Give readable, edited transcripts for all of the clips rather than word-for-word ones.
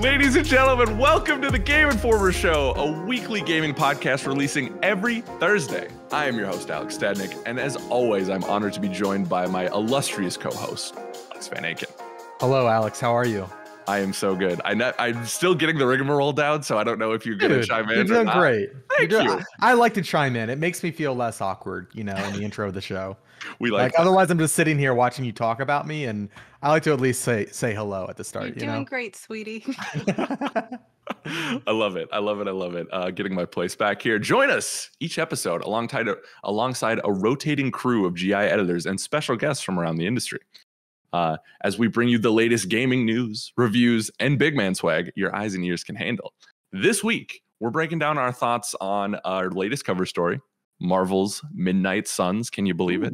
Ladies and gentlemen, welcome to the Game Informer Show, a weekly gaming podcast releasing every Thursday. I am your host, Alex Stadnick, and as always, I'm honored to be joined by my illustrious co-host, Alex Van Aken. Hello, Alex. How are you? I am so good. I'm still getting the rigmarole down, so I don't know if you're going to chime in. You're doing great. Thank you. I like to chime in. It makes me feel less awkward, in the intro of the show. We like otherwise, I'm just sitting here watching you talk about me, and I like to at least say hello at the start. You're doing great, sweetie. I love it. I love it. Getting my place back here. Join us each episode alongside a rotating crew of GI editors and special guests from around the industry. As we bring you the latest gaming news, reviews, and big man swag your eyes and ears can handle. This week, we're breaking down our thoughts on our latest cover story, Marvel's Midnight Suns. Can you believe it?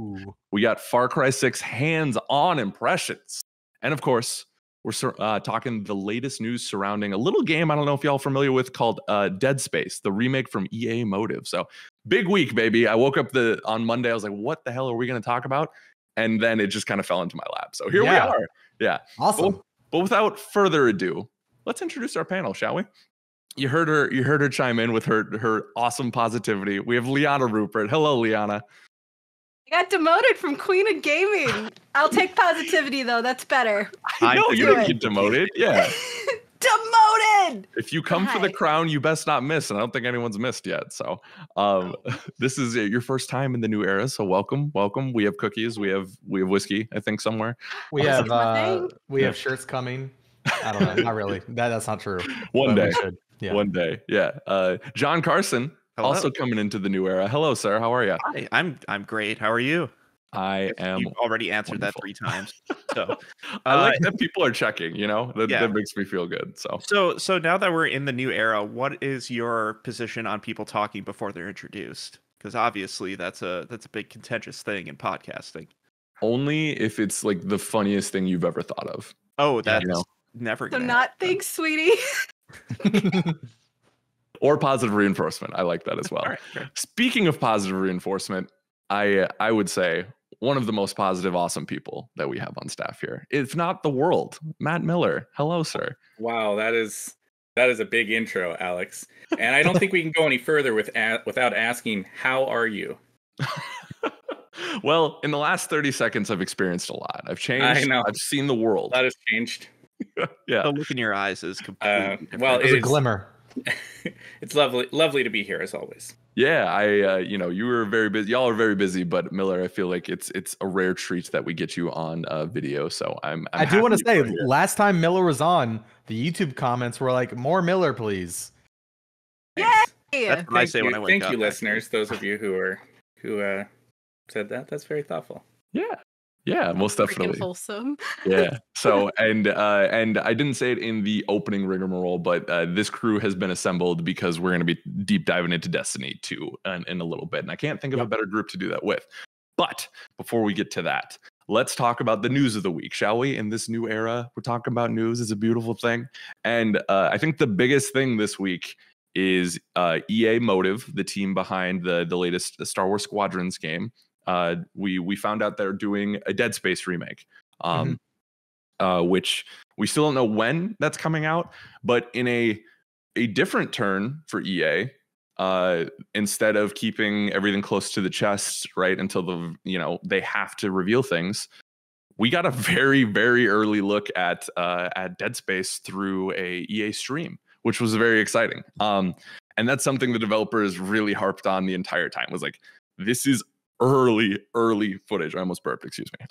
We got Far Cry 6 hands-on impressions. And of course, we're talking the latest news surrounding a little game I don't know if y'all are familiar with called Dead Space, the remake from EA Motive. So big week, baby. I woke up on Monday. I was like, what the hell are we going to talk about? And then it just kind of fell into my lap. So here we are. Yeah. Awesome. But without further ado, let's introduce our panel, shall we? You heard her chime in with her awesome positivity. We have Liana Rupert. Hello, Liana. I got demoted from Queen of Gaming. I'll take positivity though. That's better. I know you didn't get demoted. Yeah. Demoted. If you come for the crown, you best not miss. And I don't think anyone's missed yet. So this is your first time in the new era. So welcome. We have cookies. We have whiskey, I think, somewhere. We have shirts coming. I don't know. Not really. That's not true. One day. Yeah. One day. Yeah. John Carson. Hello. Also coming into the new era. Hello, sir. How are you? Hi, I'm great. How are you? I am. You've already answered wonderful. That 3 times. So I like that people are checking. That makes me feel good. So now that we're in the new era, what is your position on people talking before they're introduced? Because obviously that's a big contentious thing in podcasting. Only if it's like the funniest thing you've ever thought of. Oh, that's never. So not thanks, sweetie. Or positive reinforcement. I like that as well. All right, sure. Speaking of positive reinforcement, I would say one of the most positive, awesome people that we have on staff here, if not the world, Matt Miller. Hello, sir. Wow, that is a big intro, Alex. And I don't think we can go any further without asking, how are you? Well, in the last 30 seconds, I've experienced a lot. I've changed. I know. I've seen the world. That has changed. Yeah. The look in your eyes is completely different. Well, There's a glimmer. It's lovely to be here as always. Yeah, you were very busy. Y'all are very busy, but Miller, I feel like it's a rare treat that we get you on video. So I do want to say, last time Miller was on, the YouTube comments were like, "More Miller, please." Yay! That's what I say when I wake up. Thank you, listeners. Those of you who said that. That's very thoughtful. Yeah, most definitely. Freaking wholesome. Yeah. So and I didn't say it in the opening rigmarole, but this crew has been assembled because we're going to be deep diving into Destiny 2 in a little bit, and I can't think of a better group to do that with. But before we get to that, let's talk about the news of the week, shall we? In this new era, we're talking about news. It's a beautiful thing, and I think the biggest thing this week is EA Motive, the team behind the latest Star Wars Squadrons game. We found out they're doing a Dead Space remake, which we still don't know when that's coming out. But in a different turn for EA, instead of keeping everything close to the chest, right, until they have to reveal things, we got a very, very early look at Dead Space through a EA stream, which was very exciting. And that's something the developers really harped on the entire time. Was like, this is early footage. I almost burped, excuse me.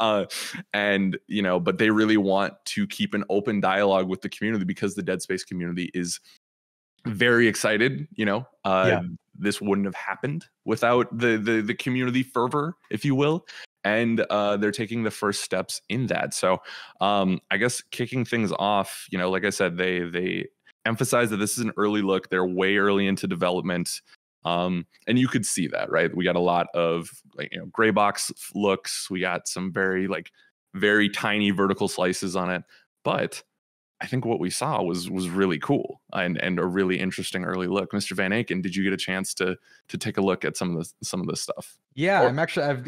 But they really want to keep an open dialogue with the community because the Dead Space community is very excited. This wouldn't have happened without the community fervor, if you will. And they're taking the first steps in that. So I guess kicking things off, like I said, they emphasize that this is an early look. They're way early into development. And you could see that, right? We got a lot of gray box looks. We got some very tiny vertical slices on it. But I think what we saw was really cool and a really interesting early look. Mr. Van Aken, did you get a chance to take a look at some of this stuff? Yeah,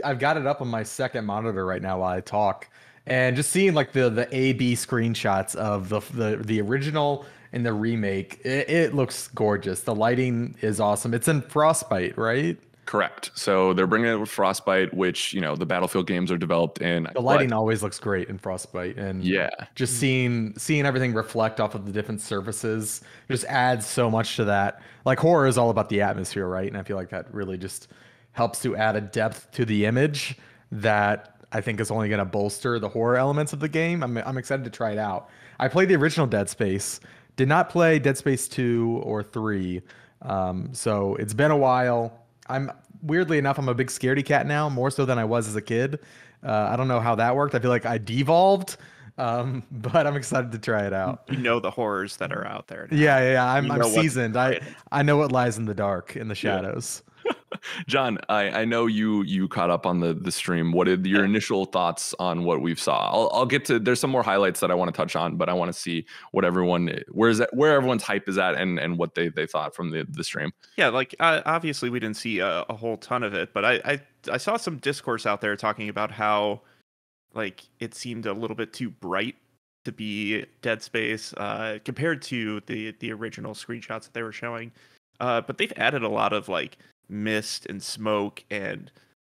I've got it up on my second monitor right now while I talk. And just seeing like the A/B screenshots of the original and the remake, it looks gorgeous. The lighting is awesome. It's in Frostbite, right? Correct. So they're bringing it with Frostbite, which, you know, the Battlefield games are developed in. The lighting always looks great in Frostbite, and Yeah. just seeing everything reflect off of the different surfaces just adds so much to that. Like horror is all about the atmosphere, right? And I feel like that really just helps to add a depth to the image that I think is only going to bolster the horror elements of the game. I'm excited to try it out. I played the original Dead Space, did not play Dead Space 2 or 3. So it's been a while. I'm weirdly enough, I'm a big scaredy cat now, more so than I was as a kid. I don't know how that worked. I feel like I devolved, but I'm excited to try it out. You know the horrors that are out there now. Yeah. You I'm know what's seasoned. I know what lies in the dark, in the shadows. John, I know you caught up on the stream. What did your initial thoughts on what we've saw? I'll get to, there's some more highlights that I want to touch on, but I want to see what where everyone's hype is at and what they thought from the stream. Yeah, like obviously we didn't see a whole ton of it, but I saw some discourse out there talking about how like it seemed a little bit too bright to be Dead Space compared to the original screenshots that they were showing. But they've added a lot of like mist and smoke and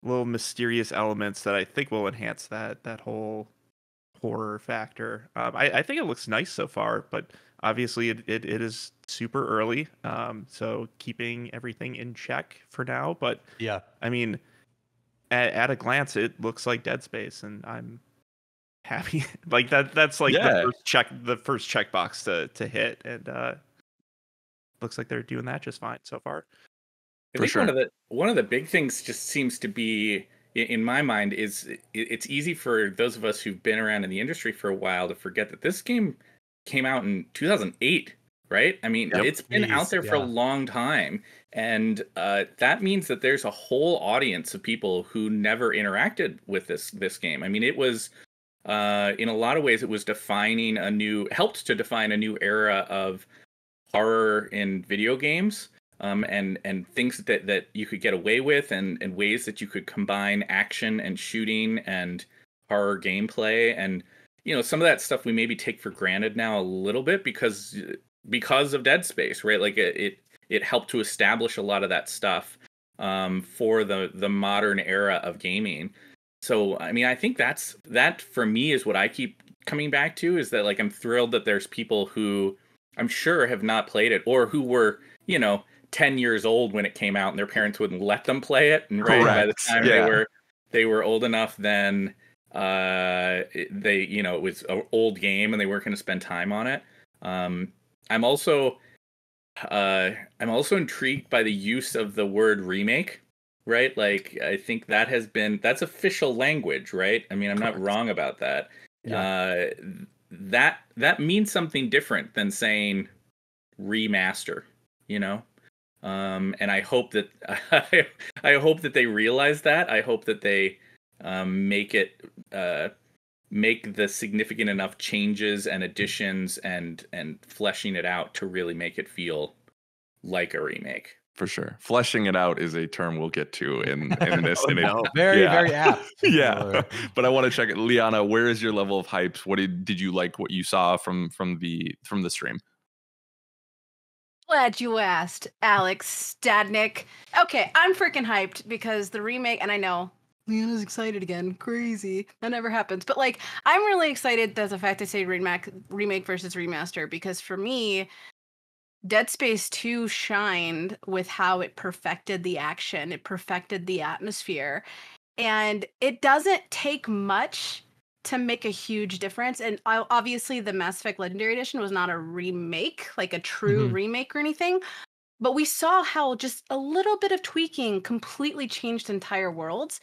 little mysterious elements that I think will enhance that whole horror factor. I think it looks nice so far, but obviously it is super early, so keeping everything in check for now. But Yeah. I mean, at a glance, it looks like Dead Space, and I'm happy. Like that's like the first checkbox to hit, and looks like they're doing that just fine so far. I think one of the big things just seems to be in my mind is it's easy for those of us who've been around in the industry for a while to forget that this game came out in 2008, right? I mean, it's been out there for a long time, and that means that there's a whole audience of people who never interacted with this game. I mean, it was in a lot of ways it was helped to define a new era of horror in video games. And things that you could get away with, and ways that you could combine action and shooting and horror gameplay, and you know, some of that stuff we maybe take for granted now a little bit because of Dead Space, right? Like it helped to establish a lot of that stuff for the modern era of gaming. So I mean, I think that for me is what I keep coming back to, is that like I'm thrilled that there's people who I'm sure have not played it, or who were, you know, 10 years old when it came out and their parents wouldn't let them play it, and right by the time they were old enough, then it was an old game and they weren't going to spend time on it. I'm also intrigued by the use of the word remake, right? Like I think that's official language, right? I mean, I'm not wrong about that. That means something different than saying remaster, you know. And I hope that I hope that they realize that. I hope that they make the significant enough changes and additions and fleshing it out to really make it feel like a remake. For sure. Fleshing it out is a term we'll get to in this. Very apt. Yeah. But I want to check it. Liana, where is your level of hype? What did you like what you saw from the stream? Glad you asked, Alex Stadnik. Okay, I'm freaking hyped because the remake, and I know Leona's excited again. Crazy. That never happens. But like, I'm really excited that the fact I say remake versus remaster, because for me, Dead Space 2 shined with how it perfected the action, it perfected the atmosphere, and it doesn't take much to make a huge difference. And obviously the Mass Effect Legendary Edition was not a remake, like a true remake or anything, but we saw how just a little bit of tweaking completely changed entire worlds.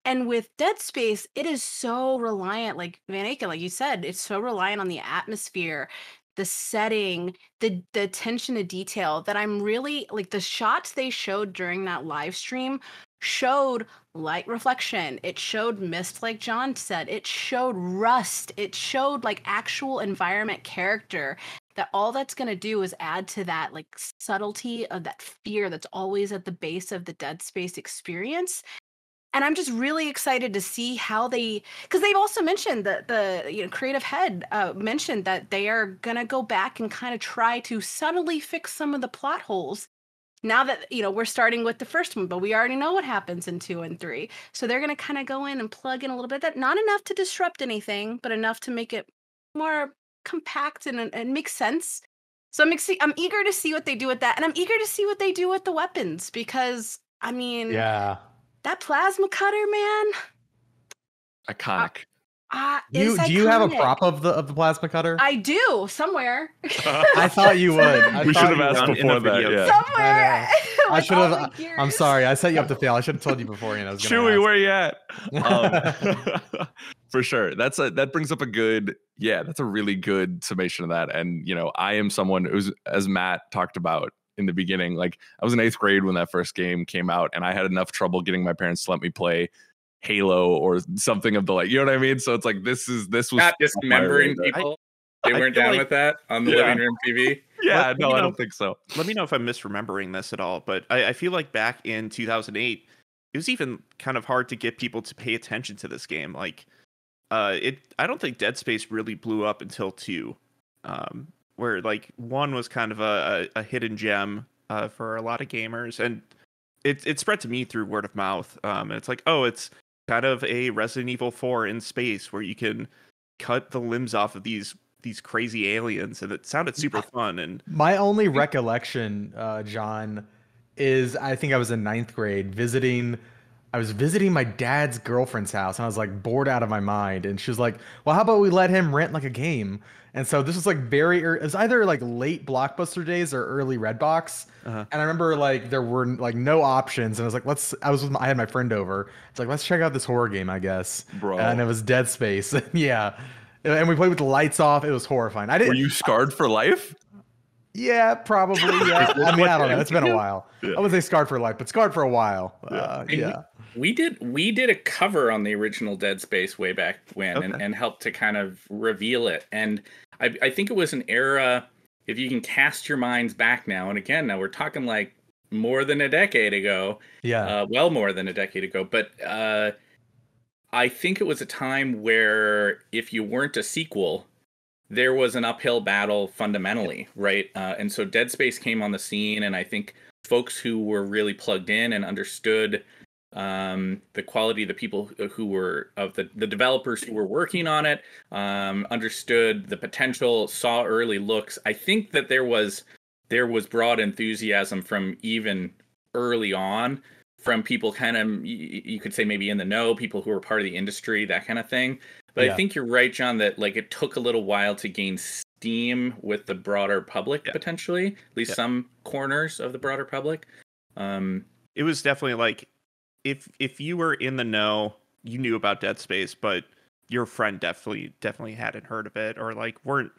And with Dead Space, it is so reliant, like Van Aken, like you said, it's so reliant on the atmosphere, the setting, the attention to detail, that I'm really like, the shots they showed during that live stream showed light reflection, it showed mist, like John said, it showed rust, it showed like actual environment character, that all that's going to do is add to that like subtlety of that fear that's always at the base of the Dead Space experience. And I'm just really excited to see how because they've also mentioned that the creative head mentioned that they are gonna go back and kind of try to subtly fix some of the plot holes. Now that we're starting with the first one, but we already know what happens in 2 and 3, so they're gonna kind of go in and plug in a little bit that not enough to disrupt anything, but enough to make it more compact and make sense. So I'm eager to see what they do with that, and I'm eager to see what they do with the weapons because I mean, Yeah. that plasma cutter, man. Iconic. Do you have a prop of the plasma cutter? I do somewhere. I thought you would. We should have asked before that. Yeah. Somewhere. I should have. I'm sorry. I set you up to fail. I should have told you beforehand. I was gonna Chewy, where you at? For sure. That brings up a good. Yeah, that's a really good summation of that. And I am someone who's, as Matt talked about in the beginning, like I was in 8th grade when that first game came out, and I had enough trouble getting my parents to let me play Halo or something of the like. You know what I mean? So it's like this was not dismembering people. They weren't down with that on the living room TV. Yeah, no, I don't think so. Let me know if I'm misremembering this at all, but I feel like back in 2008, it was even kind of hard to get people to pay attention to this game. Like, I don't think Dead Space really blew up until 2, where like 1 was kind of a hidden gem for a lot of gamers, and it spread to me through word of mouth. And it's like, oh, it's kind of a Resident Evil 4 in space where you can cut the limbs off of these crazy aliens, and it sounded super fun. And my only recollection, John, is I think I was in 9th grade I was visiting my dad's girlfriend's house, and I was like bored out of my mind, and she was like, well, how about we let him rent like a game? And so this was like it was either like late Blockbuster days or early Redbox. And I remember like there were like no options, and I was like, I had my friend over. It's like, let's check out this horror game, I guess. Bro. And it was Dead Space. Yeah. And we played with the lights off. It was horrifying. Were you scarred for life? Yeah, probably. Yeah. I mean, I don't know. It's been a while. Yeah. I wouldn't say scarred for life, but scarred for a while. Yeah. We did a cover on the original Dead Space way back when, and helped to kind of reveal it. And I think it was an era, if you can cast your minds back now, and again, now we're talking like more than a decade ago. Yeah. Well, more than a decade ago. But I think it was a time where if you weren't a sequel, there was an uphill battle fundamentally, right? And so Dead Space came on the scene, and I think folks who were really plugged in and understood the quality of the people who were the developers who were working on it, understood the potential, saw early looks. I think that there was broad enthusiasm from even early on from people kind of, you could say maybe in the know, people who were part of the industry, that kind of thing. But yeah. I think you're right, John, that like it took a little while to gain steam with the broader public, potentially, at least some corners of the broader public. It was definitely like, if you were in the know, you knew about Dead Space, but your friend definitely hadn't heard of it, or like weren't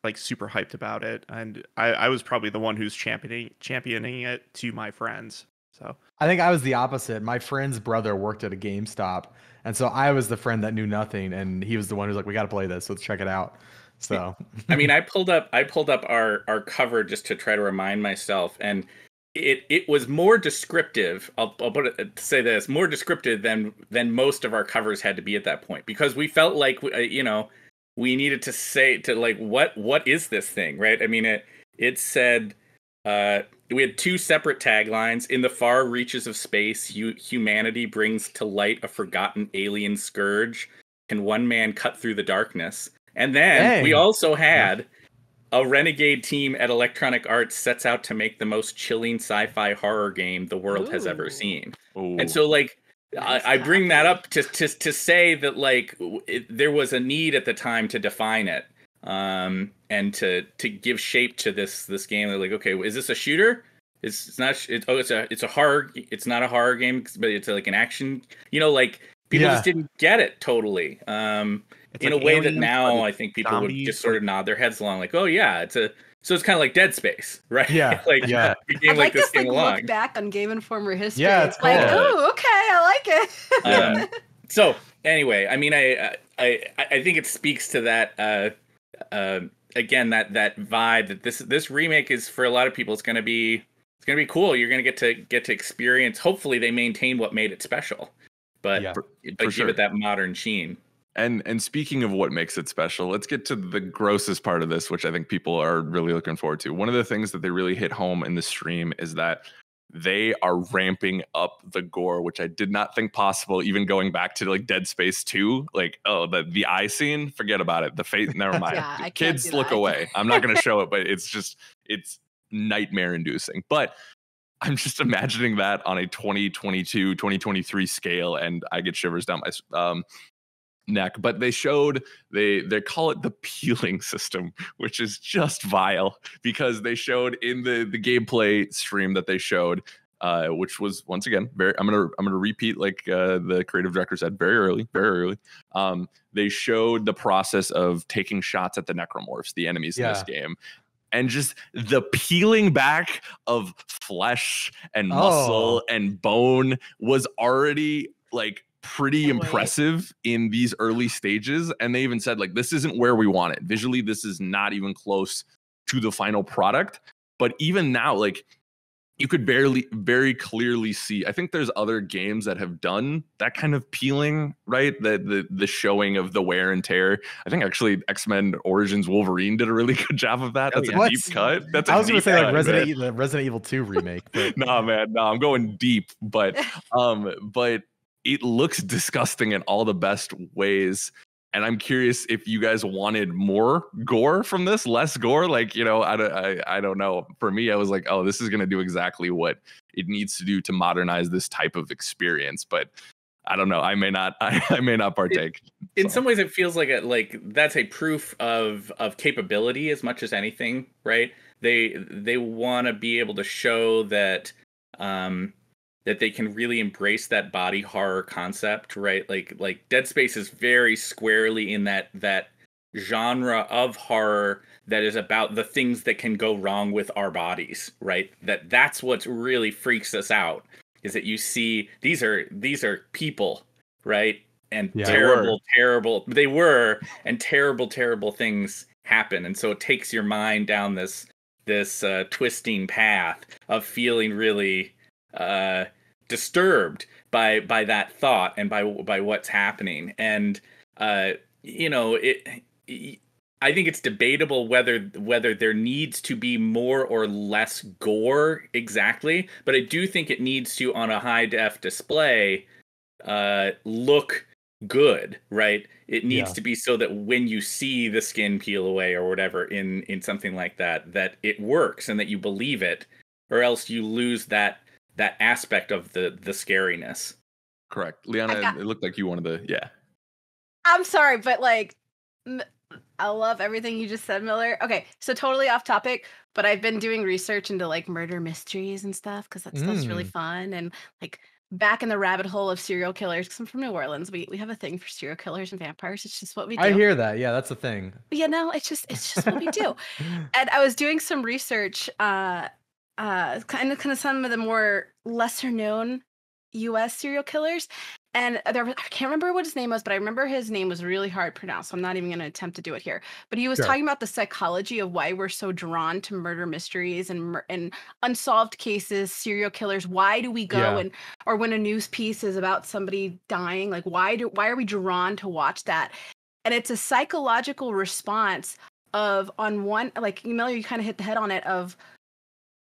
like super hyped about it. And I was probably the one who's championing it to my friends. So I think I was the opposite. My friend's brother worked at a GameStop, and so I was the friend that knew nothing, and he was the one who's like, "We got to play this. Let's check it out." So I mean, I pulled up our cover just to try to remind myself, and it was more descriptive. I'll put it to say this, more descriptive than most of our covers had to be at that point, because we felt like we needed to say to like what is this thing, right? I mean, it said we had two separate taglines: in the far reaches of space, humanity brings to light a forgotten alien scourge. Can one man cut through the darkness? And then we also had a renegade team at Electronic Arts sets out to make the most chilling sci-fi horror game the world has ever seen. Ooh. And so, like, I bring that up to say that, like, there was a need at the time to define it, and to give shape to this game. They're like, okay, is this a shooter? It's a horror. It's not a horror game, but it's like an action. Like people just didn't get it totally. It's in like a way that now I think people would just sort of nod their heads along, like, oh yeah, so it's kind of like Dead Space, right? Yeah, like yeah. A game like this came along. Look back on Game Informer history. Yeah, it's like, oh, okay, I like it. So anyway, I mean, I think it speaks to that again that vibe that this remake is for a lot of people. It's gonna be cool. You're gonna get to experience. Hopefully, they maintain what made it special. but Yeah. give it that modern sheen. And speaking of what makes it special, let's get to the grossest part of this, which I think people are really looking forward to. One of the things that they really hit home in the stream is that they are ramping up the gore, which I did not think possible, even going back to like Dead Space 2. Like, oh, the eye scene, forget about it. The face, never mind. Yeah, I can't Kids, do look that. away. I'm not going to show it, but it's nightmare inducing. But I'm just imagining that on a 2022, 2023 scale, and I get shivers down my neck. But they showed, they call it the peeling system, which is just vile, because they showed in the gameplay stream that they showed, which was once again very, I'm gonna repeat like the creative director said, very early. They showed the process of taking shots at the necromorphs, the enemies in this game, and just the peeling back of flesh and muscle and bone was already like pretty impressive in these early stages. And they even said, like, this isn't where we want it visually, this is not even close to the final product. But even now, like, you could very clearly see, I think there's other games that have done that kind of peeling, right? The showing of the wear and tear. I think actually X-Men Origins Wolverine did a really good job of that. That's a deep cut. I was gonna say like Resident Evil 2 remake. But no, man, no, I'm going deep, but it looks disgusting in all the best ways. And I'm curious if you guys wanted more gore from this, less gore. Like, you know, I don't know. For me, I was like, oh, this is going to do exactly what it needs to do to modernize this type of experience. But I don't know. I may not partake. In some ways, it feels like that's a proof of capability as much as anything, right? They want to be able to show that that they can really embrace that body horror concept, right? Like Dead Space is very squarely in that genre of horror that is about the things that can go wrong with our bodies, right? That's what really freaks us out, is that you see these are people, right? And terrible things happen. And so it takes your mind down this twisting path of feeling really disturbed by that thought and by what's happening. And you know, I think it's debatable whether there needs to be more or less gore exactly, but I do think it needs to, on a high def display, look good, right? It needs to be so that when you see the skin peel away or whatever in something like that it works and that you believe it, or else you lose that aspect of the scariness. Correct. Liana, it looked like you wanted to, I'm sorry, but like, I love everything you just said, Miller. Okay, so totally off topic, but I've been doing research into like murder mysteries and stuff because that stuff's really fun. And like back in the rabbit hole of serial killers, because I'm from New Orleans, we have a thing for serial killers and vampires. It's just what we do. I hear that. Yeah, that's the thing. Yeah, no, it's just what we do. And I was doing some research, kind of some of the more lesser known U.S. serial killers. And I can't remember what his name was, but I remember his name was really hard to pronounce, so I'm not even going to attempt to do it here. But he was talking about the psychology of why we're so drawn to murder mysteries and unsolved cases, serial killers. Why do we go or when a news piece is about somebody dying, like why are we drawn to watch that? And it's a psychological response of, on one, like Miller, you kind of hit the head on it, of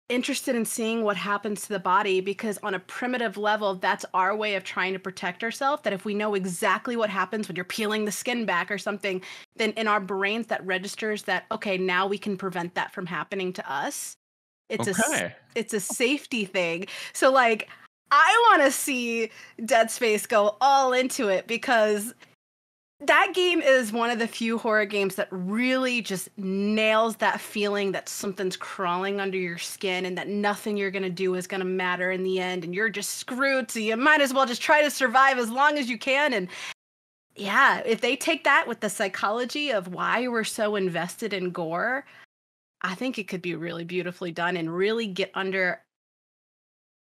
interested in seeing what happens to the body, because on a primitive level, that's our way of trying to protect ourselves. That if we know exactly what happens when you're peeling the skin back or something, then in our brains that registers that, okay, now we can prevent that from happening to us. It's a safety thing. So like, I want to see Dead Space go all into it, because that game is one of the few horror games that really just nails that feeling that something's crawling under your skin and that nothing you're going to do is going to matter in the end and you're just screwed. So you might as well just try to survive as long as you can. And yeah, if they take that with the psychology of why we're so invested in gore, I think it could be really beautifully done and really get under,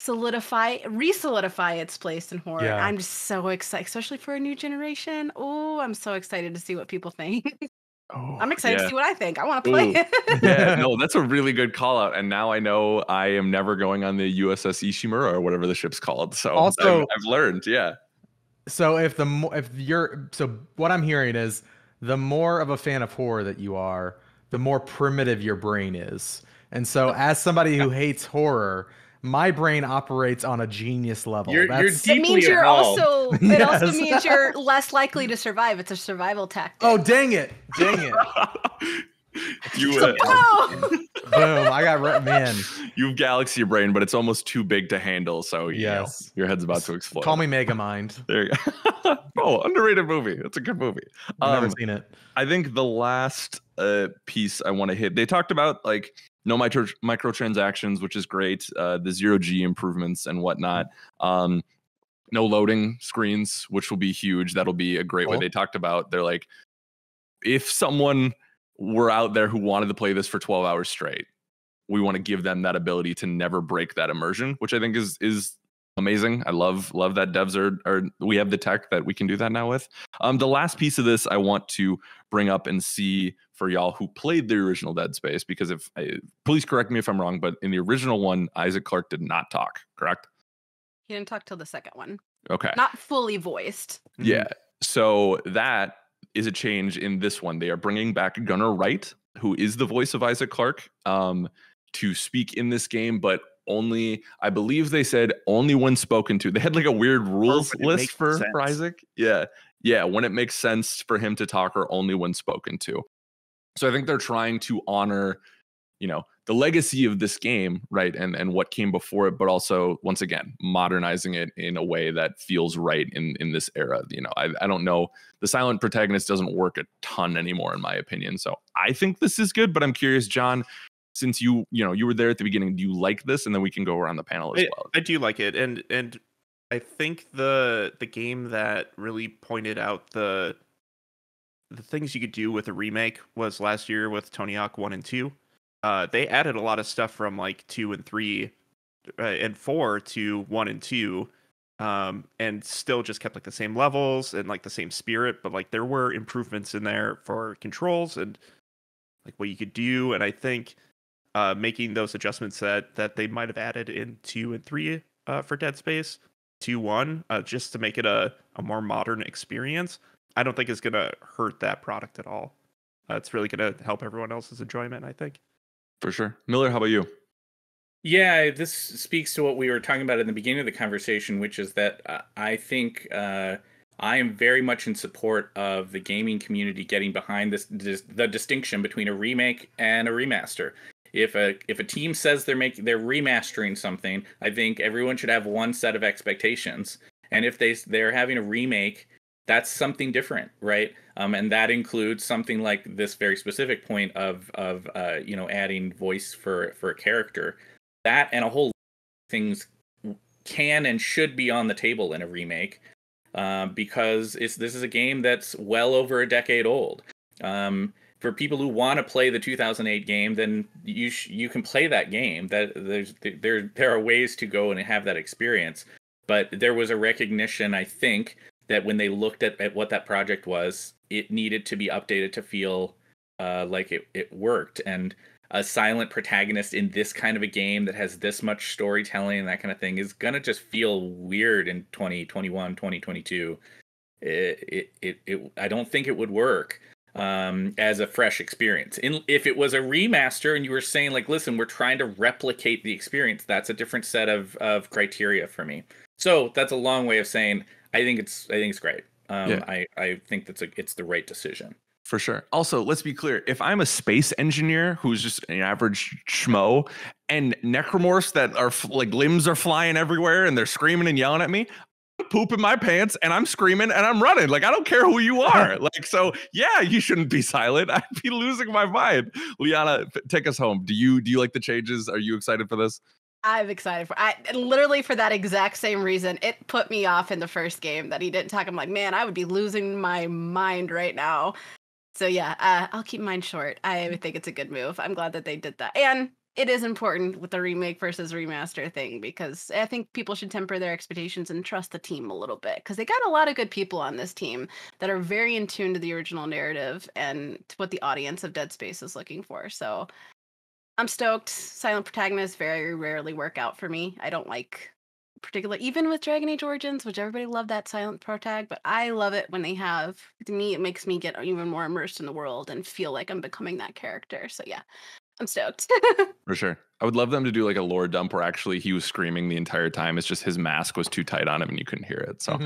re-solidify its place in horror. Yeah. I'm just so excited, especially for a new generation. Oh, I'm so excited to see what people think. I'm excited to see what I think. I want to play it. Yeah, no, that's a really good call out. And now I know I am never going on the USS Ishimura or whatever the ship's called. So also, I've learned, So what I'm hearing is the more of a fan of horror that you are, the more primitive your brain is. And so as somebody who hates horror, my brain operates on a genius level. You're It deeply means you're involved. also it Yes. also means you're less likely to survive. It's a survival tactic. Oh, dang it. Dang it. You Oh! Boom. I got man. you have galaxy brain, but it's almost too big to handle. So Yes. your head's about to explode. Call me Megamind. There you go. Oh, underrated movie. It's a good movie. I've never seen it. I think the last piece I want to hit, they talked about like no microtransactions, which is great. The 0G improvements and whatnot. No loading screens, which will be huge. That'll be a great way. Cool. They talked about, they're like, if someone were out there who wanted to play this for 12 hours straight, we want to give them that ability to never break that immersion, which I think is amazing. I love that devs are we have the tech that we can do that now with. The last piece of this I want to bring up and see for y'all who played the original Dead Space, because please correct me if I'm wrong, but in the original one, Isaac Clarke did not talk, correct? He didn't talk till the second one. Okay. Not fully voiced. Yeah. So that is a change in this one. They are bringing back Gunnar Wright, who is the voice of Isaac Clarke, to speak in this game, but only, I believe they said only when spoken to. They had like a weird rules list for Isaac. Yeah. Yeah. When it makes sense for him to talk, or only when spoken to. So I think they're trying to honor, the legacy of this game, right? And what came before it, but also, once again, modernizing it in a way that feels right in this era. I don't know. The silent protagonist doesn't work a ton anymore, in my opinion. So I think this is good, but I'm curious, John, since you were there at the beginning, do you like this? And then we can go around the panel as well. I do like it. And I think the game that really pointed out the things you could do with a remake was last year with Tony Hawk 1 and 2. They added a lot of stuff from like 2 and 3 and 4 to 1 and 2, and still just kept like the same levels and like the same spirit, but like there were improvements in there for controls and like what you could do. And I think making those adjustments that they might have added in 2 and 3 for Dead Space 2-1, just to make it a more modern experience, I don't think is going to hurt that product at all. It's really going to help everyone else's enjoyment, I think. For sure. Miller, how about you? Yeah, this speaks to what we were talking about in the beginning of the conversation, which is that I think I am very much in support of the gaming community getting behind the distinction between a remake and a remaster. If a team says they're remastering something, I think everyone should have one set of expectations. And if they're having a remake, that's something different, right? And that includes something like this very specific point of adding voice for a character. That and a whole things can and should be on the table in a remake, because this is a game that's well over a decade old. For people who want to play the 2008 game, then you can play that game. That there are ways to go and have that experience. But there was a recognition, I think, that when they looked at what that project was, it needed to be updated to feel like it worked. And a silent protagonist in this kind of a game that has this much storytelling and that kind of thing is going to just feel weird in 2021, 2022. I don't think it would work as a fresh experience. If it was a remaster and you were saying, like, listen, we're trying to replicate the experience, that's a different set of criteria for me. So that's a long way of saying I think it's great. I think it's the right decision. For sure. Also, let's be clear. If I'm a space engineer who's just an average schmo, and necromorphs that are like limbs are flying everywhere and they're screaming and yelling at me, I'm pooping my pants and I'm screaming and I'm running. Like, I don't care who you are. Like, so yeah, you shouldn't be silent. I'd be losing my mind. Liana, take us home. Do you like the changes? Are you excited for this? I'm excited literally for that exact same reason. It put me off in the first game that he didn't talk. I'm like, man, I would be losing my mind right now. So yeah, I'll keep mine short. I think it's a good move. I'm glad that they did that. And it is important with the remake versus remaster thing, because I think people should temper their expectations and trust the team a little bit, because they got a lot of good people on this team that are very in tune to the original narrative and to what the audience of Dead Space is looking for. So I'm stoked. Silent protagonists very rarely work out for me. I don't like particular, even with Dragon Age Origins, which everybody loved that silent protag, but I love it when they have, to me, it makes me get even more immersed in the world and feel like I'm becoming that character. So yeah, I'm stoked. For sure. I would love them to do like a lore dump where actually he was screaming the entire time. It's just his mask was too tight on him and you couldn't hear it. So,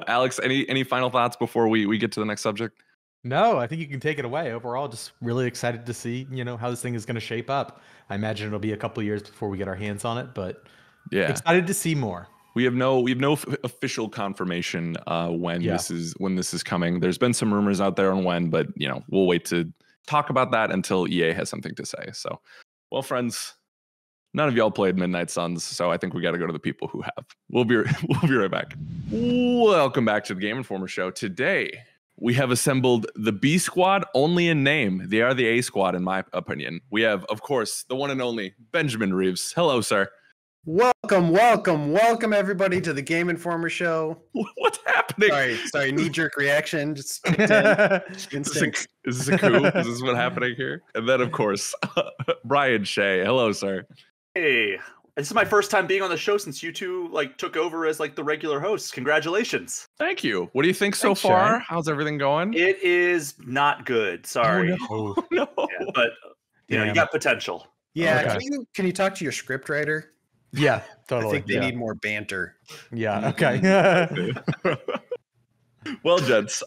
Alex, any final thoughts before we get to the next subject? No, I think you can take it away. Overall, just really excited to see, how this thing is going to shape up. I imagine it'll be a couple years before we get our hands on it, but yeah, excited to see more. We have no official confirmation when this is coming. There's been some rumors out there on when, but we'll wait to talk about that until EA has something to say. So, well, friends, none of y'all played Midnight Suns, so I think we got to go to the people who have. We'll be right back. Welcome back to the Game Informer Show. Today we have assembled the B Squad only in name. They are the A Squad, in my opinion. We have, of course, the one and only Benjamin Reeves. Hello, sir. Welcome everybody to the Game Informer Show. What's happening? Sorry, knee-jerk reaction. Just is this a coup? Is this what's happening here? And then, of course, Brian Shea. Hello, sir. Hey, this is my first time being on the show since you two took over as the regular hosts. Congratulations. Thank you. What do you think so far? Shea. How's everything going? It is not good. Sorry. Oh, no. Yeah, but you got potential. Yeah. Okay. Can you talk to your script writer? Yeah, totally. I think they need more banter. Yeah, okay. Well, gents,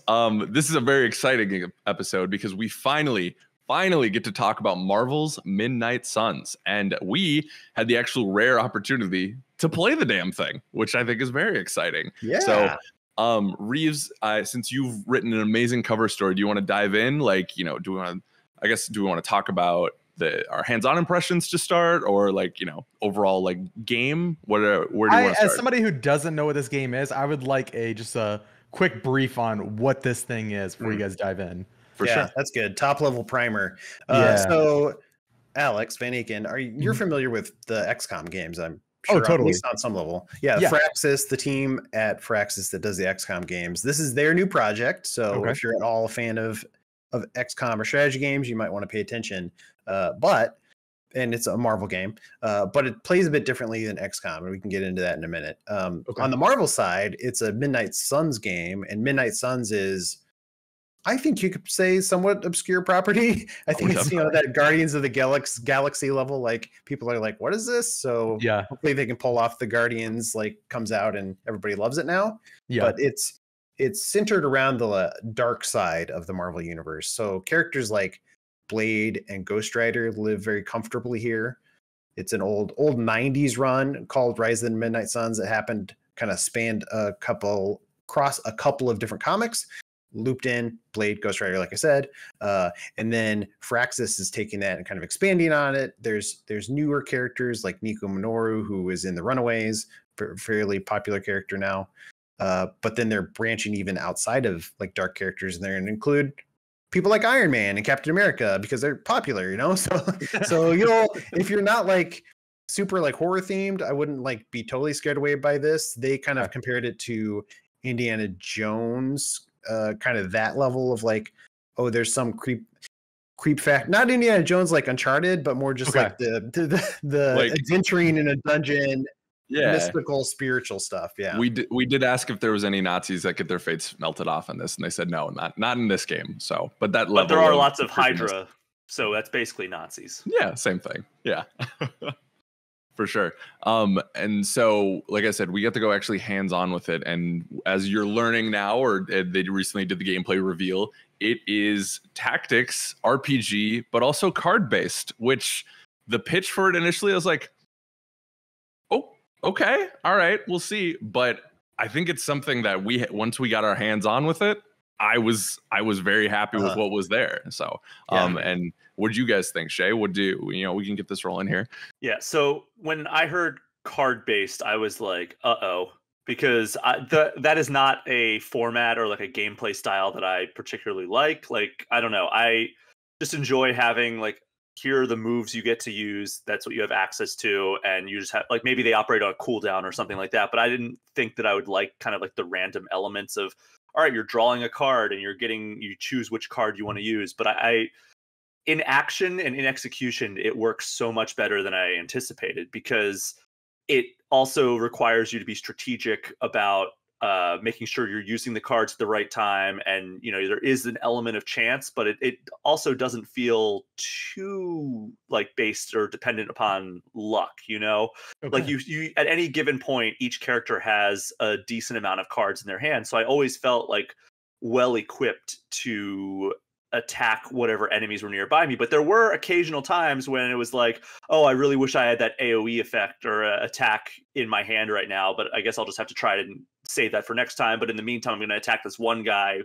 this is a very exciting episode because we finally get to talk about Marvel's Midnight Suns. And we had the actual rare opportunity to play the damn thing, which I think is very exciting. Yeah. So, Reeves, since you've written an amazing cover story, do you want to dive in? Do we want to talk about our hands-on impressions to start, or overall game? Where do you want to start? As somebody who doesn't know what this game is, I would like just a quick brief on what this thing is before you guys dive in. For sure, that's good. Top level primer. So, Alex Van Aken, you're familiar with the XCOM games? I'm sure, totally. At least on some level. Yeah, Firaxis, the team at Firaxis that does the XCOM games. This is their new project. So if you're at all a fan of XCOM or strategy games, you might want to pay attention. And it's a Marvel game, but it plays a bit differently than XCOM, and we can get into that in a minute. On the Marvel side, it's a Midnight Suns game, and Midnight Suns is, I think you could say, somewhat obscure property. I think it's that Guardians of the Galaxy level. People are like, what is this? So hopefully they can pull off the Guardians, comes out and everybody loves it now. Yeah. But it's centered around the dark side of the Marvel universe. So characters like Blade and Ghost Rider live very comfortably here. It's an old 90s run called Rise of the Midnight Suns. It happened, kind of spanned across a couple of different comics, looped in Blade, Ghost Rider, like I said, and then Firaxis is taking that and kind of expanding on it. There's newer characters like Nico Minoru, who is in the Runaways, fairly popular character now. But then they're branching even outside of dark characters, and they're going to include people like Iron Man and Captain America because they're popular, So if you're not super horror themed, I wouldn't be totally scared away by this. They kind of compared it to Indiana Jones, kind of that level of there's some creep fact, not Indiana Jones like Uncharted, but more just the adventuring in a dungeon. Yeah, mystical, spiritual stuff. Yeah, we did ask if there was any Nazis that get their fates melted off in this, and they said no, not in this game. So, but there are lots of Hydra, so that's basically Nazis. Yeah, same thing. Yeah, for sure. And so, like I said, we get to go actually hands on with it, and as you're learning now, or they recently did the gameplay reveal, it is tactics RPG, but also card based. Which the pitch for it initially, I was like, okay, all right, we'll see. But I think it's something that once we got our hands on with it, I was very happy with what was there. So, and what did you guys think, Shay? We can get this rolling here. Yeah. So when I heard card based, I was like, because that is not a format or a gameplay style that I particularly like. I don't know. I just enjoy having here are the moves you get to use. That's what you have access to. And you just have maybe they operate on a cooldown or something like that. But I didn't think that I would kind of the random elements of, all right, you're drawing a card and you choose which card you want to use. But in action and in execution, it works so much better than I anticipated, because it also requires you to be strategic about making sure you're using the cards at the right time, and there is an element of chance, but it also doesn't feel too like based or dependent upon luck. Like you at any given point, each character has a decent amount of cards in their hand, so I always felt like well equipped to attack whatever enemies were nearby me. But there were occasional times when it was like, oh, I really wish I had that AoE effect or attack in my hand right now, but I guess I'll just have to try to save that for next time. But in the meantime, I'm going to attack this one guy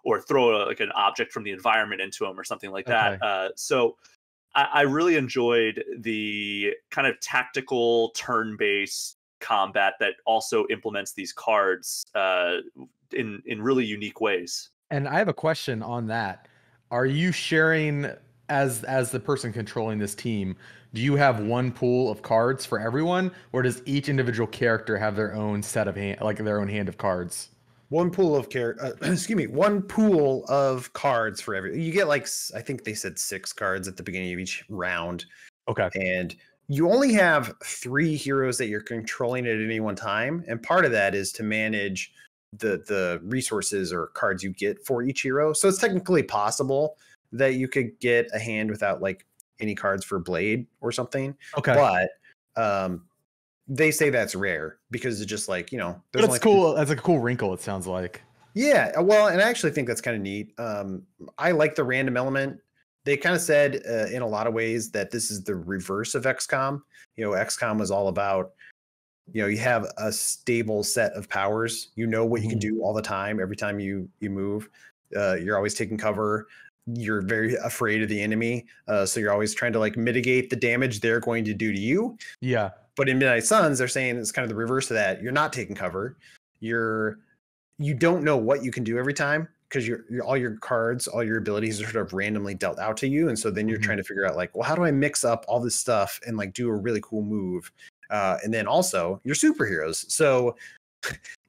or throw like an object from the environment into him or something like that. So I really enjoyed the kind of tactical turn-based combat that also implements these cards in really unique ways. And I have a question on that. Are you sharing, as the person controlling this team, do you have one pool of cards for everyone, or does each individual character have their own set of their own hand of cards? One pool of one pool of cards for every. You get like, I think they said 6 cards at the beginning of each round. Okay. And you only have 3 heroes that you're controlling at any one time, and part of that is to manage the resources or cards you get for each hero. So it's technically possible that you could get a hand without like any cards for Blade or something. Okay. But they say that's rare because it's just like, that's cool. That's a cool wrinkle, it sounds like. Yeah. Well, and I actually think that's kind of neat. I like the random element. They kind of said in a lot of ways that this is the reverse of XCOM. XCOM was all about, you have a stable set of powers. You know what you can do all the time. Every time you move, you're always taking cover. You're very afraid of the enemy. So you're always trying to like mitigate the damage they're going to do to you. Yeah. But in Midnight Suns, they're saying it's kind of the reverse of that. You're not taking cover. You don't know what you can do every time because all your cards, all your abilities are sort of randomly dealt out to you. And so then you're trying to figure out like, well, how do I mix up all this stuff and like do a really cool move? And then also you're superheroes. So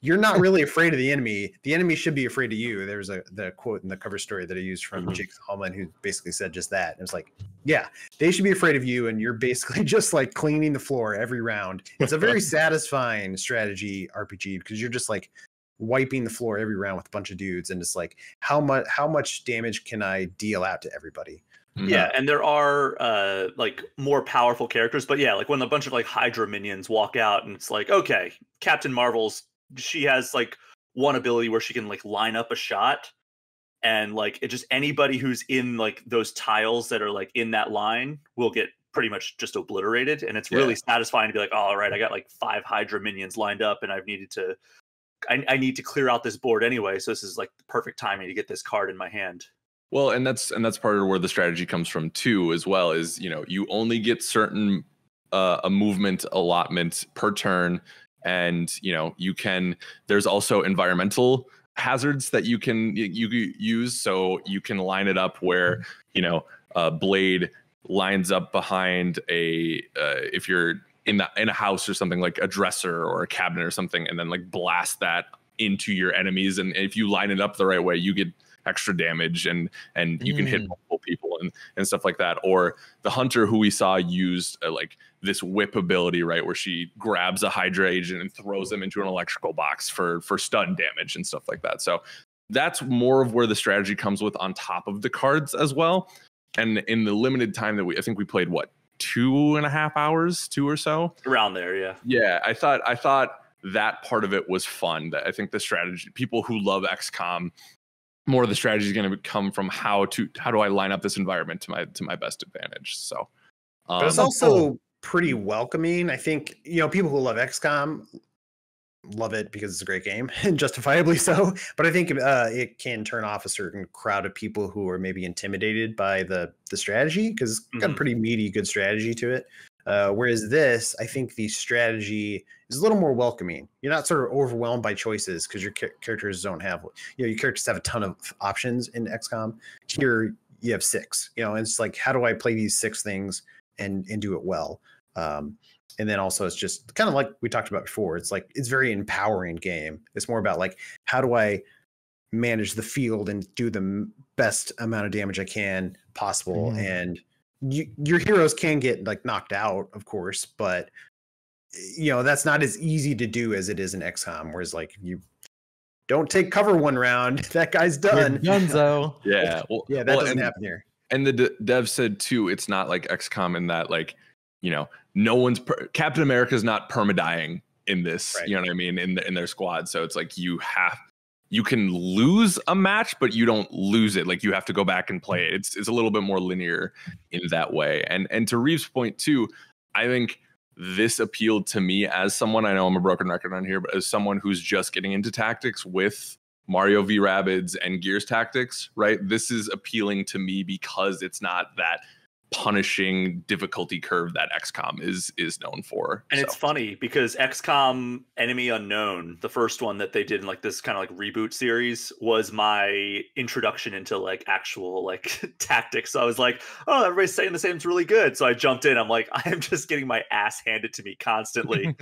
you're not really afraid of the enemy. The enemy should be afraid of you. There's the quote in the cover story that I used from Jake Hallman, who basically said just that. And it's like, yeah, they should be afraid of you. And you're basically just like cleaning the floor every round. It's a very satisfying strategy RPG because you're just like wiping the floor every round with a bunch of dudes. And it's like, how much damage can I deal out to everybody? Yeah, and there are like more powerful characters, but yeah, like when a bunch of like Hydra minions walk out, and it's like, okay, Captain Marvel's, she has like one ability where she can like line up a shot, and like it just anybody who's in like those tiles that are like in that line will get pretty much just obliterated, and it's really satisfying to be like, oh, all right, I got like 5 Hydra minions lined up, and I need to clear out this board anyway, so this is like the perfect timing to get this card in my hand. Well, and that's part of where the strategy comes from too, as well, is you only get certain a movement allotment per turn, and there's also environmental hazards that you use, so you can line it up where Blade lines up behind if you're in a house or something, like a dresser or a cabinet or something, and then like blast that into your enemies, and if you line it up the right way, you get extra damage and you can hit multiple people and stuff like that. Or the hunter who we saw used like this whip ability, right, where she grabs a Hydra agent and throws them into an electrical box for stun damage and stuff like that. So that's more of where the strategy comes with on top of the cards as well. And in the limited time that I think we played 2.5 hours, 2 or so around there. Yeah. I thought that part of it was fun. That I think the strategy, people who love XCOM, more of the strategy is going to come from how do I line up this environment to my best advantage. So, but it's also pretty welcoming. I think people who love XCOM love it because it's a great game, and justifiably so. But I think it can turn off a certain crowd of people who are maybe intimidated by the strategy, because it's got a pretty meaty, good strategy to it. Whereas this, I think the strategy is a little more welcoming. You're not sort of overwhelmed by choices because your characters don't have, your characters have a ton of options in XCOM. Here you have 6, and it's like, how do I play these 6 things and do it well? And then also it's just kind of like we talked about before. It's like, it's very empowering game. It's more about like, how do I manage the field and do the best amount of damage I can possible. And your heroes can get like knocked out, of course, but that's not as easy to do as it is in XCOM, whereas like you don't take cover one round, that guy's done. Dunzo. Yeah. Well, yeah, that doesn't happen here. And the dev said too, it's not like XCOM in that like, no one's Captain America's not permadying in this, right. You know what I mean, in their squad. So it's like you can lose a match, but you don't lose it. Like you have to go back and play it. It's a little bit more linear in that way. And to Reeves' point too, I think this appealed to me as someone, I know I'm a broken record on here, but as someone who's just getting into tactics with Mario v Rabbids and Gears Tactics, right? This is appealing to me because it's not that punishing difficulty curve that XCOM is known for. And it's funny because XCOM Enemy Unknown, the first one that they did in like this kind of like reboot series, was my introduction into like actual like tactics. So I was like, oh, everybody's saying the same, it's really good. So I jumped in. I'm like, I am just getting my ass handed to me constantly.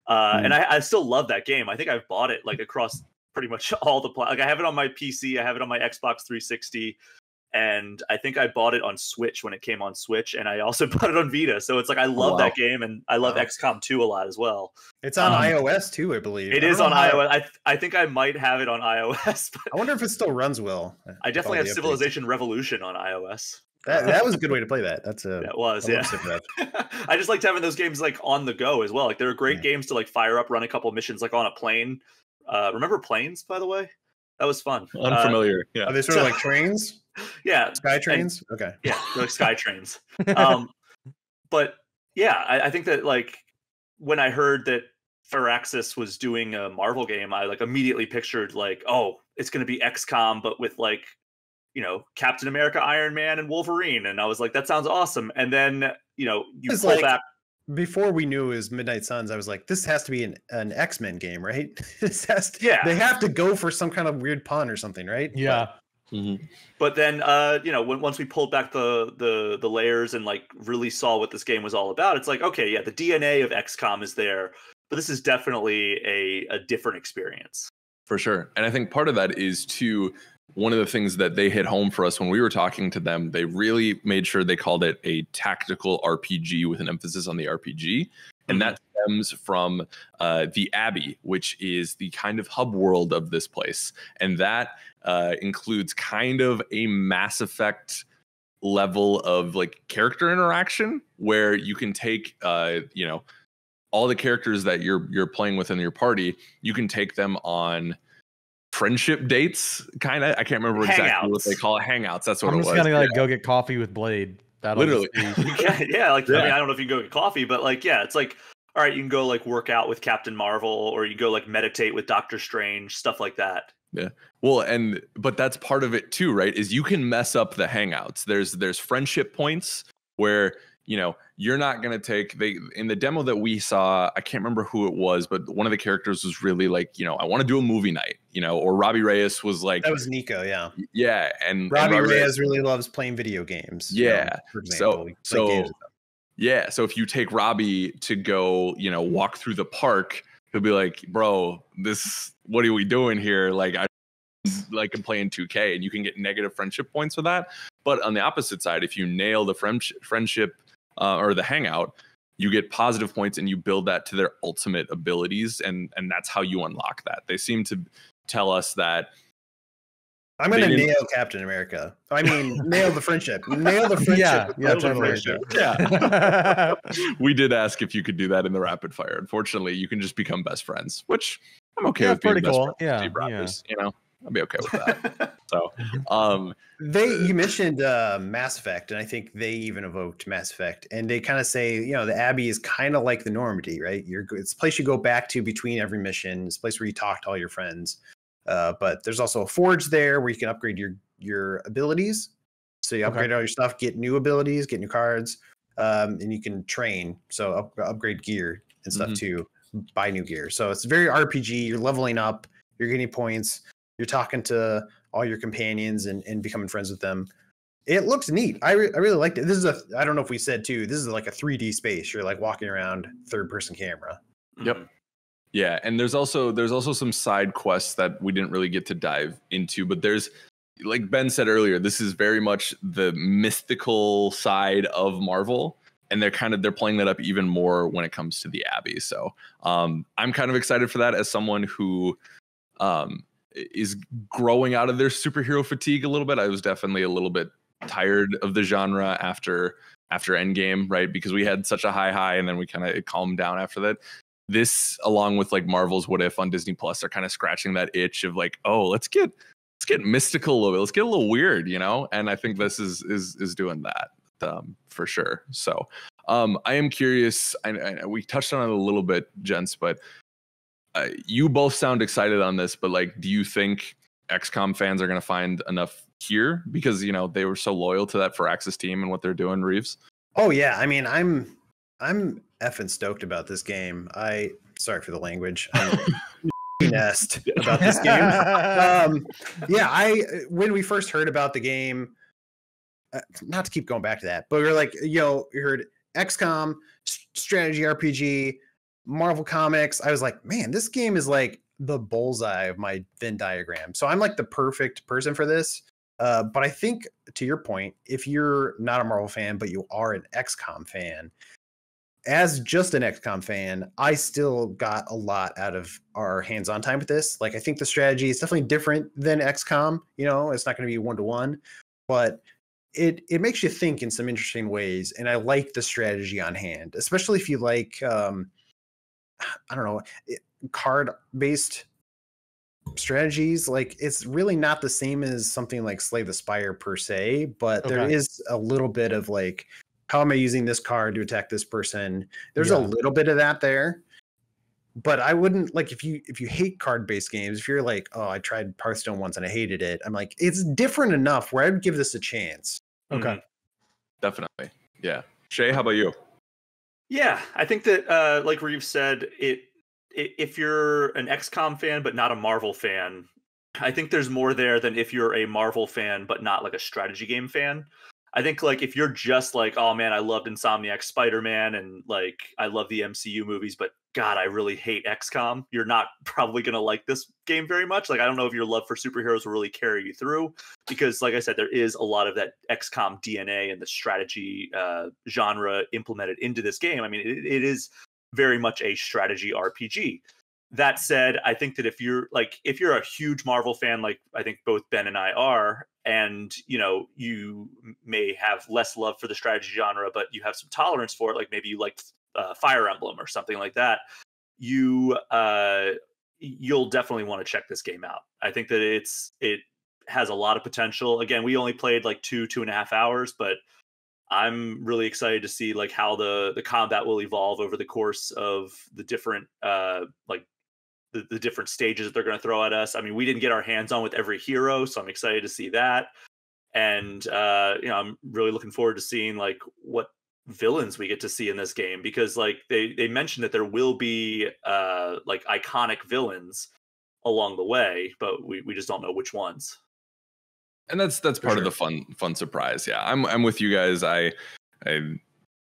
And I still love that game. I think I've bought it like across pretty much all the like I have it on my PC, I have it on my Xbox 360. And I think I bought it on Switch when it came on Switch, and I also bought it on Vita. So it's like I love that game, and I love XCOM 2 a lot as well. It's on iOS too, I believe. It is on iOS. I think I might have it on iOS. But I wonder if it still runs well. I definitely have Civilization Revolution on iOS. That was a good way to play that. That was, yeah. I just liked having those games like on the go as well. Like they're great games to like fire up, run a couple missions like on a plane. Remember Planes, by the way? That was fun. Unfamiliar. Yeah. Are they sort of like trains? Yeah. Sky trains? Okay. Yeah, they're like sky trains. But yeah, I think that like when I heard that Firaxis was doing a Marvel game, I like immediately pictured like, oh, it's going to be XCOM, but with like, Captain America, Iron Man, and Wolverine. And I was like, that sounds awesome. And then, you pull back. Before we knew it was Midnight Suns, I was like, this has to be an X-Men game, right? They have to go for some kind of weird pun or something, right? Yeah. But then, once we pulled back the layers and like really saw what this game was all about, it's like, okay, yeah, the DNA of XCOM is there, but this is definitely a different experience. For sure. And I think part of that is too, one of the things that they hit home for us when we were talking to them, they really made sure they called it a tactical RPG with an emphasis on the RPG. And that stems from the Abbey, which is the kind of hub world of this place. And that includes kind of a Mass Effect level of like character interaction where you can take, all the characters that you're playing with in your party, you can take them on friendship dates, kind of. I can't remember exactly what they call it. Hangouts. That's what it was. I'm just gonna like go get coffee with Blade. That'll literally. I mean, I don't know if you can go get coffee, but like, yeah, it's like, all right, you can go like work out with Captain Marvel, or you go like meditate with Doctor Strange, stuff like that. Yeah. Well, but that's part of it too, right? Is you can mess up the hangouts. There's friendship points where you're not going to take in the demo that we saw, I can't remember who it was, but one of the characters was really like, I want to do a movie night, or Robbie Reyes was like, that was Nico. Yeah. Yeah. And Robbie Reyes really loves playing video games. Yeah. For example, so if you take Robbie to go, walk through the park, he'll be like, bro, what are we doing here? Like, I'm playing 2K, and you can get negative friendship points for that. But on the opposite side, if you nail the friendship or the hangout, you get positive points, and you build that to their ultimate abilities, and that's how you unlock that. They seem to tell us that. I'm going to nail Captain America. I mean, nail the friendship. Nail the friendship. Yeah, totally. Yeah. We did ask if you could do that in the rapid fire. Unfortunately, you can just become best friends, which I'm okay with. Pretty being cool. Best friends with Steve I'll be okay with that. So, you mentioned Mass Effect, and I think they even evoked Mass Effect, and they kind of say, the Abbey is kind of like the Normandy, right? It's a place you go back to between every mission. It's a place where you talk to all your friends. But there's also a forge there where you can upgrade your abilities. So you upgrade all your stuff, get new abilities, get new cards, and you can train. So upgrade gear and stuff too, buy new gear. So it's very RPG. You're leveling up, you're getting points, you're talking to all your companions and becoming friends with them. It looks neat. I really liked it. This is I don't know if we said too, this is like a 3D space. You're like walking around third person camera. Yep. Yeah, and there's also some side quests that we didn't really get to dive into, but there's, like Ben said earlier, this is very much the mystical side of Marvel, and they're playing that up even more when it comes to the Abbey. So I'm kind of excited for that as someone who is growing out of their superhero fatigue a little bit. I was definitely a little bit tired of the genre after Endgame, right? Because we had such a high and then we kind of calmed down after that. This, along with like Marvel's What If on Disney Plus, are kind of scratching that itch of like, oh, let's get mystical a little bit. Let's get a little weird, you know? And I think this is doing that for sure. So I am curious. I we touched on it a little bit, gents, but you both sound excited on this, but like, do you think XCOM fans are going to find enough here? Because, you know, they were so loyal to that Firaxis team and what they're doing, Reeves. Oh yeah. I mean, I'm effing stoked about this game. Sorry for the language. Nest about this game. When we first heard about the game, not to keep going back to that, but we were like, you heard XCOM, strategy RPG, Marvel Comics. I was like, man, this game is like the bullseye of my Venn diagram. So I'm like the perfect person for this. But I think, to your point, if you're not a Marvel fan, but you are an XCOM fan, as just an XCOM fan, I still got a lot out of our hands-on time with this. Like, I think the strategy is definitely different than XCOM. You know, it's not going to be one-to-one, but it makes you think in some interesting ways. And I like the strategy on hand, especially if you like, I don't know, card-based strategies. Like, it's really not the same as something like Slay the Spire per se, but there is a little bit of like, how am I using this card to attack this person? There's a little bit of that there, but I wouldn't like, if you hate card-based games, if you're like, oh, I tried Hearthstone once and I hated it, I'm like, it's different enough where I would give this a chance. Okay. Definitely. Yeah. Shay, how about you? Yeah, I think that like Reeves said, if you're an XCOM fan but not a Marvel fan, I think there's more there than if you're a Marvel fan but not like a strategy game fan. I think like if you're just like, oh man, I loved Insomniac Spider-Man and like I love the MCU movies, but God, I really hate XCOM, you're not probably gonna like this game very much. Like, I don't know if your love for superheroes will really carry you through, because like I said, there is a lot of that XCOM DNA and the strategy genre implemented into this game. I mean, it is very much a strategy RPG. That said, I think that if you're a huge Marvel fan, like I think both Ben and I are, and you may have less love for the strategy genre, but you have some tolerance for it, like maybe you like Fire Emblem or something like that, you'll definitely want to check this game out. I think that it has a lot of potential. Again, we only played like 2.5 hours, but I'm really excited to see like how the combat will evolve over the course of the different the different stages that they're going to throw at us. I mean, we didn't get our hands on with every hero, so I'm excited to see that. And I'm really looking forward to seeing like what villains we get to see in this game, because like they mentioned that there will be like iconic villains along the way, but we just don't know which ones. And that's part of the fun surprise. Yeah, I'm with you guys. I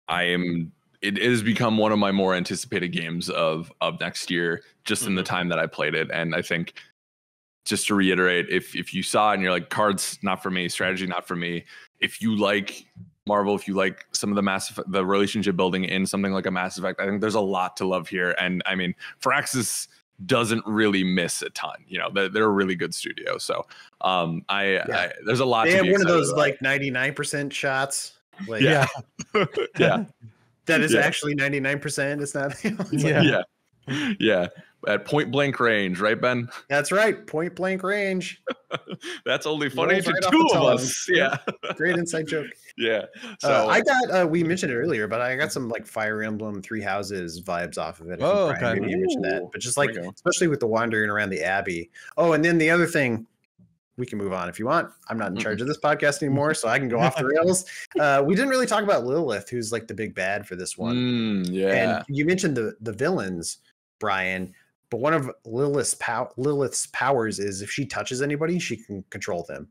am. It has become one of my more anticipated games of next year, just in the time that I played it. And I think, just to reiterate, if you saw it and you're like, cards not for me, strategy not for me, if you like Marvel, if you like some of the relationship building in something like a Mass Effect, I think there's a lot to love here. And I mean, Firaxis doesn't really miss a ton. They're a really good studio. So there's a lot. They to have be one of those about. like 99% shots. Like, yeah. That is actually 99%. It's not. Yeah. At point blank range, right, Ben? That's right. Point blank range. That's only funny Rolls to right off two the of tongue. us. Yeah. Great inside joke. Yeah. So I got, we mentioned it earlier, but I got some like Fire Emblem Three Houses vibes off of it. Oh, okay. Maybe you mentioned that, but just like, especially with the wandering around the Abbey. Oh, and then the other thing, we can move on if you want. I'm not in charge of this podcast anymore, so I can go off the rails. We didn't really talk about Lilith, who's like the big bad for this one. And you mentioned the villains, Brian, but one of Lilith's powers is if she touches anybody, she can control them.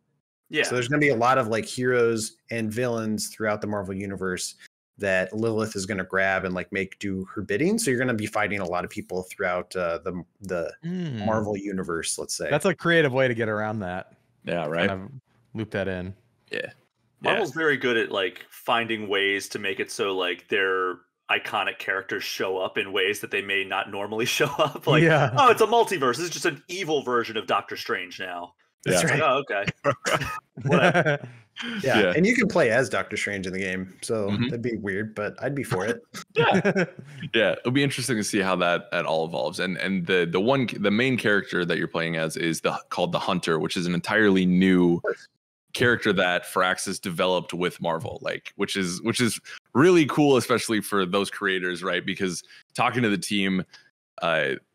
Yeah. So there's going to be a lot of like heroes and villains throughout the Marvel universe that Lilith is going to grab and like make do her bidding. So you're going to be fighting a lot of people throughout the Marvel universe, let's say. That's a creative way to get around that. Yeah, right. Kind of loop that in. Yeah. Marvel's very good at like finding ways to make it so like their iconic characters show up in ways that they may not normally show up. Like, oh, it's a multiverse. It's just an evil version of Doctor Strange now. That's right. Like, oh, okay. Whatever. Yeah, and you can play as Doctor Strange in the game, so that'd be weird, but I'd be for it. Yeah, it'll be interesting to see how that all evolves. And the main character that you're playing as is called the Hunter, which is an entirely new character that Firaxis developed with Marvel, like which is really cool, especially for those creators, right? Because talking to the team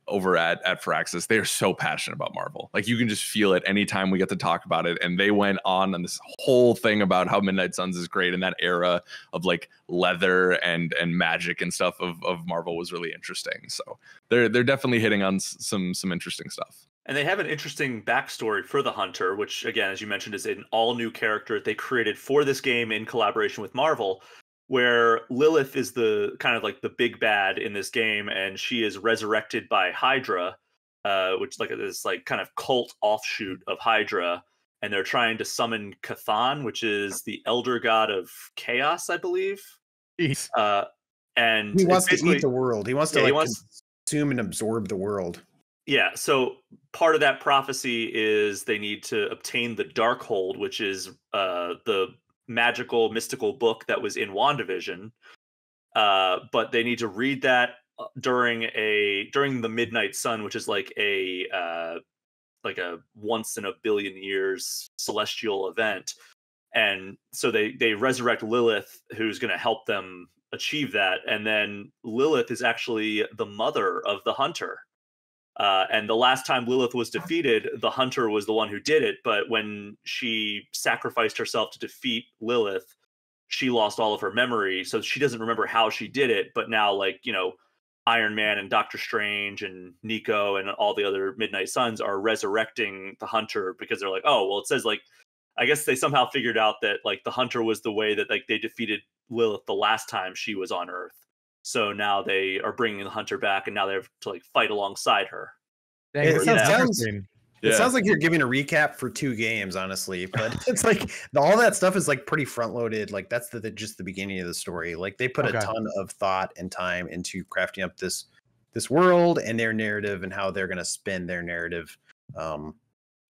over at Firaxis, they are so passionate about Marvel. Like you can just feel it anytime we get to talk about it. And they went on this whole thing about how Midnight Suns is great, and that era of like leather and magic and stuff of Marvel was really interesting. So they're definitely hitting on some interesting stuff. And they have an interesting backstory for the Hunter, which again, as you mentioned, is an all new character they created for this game in collaboration with Marvel, where Lilith is the kind of like the big bad in this game, and she is resurrected by Hydra, which like this like kind of cult offshoot of Hydra, and they're trying to summon Cthon, which is the elder god of chaos, I believe. And he wants to eat the world. He wants to consume and absorb the world. Yeah, so part of that prophecy is they need to obtain the Darkhold, which is the magical, mystical book that was in WandaVision. But they need to read that during the Midnight Sun, which is like a once in a billion years celestial event. And so they resurrect Lilith, who's going to help them achieve that. And then Lilith is actually the mother of the Hunter. And the last time Lilith was defeated, the Hunter was the one who did it. But when she sacrificed herself to defeat Lilith, she lost all of her memory. So she doesn't remember how she did it. But now, like, you know, Iron Man and Doctor Strange and Nico and all the other Midnight Suns are resurrecting the Hunter because they're like, oh, well, it says like, I guess they somehow figured out that like the Hunter was the way that like they defeated Lilith the last time she was on Earth. So now they are bringing the Hunter back, and now they have to like fight alongside her. It sounds like you're giving a recap for 2 games, honestly. But it's like all that stuff is like pretty front loaded. Like that's just the beginning of the story. Like they put a ton of thought and time into crafting up this world and their narrative and how they're going to spin their narrative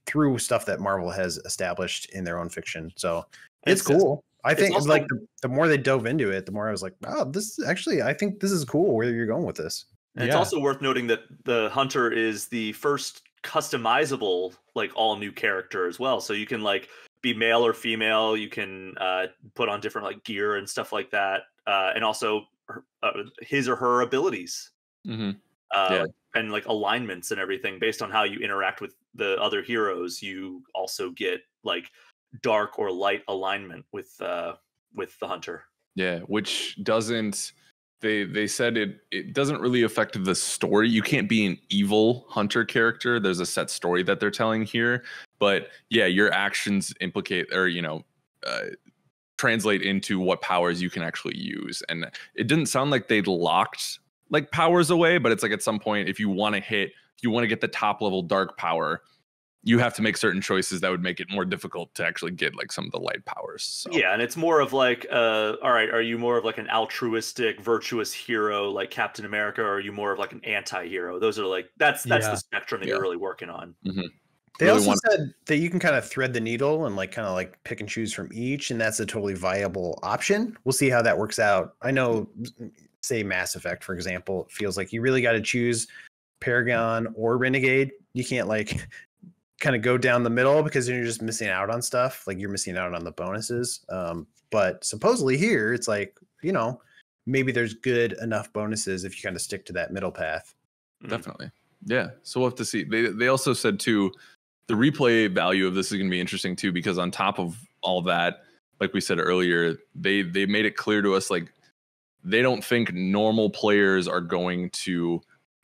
through stuff that Marvel has established in their own fiction. So it's cool. I think also, like the more they dove into it, the more I was like, oh, this actually, I think this is cool where you're going with this. And it's also worth noting that the Hunter is the first customizable, like all new character as well. So you can like be male or female. You can put on different like gear and stuff like that. And also his or her abilities and like alignments and everything based on how you interact with the other heroes. You also get like dark or light alignment with the Hunter. Yeah, which doesn't they said it doesn't really affect the story. You can't be an evil Hunter character. There's a set story that they're telling here, but yeah, your actions implicate or translate into what powers you can actually use. And it didn't sound like they'd locked like powers away, but it's like at some point if you want to get the top level dark power, you have to make certain choices that would make it more difficult to actually get like some of the light powers. So. Yeah, and it's more of like, all right, are you more of like an altruistic, virtuous hero like Captain America, or are you more of like an anti-hero? Those are like that's the spectrum that you're really working on. Mm-hmm. They also said that you can kind of thread the needle and like kind of like pick and choose from each, and that's a totally viable option. We'll see how that works out. I know, say Mass Effect, for example, it feels like you really got to choose Paragon or Renegade. You can't like kind of go down the middle because you're just missing out on stuff. Like you're missing out on the bonuses. But supposedly here it's like, you know, maybe there's good enough bonuses if you kind of stick to that middle path. Definitely. Yeah. So we'll have to see. They also said too, the replay value of this is going to be interesting too, because on top of all that, like we said earlier, they made it clear to us, like they don't think normal players are going to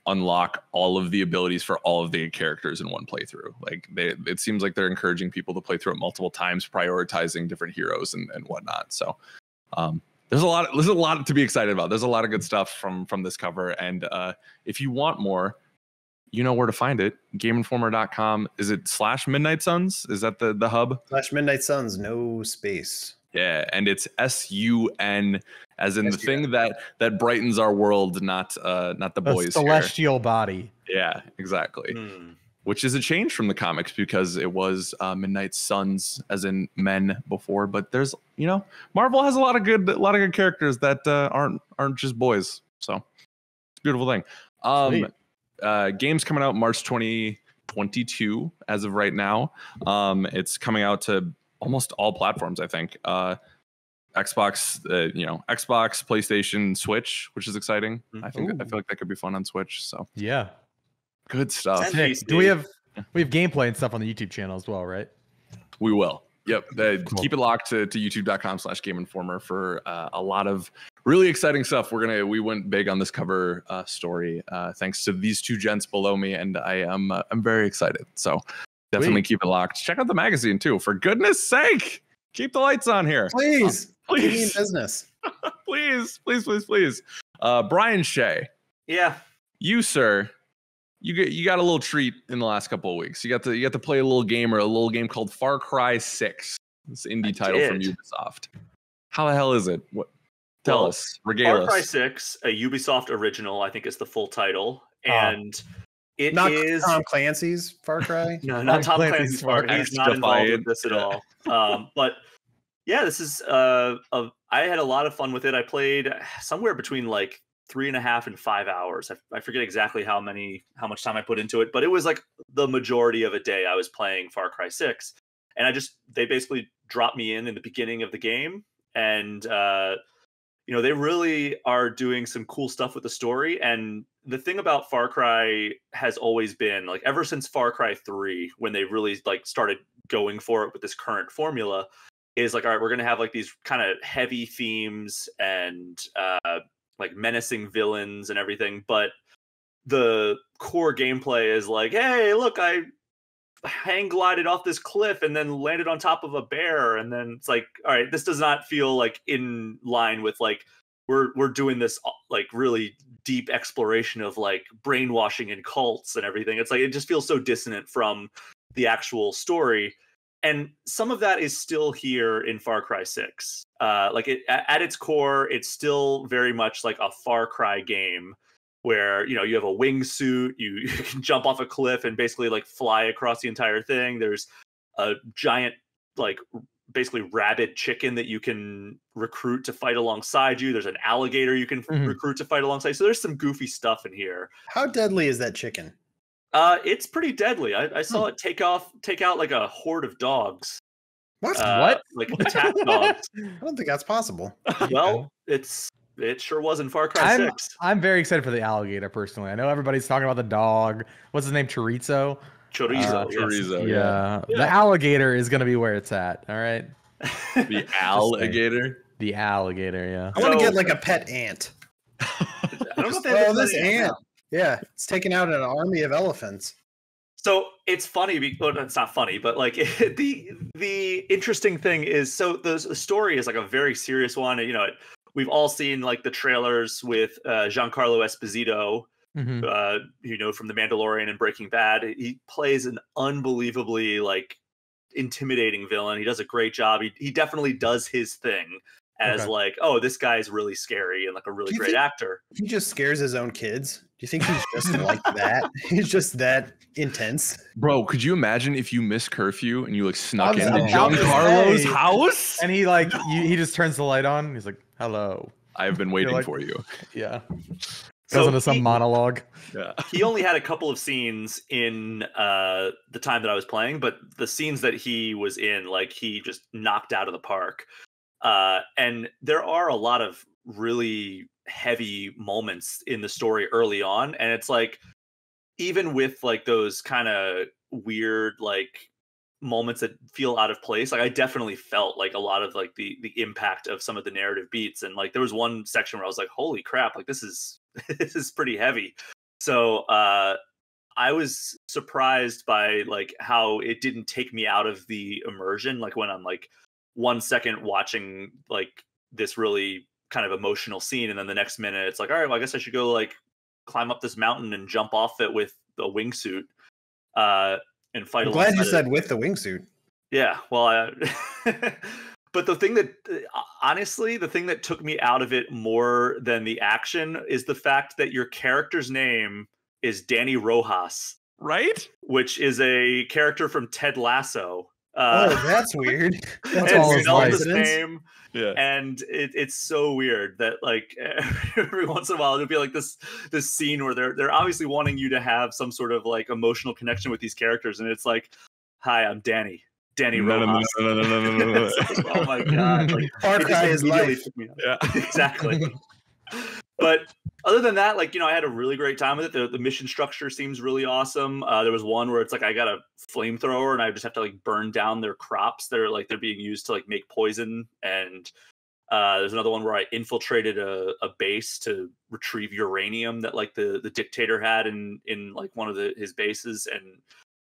unlock all of the abilities for all of the characters in one playthrough. Like it seems like they're encouraging people to play through it multiple times, prioritizing different heroes and whatnot. So there's a lot to be excited about. There's a lot of good stuff from this cover. And if you want more, you know where to find it. GameInformer.com. Is it /Midnight Suns? Is that the hub? /Midnight Suns, no space. Yeah, and it's SUN, as in the SUN. thing that brightens our world, not the boys. Celestial body. Yeah, exactly. Which is a change from the comics because it was Midnight Suns, as in men before. But there's, Marvel has a lot of good characters that aren't just boys. So it's a beautiful thing. Games coming out March 2022 as of right now. It's coming out to almost all platforms, I think. Xbox, Xbox, PlayStation, Switch, which is exciting. I feel like that could be fun on Switch. So yeah. Good stuff. Do we have gameplay and stuff on the YouTube channel as well, right? We will. Yep. Cool. Keep it locked to youtube.com/Game Informer for a lot of really exciting stuff. We went big on this cover story thanks to these two gents below me, and I'm very excited. So definitely keep it locked. Check out the magazine too. For goodness sake, keep the lights on here. Please. Please. Keep me in business. please. Brian Shea. Yeah. You, sir. You got a little treat in the last couple of weeks. You got to play a little game called Far Cry 6. This indie title from Ubisoft. How the hell is it? Tell us. Regale us. Far Cry 6, a Ubisoft original, I think is the full title, and it not is Tom Clancy's Far Cry. No, not Tom Clancy's Far Cry. He's not involved in this at all. But yeah, this is I had a lot of fun with it. I played somewhere between like 3.5 and 5 hours. I forget exactly how much time I put into it, but it was like the majority of a day I was playing Far Cry 6. And they basically dropped me in the beginning of the game. And, they really are doing some cool stuff with the story. And the thing about Far Cry has always been like, ever since Far Cry 3, when they really like started going for it with this current formula, is like, all right, we're going to have like these kind of heavy themes and, like menacing villains and everything, but the core gameplay is like, hey, look, I hang glided off this cliff and then landed on top of a bear, and then it's like, all right, this does not feel like in line with like we're doing this like really deep exploration of like brainwashing and cults and everything. It's like it just feels so dissonant from the actual story. And some of that is still here in Far Cry 6. At its core, it's still very much like a Far Cry game where, you have a wingsuit, you can jump off a cliff and basically like fly across the entire thing. There's a giant, like basically rabid chicken that you can recruit to fight alongside you. There's an alligator you can recruit to fight alongside. So there's some goofy stuff in here. How deadly is that chicken? It's pretty deadly. I saw it take out like a horde of dogs. What? Like attack dogs. I don't think that's possible. Well, it sure was in Far Cry 6. I'm very excited for the alligator personally. I know everybody's talking about the dog. What's his name? Chorizo. Chorizo. Yeah. The alligator is gonna be where it's at. All right. The alligator. The alligator. Yeah. I want to get like a pet ant. I don't know if they have this ant. Yeah, it's taking out an army of elephants. So it's funny, it's not funny, but like the interesting thing is, so the story is like a very serious one. We've all seen like the trailers with Giancarlo Esposito, from The Mandalorian and Breaking Bad. He plays an unbelievably like intimidating villain. He does a great job. He definitely does his thing as like, oh, this guy's really scary and like a really great actor. He just scares his own kids. Do you think he's just like that? He's just that intense. Bro, could you imagine if you missed curfew and you like snuck into Giancarlo's house? And he like he just turns the light on. He's like, hello. I've been waiting for you. Yeah. Goes into some monologue. Yeah. He only had a couple of scenes in the time that I was playing, but the scenes that he was in, like he just knocked out of the park. And there are a lot of really heavy moments in the story early on. And it's like, even with like those kind of weird, like moments that feel out of place, like I definitely felt like a lot of like the impact of some of the narrative beats. And like, there was one section where I was like, holy crap, like this is pretty heavy. So, I was surprised by like how it didn't take me out of the immersion. Like when I'm like 1 second watching like this really kind of emotional scene, and then the next minute it's like, all right, well, I guess I should go like climb up this mountain and jump off it with a wingsuit and fight. I'm glad you said with the wingsuit. Yeah, well, But the thing that, honestly, the thing that took me out of it more than the action is the fact that your character's name is Danny Rojas, right? Which is a character from Ted Lasso. That's weird. That's all and his spelled the coincidence. same. Yeah. And it's so weird that like every once in a while it'll be like this scene where they're obviously wanting you to have some sort of like emotional connection with these characters, and it's like, hi, I'm Danny Rojas. No. It's like, oh my god, like Far it Cry just is immediately life. took me out. Yeah. Exactly. But other than that, like, I had a really great time with it. The mission structure seems really awesome. There was one where it's like I got a flamethrower and I just have to like burn down their crops. They're being used to like make poison. And there's another one where I infiltrated a base to retrieve uranium that like the dictator had in like one of his bases. And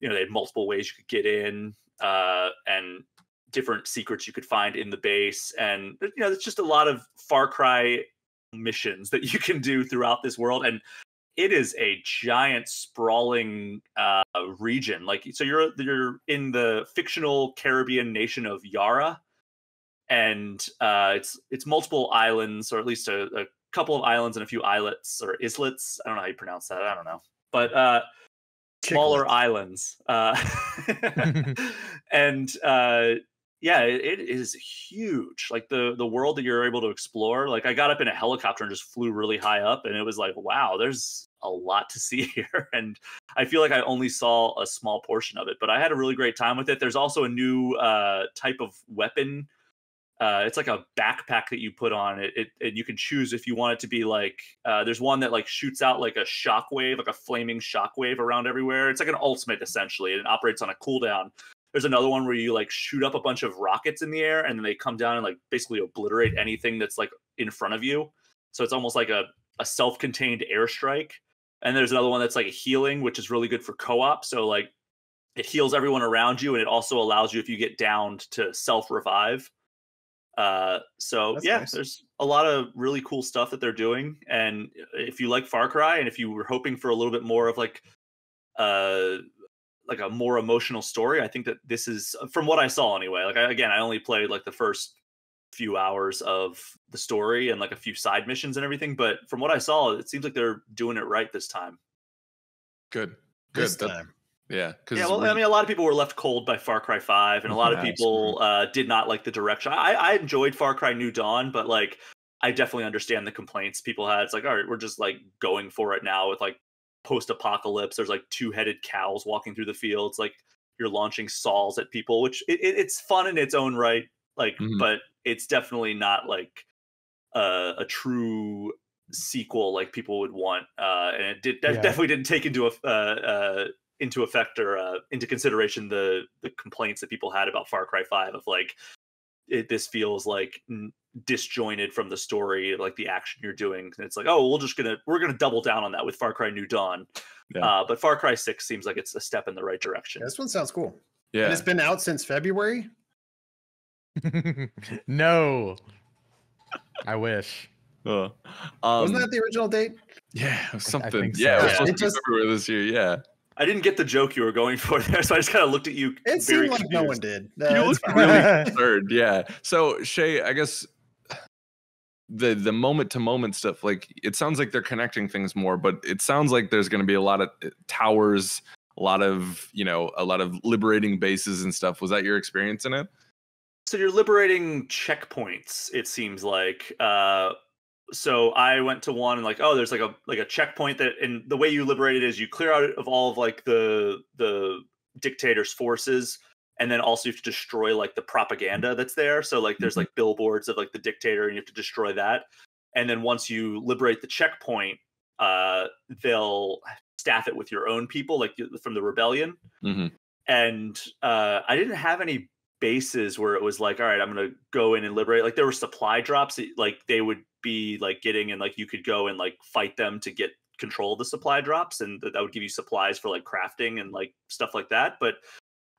they had multiple ways you could get in, and different secrets you could find in the base. And it's just a lot of Far Cry missions that you can do throughout this world, and it is a giant sprawling region. Like, so you're in the fictional Caribbean nation of Yara, and it's multiple islands, or at least a couple of islands and a few islets or islets. I don't know how you pronounce that. I don't know, but smaller islands. And yeah, it is huge. Like the world that you're able to explore. Like, I got up in a helicopter and just flew really high up, and it was like, wow, there's a lot to see here. And I feel like I only saw a small portion of it, but I had a really great time with it. There's also a new type of weapon. It's like a backpack that you put on it, and you can choose if you want it to be like. There's one that like shoots out like a shockwave, like a flaming shockwave around everywhere. It's like an ultimate essentially, and it operates on a cooldown. There's another one where you like shoot up a bunch of rockets in the air, and then they come down and like basically obliterate anything that's like in front of you. So it's almost like a self-contained airstrike. And there's another one that's like a healing, which is really good for co-op. So like it heals everyone around you, and it also allows you, if you get downed, to self-revive. So That's yeah, nice. There's a lot of really cool stuff that they're doing. And if you like Far Cry, and if you were hoping for a little bit more of like a more emotional story, I think that this is, from what I saw anyway. Like, I only played like the first few hours of the story and like a few side missions and everything, but from what I saw, it seems like they're doing it right this time. Good. This time. Yeah. Yeah, well, I mean, a lot of people were left cold by Far Cry 5, and a lot of people did not like the direction. I enjoyed Far Cry New Dawn, but like, I definitely understand the complaints people had. It's like, all right, we're just like going for it now with like post-apocalypse. There's like two-headed cows walking through the fields, like you're launching saws at people, which it's fun in its own right, like, but it's definitely not like a true sequel like people would want, and it definitely didn't take into effect or into consideration the complaints that people had about Far Cry 5 of like, this feels like disjointed from the story, like the action you're doing. And it's like, oh, we're gonna double down on that with Far Cry New Dawn. Yeah. But Far Cry 6 seems like it's a step in the right direction. Yeah, this one sounds cool. Yeah. And it's been out since February? No. I wish. Wasn't that the original date? Yeah, something. think so. Yeah, it was Yeah. supposed to be February this year. Yeah. I didn't get the joke you were going for there, so I just kind of looked at you. It seemed like no one did. You looked really concerned. Yeah. So Shay, I guess the moment to moment stuff, like, it sounds like they're connecting things more, but it sounds like there's going to be a lot of towers, a lot of liberating bases and stuff. Was that your experience in it? So you're liberating checkpoints, it seems like. So I went to one and like, oh, there's like a checkpoint that, and the way you liberate it is you clear out of all of like the dictator's forces, and then also you have to destroy like the propaganda that's there. So like there's like billboards of like the dictator, and you have to destroy that. And then once you liberate the checkpoint, they'll staff it with your own people, like from the rebellion. And I didn't have any bases where it was like, all right, I'm gonna go in and liberate. Like, there were supply drops that, like, they would be like getting, and like you could go and like fight them to get control of the supply drops, and that would give you supplies for like crafting and like stuff like that. But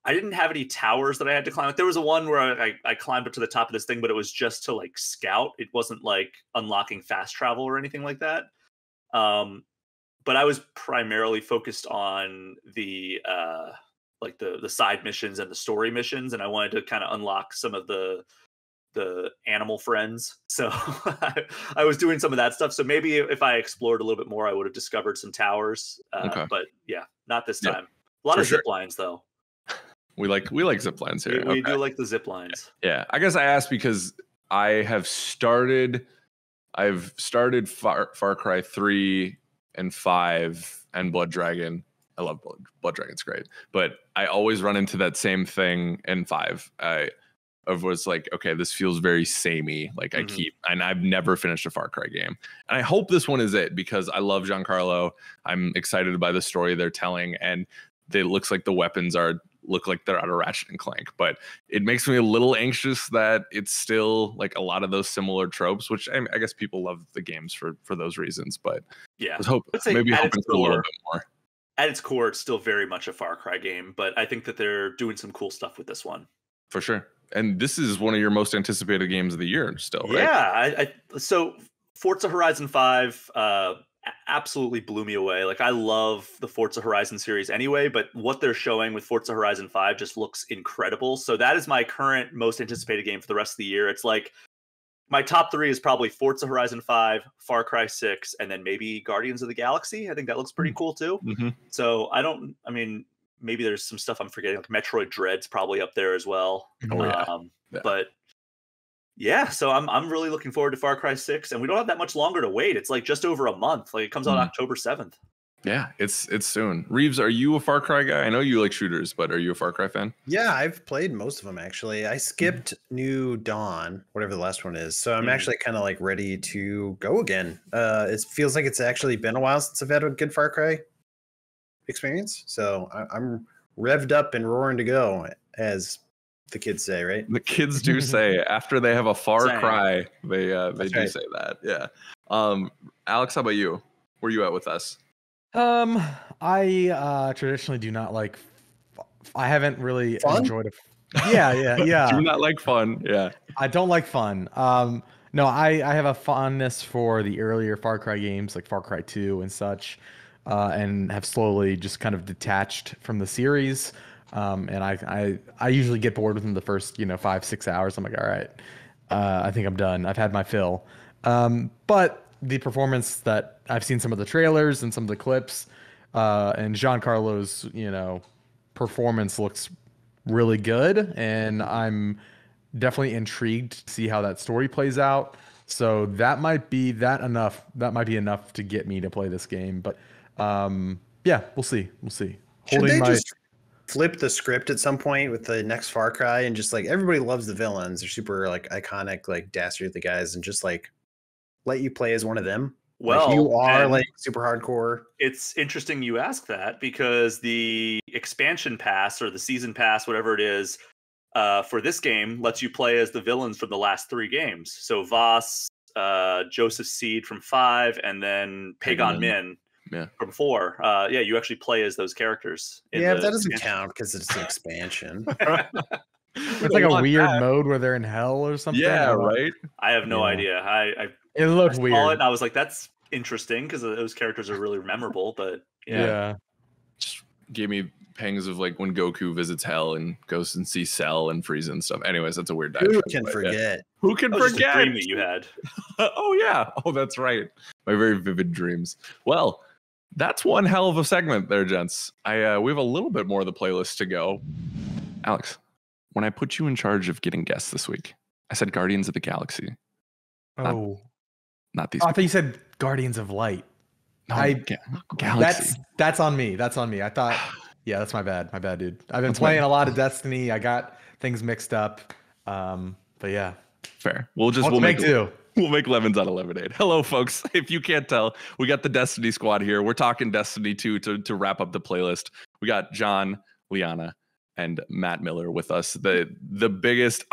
I didn't have any towers that I had to climb. Like, there was a one where I climbed up to the top of this thing, but it was just to like scout. It wasn't like unlocking fast travel or anything like that. But I was primarily focused on the like the side missions and the story missions, and I wanted to kind of unlock some of the the animal friends. So I was doing some of that stuff. So maybe if I explored a little bit more, I would have discovered some towers. But yeah, not this time. A lot of zip lines though. We like zip lines here. We do like the zip lines. Yeah, I guess I asked because I've started Far Cry 3 and 5 and Blood Dragon. I love Blood Dragon's great, but I always run into that same thing in 5. I was like, okay, this feels very samey. Like I've never finished a Far Cry game, and I hope this one is it because I love Giancarlo. I'm excited by the story they're telling, and it looks like the weapons look like they're out of Ratchet and Clank, but it makes me a little anxious that it's still like a lot of those similar tropes, which I guess people love the games for those reasons. But yeah, let's hope maybe hoping for a little bit more. At its core, it's still very much a Far Cry game, but I think that they're doing some cool stuff with this one. For sure. And this is one of your most anticipated games of the year still, right? Yeah. So Forza Horizon 5 absolutely blew me away. Like I love the Forza Horizon series anyway, but what they're showing with Forza Horizon 5 just looks incredible. So that is my current most anticipated game for the rest of the year. It's like my top 3 is probably Forza Horizon 5, Far Cry 6, and then maybe Guardians of the Galaxy. I think that looks pretty cool too. So maybe there's some stuff I'm forgetting. Like Metroid Dread's probably up there as well. But yeah, so I'm really looking forward to Far Cry 6, and we don't have that much longer to wait. It's like just over a month. Like it comes out October 7th. Yeah, it's soon. Reeves, are you a Far Cry guy? I know you like shooters, but are you a Far Cry fan? Yeah, I've played most of them actually. I skipped New Dawn, whatever the last one is. So I'm actually kind of like ready to go again. It feels like it's actually been a while since I've had a good Far Cry experience. So I'm revved up and roaring to go, as the kids say, right? The kids do say after they have a Far Cry, they do say that. Yeah. Alex, how about you? Where you at with us? I traditionally do not like. I haven't really enjoyed it. Yeah. Do not like fun. Yeah. I don't like fun. No, I have a fondness for the earlier Far Cry games, like Far Cry 2 and such, and have slowly just kind of detached from the series. And I usually get bored within the first 5-6 hours. I'm like, all right, I think I'm done. I've had my fill. But the performance that I've seen, some of the trailers and some of the clips, and Giancarlo's performance looks really good, and I'm definitely intrigued to see how that story plays out. So that might be enough. That might be enough to get me to play this game. But yeah, we'll see. Should they just flip the script at some point with the next Far Cry and just like everybody loves the villains? They're super like iconic, like dastardly guys, and just like let you play as one of them. Well, like you are like super hardcore. It's interesting you ask that because the expansion pass or the season pass, whatever it is, for this game lets you play as the villains from the last 3 games. So Voss, Joseph Seed from 5, and then Pagon Min from 4. Yeah, you actually play as those characters. Yeah, but that doesn't count because it's an expansion. It's like a weird mode where they're in hell or something. Yeah, right. I have no idea. It looked weird. And I was like, that's interesting because those characters are really memorable. But yeah. Just gave me pangs of like when Goku visits hell and goes and sees Cell and Frieza and stuff. Anyways, that's a weird dive. Who can forget? Yeah. Who can forget? forget? Just a dream that you had. Oh yeah. Oh, that's right. My very vivid dreams. Well, that's one hell of a segment there, gents. We have a little bit more of the playlist to go. Alex, when I put you in charge of getting guests this week, I said Guardians of the Galaxy. Not these. I thought you said Guardians of Light. No, Galaxy. That's on me. I thought, yeah, that's my bad. My bad, dude. I've been playing a lot of Destiny. I got things mixed up. But yeah, fair. We'll make lemons out of lemonade. Hello, folks. If you can't tell, we got the Destiny squad here. We're talking Destiny 2 to wrap up the playlist. We got John, Liana, and Matt Miller with us. The biggest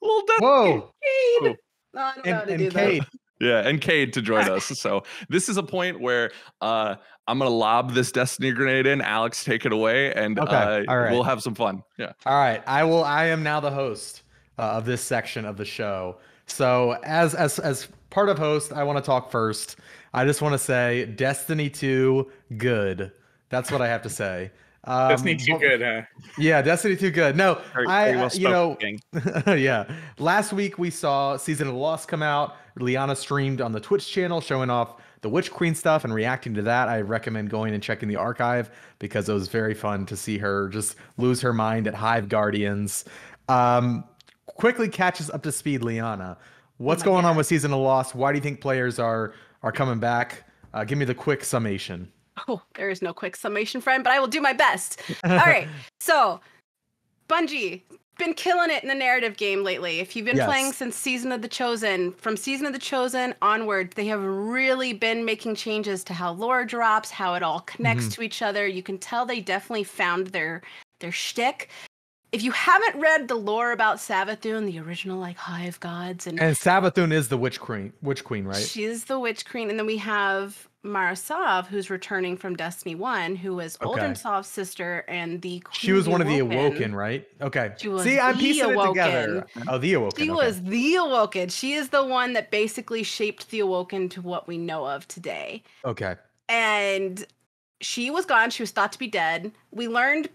little Destiny. Whoa. No, I don't know how to do Cade. that. Yeah, and Cade to join us. So this is a point where I'm gonna lob this Destiny grenade in. Alex, take it away, and all right. We'll have some fun. Yeah. All right. I am now the host of this section of the show. So as part of host, I want to talk first. I just want to say Destiny 2, good. That's what I have to say. Destiny too good, huh? Yeah, Destiny too good. No, Very well spoken, yeah. Last week we saw Season of the Lost come out. Liana streamed on the Twitch channel showing off the Witch Queen stuff and reacting to that. I recommend going and checking the archive because it was very fun to see her just lose her mind at Hive Guardians. Quickly catch us up to speed, Liana. What's going on with Season of the Lost? Why do you think players are coming back? Give me the quick summation. Oh, there is no quick summation, friend, but I will do my best. All right. So, Bungie, been killing it in the narrative game lately. If you've been playing since Season of the Chosen, from Season of the Chosen onward, they have really been making changes to how lore drops, how it all connects to each other. You can tell they definitely found their shtick. If you haven't read the lore about Savathun, the original like Hive gods, and Savathun is the Witch Queen, right? She is the Witch Queen, and then we have Marasov, who's returning from Destiny 1, who was Uldensov's sister and the Queen. She was one of the Awoken, right? Okay. See, I'm piecing it together. Oh, the Awoken. She was the Awoken. She is the one that basically shaped the Awoken to what we know of today. Okay. And she was gone. She was thought to be dead. We learned,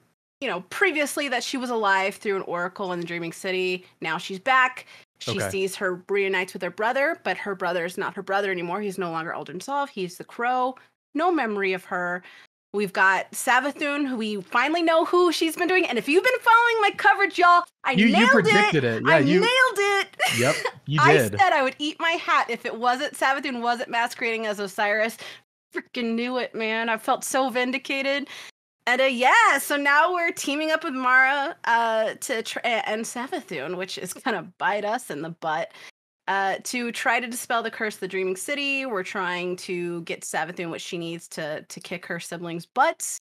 previously that she was alive through an oracle in the Dreaming City. Now she's back. She sees her reunites with her brother, but her brother is not her brother anymore. He's no longer Uldensov. He's the Crow. No memory of her. We've got Savathun, who we finally know who she's been doing. And if you've been following my coverage, y'all, you predicted it. Yeah, nailed it. Yep, you I did. said I would eat my hat if it wasn't Savathun wasn't masquerading as Osiris. Freaking knew it, man. I felt so vindicated. And so now we're teaming up with Mara and Savathun, which is gonna bite us in the butt, to try to dispel the curse of the Dreaming City. We're trying to get Savathun what she needs to kick her siblings' butts.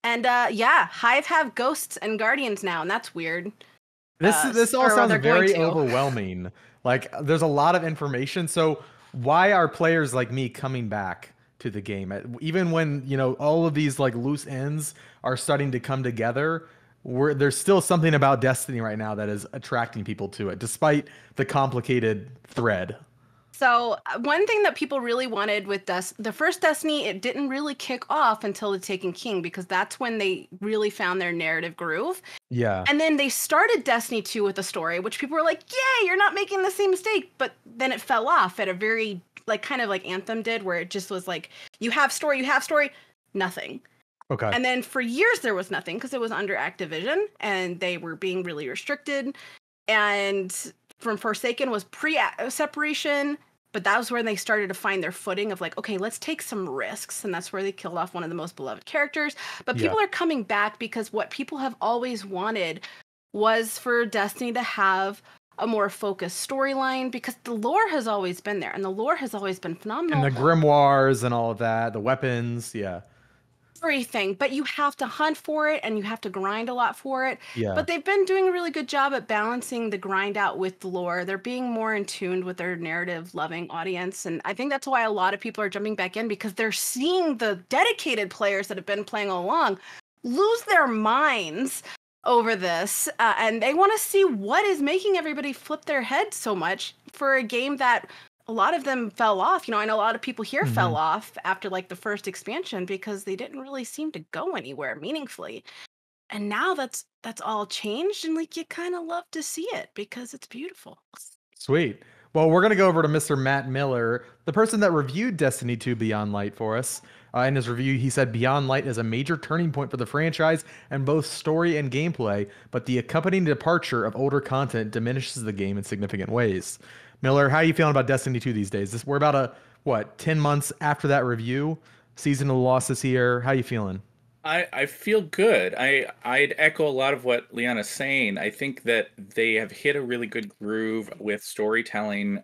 And Hive have ghosts and guardians now, and that's weird. This all sounds very overwhelming. Like there's a lot of information. So why are players like me coming back to the game, even when all of these like loose ends are starting to come together? There's still something about Destiny right now that is attracting people to it, despite the complicated thread. So one thing that people really wanted with the first Destiny, it didn't really kick off until the Taken King, because that's when they really found their narrative groove. Yeah. And then they started Destiny 2 with a story, which people were like, yay, you're not making the same mistake. But then it fell off at a very kind of like Anthem did, where it just was like, you have story, nothing. Okay. And then for years there was nothing because it was under Activision and they were being really restricted. And from Forsaken was pre-separation, but that was where they started to find their footing of like, okay, let's take some risks. And that's where they killed off one of the most beloved characters. But people are coming back because what people have always wanted was for Destiny to have a more focused storyline, because the lore has always been there and the lore has always been phenomenal. And the grimoires and all of that, the weapons, everything, but you have to hunt for it and you have to grind a lot for it. Yeah. But they've been doing a really good job at balancing the grind out with the lore. They're being more in tune with their narrative loving audience. And I think that's why a lot of people are jumping back in, because they're seeing the dedicated players that have been playing along lose their minds over this, and they want to see what is making everybody flip their head so much for a game that a lot of them fell off. I know a lot of people here fell off after like the first expansion because they didn't really seem to go anywhere meaningfully. And now that's all changed, and like you kind of love to see it because it's beautiful. Sweet. Well, we're going to go over to Mr. Matt Miller, the person that reviewed Destiny 2 Beyond Light for us. In his review, he said Beyond Light is a major turning point for the franchise in both story and gameplay, but the accompanying departure of older content diminishes the game in significant ways. Miller, how are you feeling about Destiny 2 these days? We're about 10 months after that review. Season of the Lost is here. How are you feeling? I feel good. I'd echo a lot of what Liana's saying. I think that they have hit a really good groove with storytelling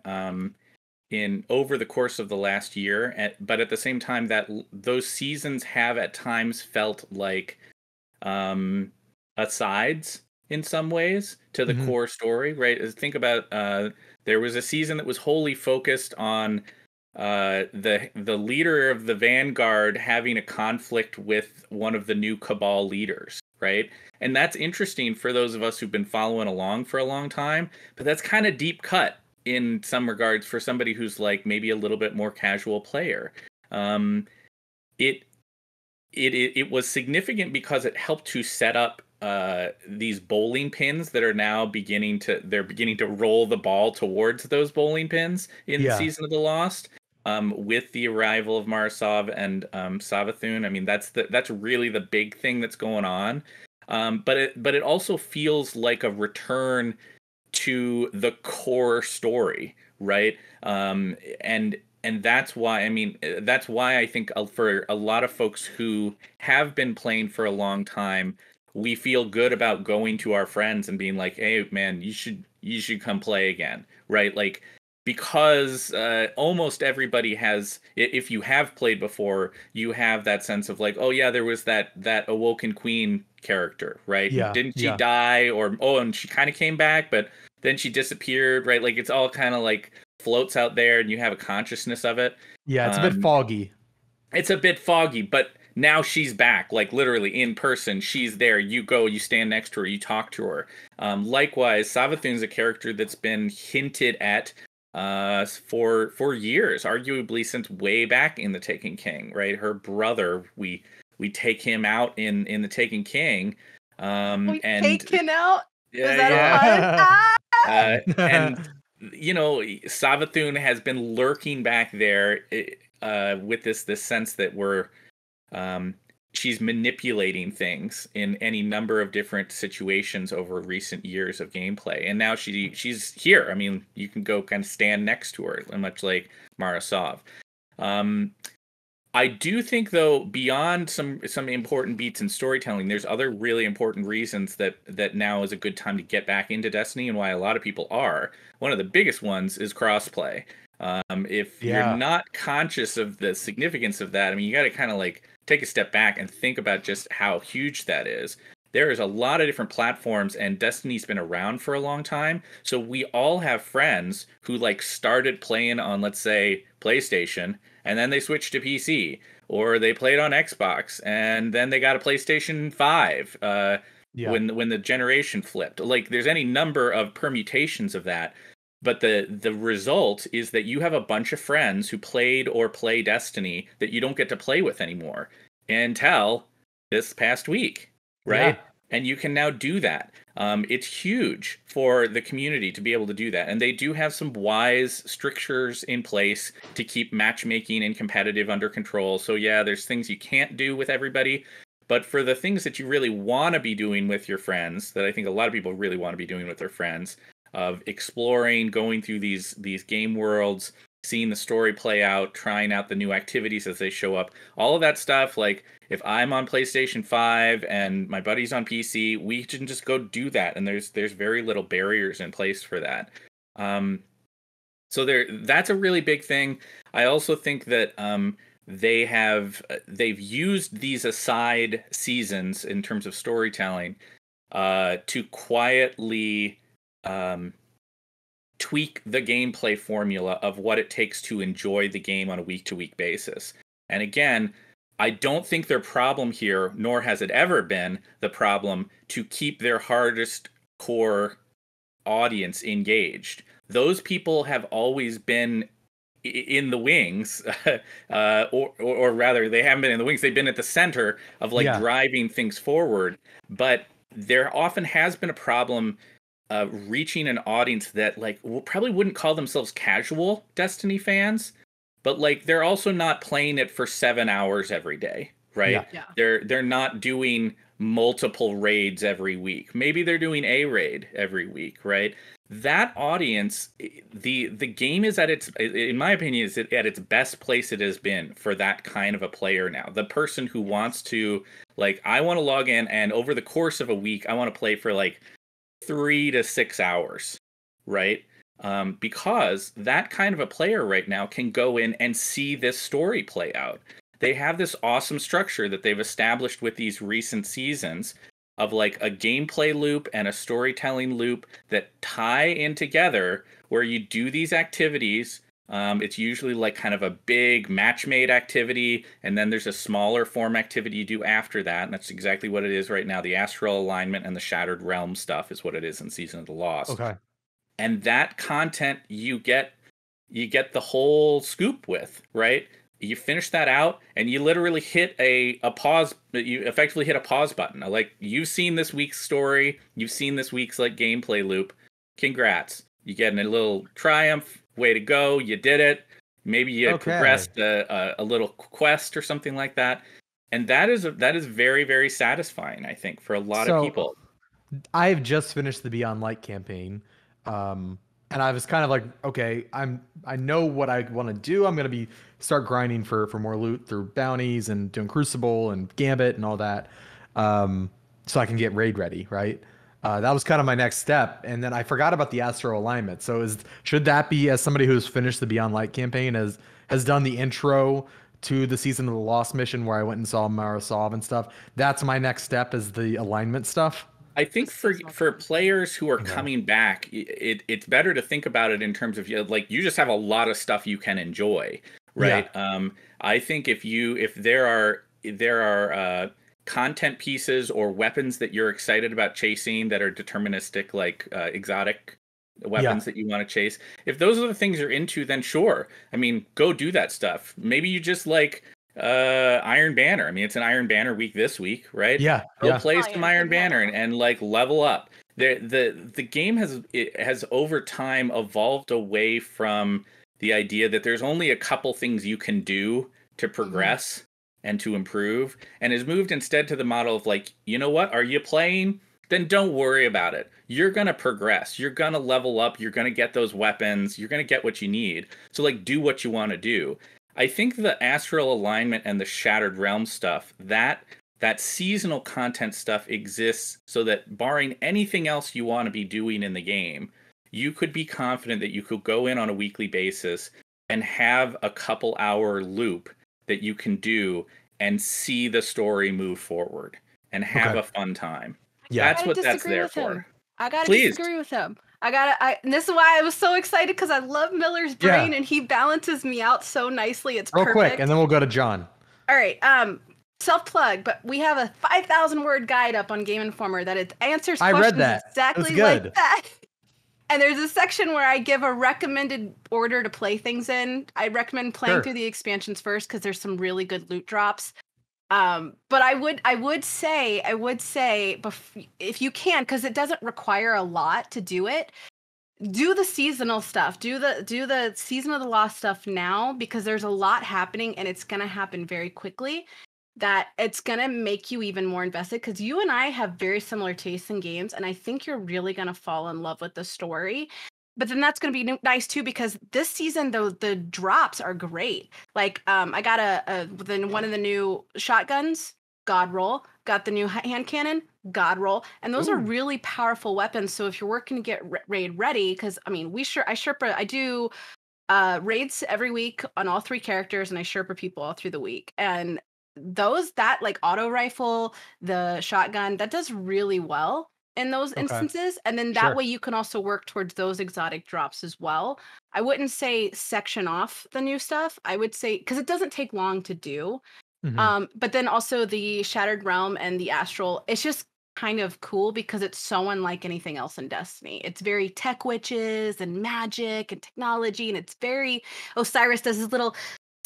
in over the course of the last year, but at the same time that those seasons have at times felt like asides in some ways to the core story, right? Think about there was a season that was wholly focused on the leader of the Vanguard having a conflict with one of the new Cabal leaders, right? And that's interesting for those of us who've been following along for a long time, but that's kind of deep cut in some regards for somebody who's like maybe a little bit more casual player. It it was significant because it helped to set up these bowling pins that are now beginning to roll the ball towards those bowling pins in Season of the Lost. With the arrival of Marasov and Savathun, I mean that's really the big thing that's going on. But it also feels like a return to the core story, right? And that's why, I mean, that's why I think for a lot of folks who have been playing for a long time, we feel good about going to our friends and being like, "Hey, man, you should come play again," right? Like, because almost everybody has, if you have played before, you have that sense of like, oh yeah, there was that Awoken Queen character, right? Yeah, Didn't she die? Or and she kind of came back, but then she disappeared, right? Like it's all kind of like floats out there and you have a consciousness of it. Yeah, it's a bit foggy. It's a bit foggy, but now she's back, like literally in person. She's there. You go, you stand next to her, you talk to her. Likewise, Savathun's a character that's been hinted at for years, arguably since way back in The Taken King, right? Her brother, we take him out in The Taken King. We and taken out? Yeah, Is that a pun? and you know, Savathun has been lurking back there with this sense that she's manipulating things in any number of different situations over recent years of gameplay, and now she's here. I mean, you can go kind of stand next to her, much like Marasov. I do think, though, beyond some important beats in storytelling, there's other really important reasons that now is a good time to get back into Destiny, and why a lot of people are. One of the biggest ones is crossplay. If you're not conscious of the significance of that, I mean, you got to kind of like take a step back and think about just how huge that is. There is a lot of different platforms, and Destiny's been around for a long time. So we all have friends who like started playing on, let's say, PlayStation, and then they switched to PC, or they played on Xbox, and then they got a PlayStation 5 when the generation flipped. Like, there's any number of permutations of that. But the result is that you have a bunch of friends who played or play Destiny that you don't get to play with anymore until this past week, right? Yeah. And you can now do that. It's huge for the community to be able to do that. And they do have some wise strictures in place to keep matchmaking and competitive under control. So yeah, there's things you can't do with everybody. But for the things that you really want to be doing with your friends, that I think a lot of people really want to be doing with their friends, of exploring, going through these game worlds, seeing the story play out, trying out the new activities as they show up, all of that stuff. Like, if I'm on PlayStation 5 and my buddy's on PC, we can just go do that, and there's very little barriers in place for that. So that's a really big thing. I also think that they've used these aside seasons in terms of storytelling to quietly tweak the gameplay formula of what it takes to enjoy the game on a week-to-week basis. And again, I don't think their problem here, nor has it ever been the problem, to keep their hardest core audience engaged. Those people have always been in the wings, or rather, they haven't been in the wings. They've been at the center of driving things forward. But there often has been a problem reaching an audience that probably wouldn't call themselves casual Destiny fans, but they're also not playing it for 7 hours every day, right? Yeah. They're not doing multiple raids every week. Maybe they're doing a raid every week, right? That audience, the game is in my opinion, is at its best place it has been for that kind of a player now. The person who wants to, I want to log in, and over the course of a week, I want to play for 3 to 6 hours, right? Because that kind of a player right now can go in and see this story play out. They have this awesome structure that they've established with these recent seasons of a gameplay loop and a storytelling loop that tie in together, where you do these activities. It's usually kind of a big match-made activity, and then there's a smaller form activity you do after that, and that's exactly what it is right now. The Astral Alignment and the Shattered Realm stuff is what it is in Season of the Lost. Okay. And that content you get the whole scoop with, right? you finish that out, and you literally hit a pause. You effectively hit a pause button. Like, you've seen this week's story, you've seen this week's like gameplay loop. Congrats, you get a little triumph. Way to go, you did it. Maybe you progressed a little quest or something like that, and that is very, very satisfying, I think, for a lot of people. I've just finished the Beyond Light campaign, and I was kind of like, okay, I know what I want to do. I'm gonna start grinding for more loot through bounties and doing Crucible and Gambit and all that, so I can get raid ready, right? That was kind of my next step, and then I forgot about the Astro alignment. So should that be, as somebody who's finished the Beyond Light campaign, has done the intro to the Season of the Lost mission where I went and saw Marasov and stuff? That's my next step, is the alignment stuff. I think for players who are coming back, it's better to think about it in terms of, like, you just have a lot of stuff you can enjoy, right? Yeah. I think if there are content pieces or weapons that you're excited about chasing that are deterministic, like exotic weapons that you want to chase, if those are the things you're into, then sure. I mean, go do that stuff. Maybe you just like Iron Banner. I mean, it's an Iron Banner week this week, right? Go play some Iron Banner and like level up. The game has over time evolved away from the idea that there's only a couple things you can do to progress and to improve, and has moved instead to the model of like, you know what, are you playing? Then don't worry about it. You're going to progress. You're going to level up. You're going to get those weapons. You're going to get what you need. So like, do what you want to do. I think the Astral Alignment and the Shattered Realm stuff, that seasonal content stuff exists so that barring anything else you want to be doing in the game, you could be confident that you could go in on a weekly basis and have a couple hour loop that you can do and see the story move forward and have a fun time. Yeah, that's what that's there for. I gotta disagree with him. And this is why I was so excited, because I love Miller's brain and he balances me out so nicely. It's perfect. Real quick, and then we'll go to John. All right. Self-plug, but we have a 5,000 word guide up on Game Informer that it answers questions read that. Exactly like that. And there's a section where I give a recommended order to play things in. I recommend playing through the expansions first, because there's some really good loot drops. But I would say if you can, because it doesn't require a lot to do it, do the seasonal stuff, do the Season of the Lost stuff now, because there's a lot happening and it's gonna happen very quickly, that it's gonna make you even more invested, because you and I have very similar tastes in games, and I think you're really gonna fall in love with the story. But then that's going to be nice too, because this season, though, the drops are great. Like, I got one of the new shotguns, God roll. Got the new hand cannon, God roll. And those are really powerful weapons. So if you're working to get raid ready, because I mean, I do raids every week on all 3 characters, and I Sherpa people all through the week. And that like auto rifle, the shotgun, that does really well in those instances, and then that way you can also work towards those exotic drops as well. I wouldn't say section off the new stuff. I would say, because it doesn't take long to do. But then also the Shattered Realm and the Astral, it's just kind of cool because it's so unlike anything else in Destiny. It's very tech witches and magic and technology, and it's very Osiris does his little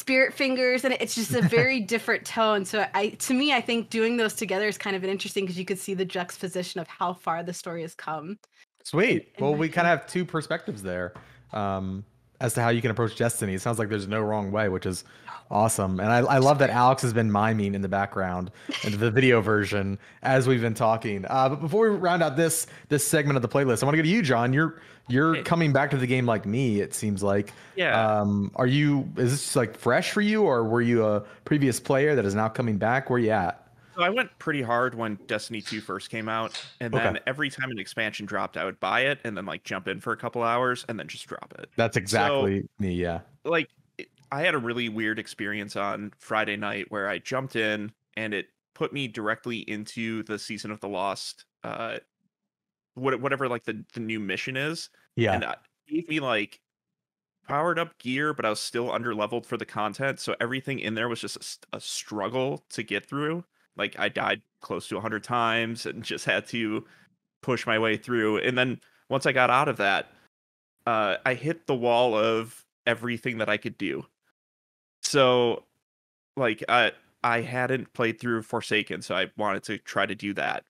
spirit fingers, and it's just a very different tone. So to me, I think doing those together is kind of interesting, because you could see the juxtaposition of how far the story has come. Sweet. Well, we kind of have 2 perspectives there as to how you can approach Destiny. It sounds like there's no wrong way, which is awesome. And I love that Alex has been miming in the background into the video version as we've been talking. But before we round out this segment of the playlist, I want to go to you, John. You're coming back to the game like me, it seems like. Yeah. Is this like fresh for you, or were you a previous player that is now coming back? Where you at? So I went pretty hard when Destiny 2 first came out, and then every time an expansion dropped, I would buy it and then like jump in for a couple hours and then just drop it. That's exactly me, yeah. Like, I had a really weird experience on Friday night where I jumped in and it put me directly into the Season of the Lost, whatever like the new mission is. Yeah. And it gave me like powered up gear, but I was still under leveled for the content. So everything in there was just a struggle to get through. Like, I died close to 100 times and just had to push my way through. And then once I got out of that, I hit the wall of everything that I could do. So like I hadn't played through Forsaken, so I wanted to try to do that.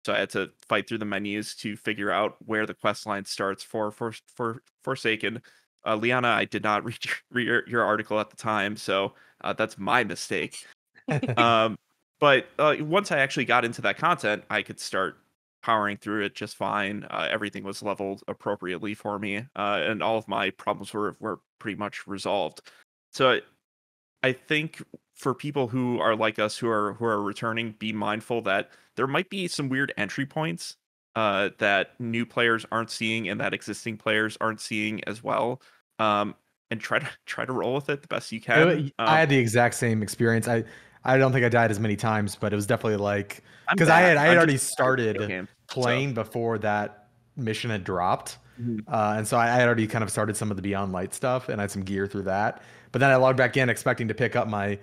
So I had to fight through the menus to figure out where the quest line starts for Forsaken. Liana, I did not read your article at the time, so that's my mistake. But once I actually got into that content, I could start powering through it just fine. Everything was leveled appropriately for me, and all of my problems were pretty much resolved. So I think for people who are like us, who are returning, be mindful that there might be some weird entry points that new players aren't seeing and that existing players aren't seeing as well. And try to roll with it the best you can. I had the exact same experience. I don't think I died as many times, but it was definitely like because I had already started playing before that mission had dropped. And so I had already kind of started some of the Beyond Light stuff and I had some gear through that. But then I logged back in expecting to pick up my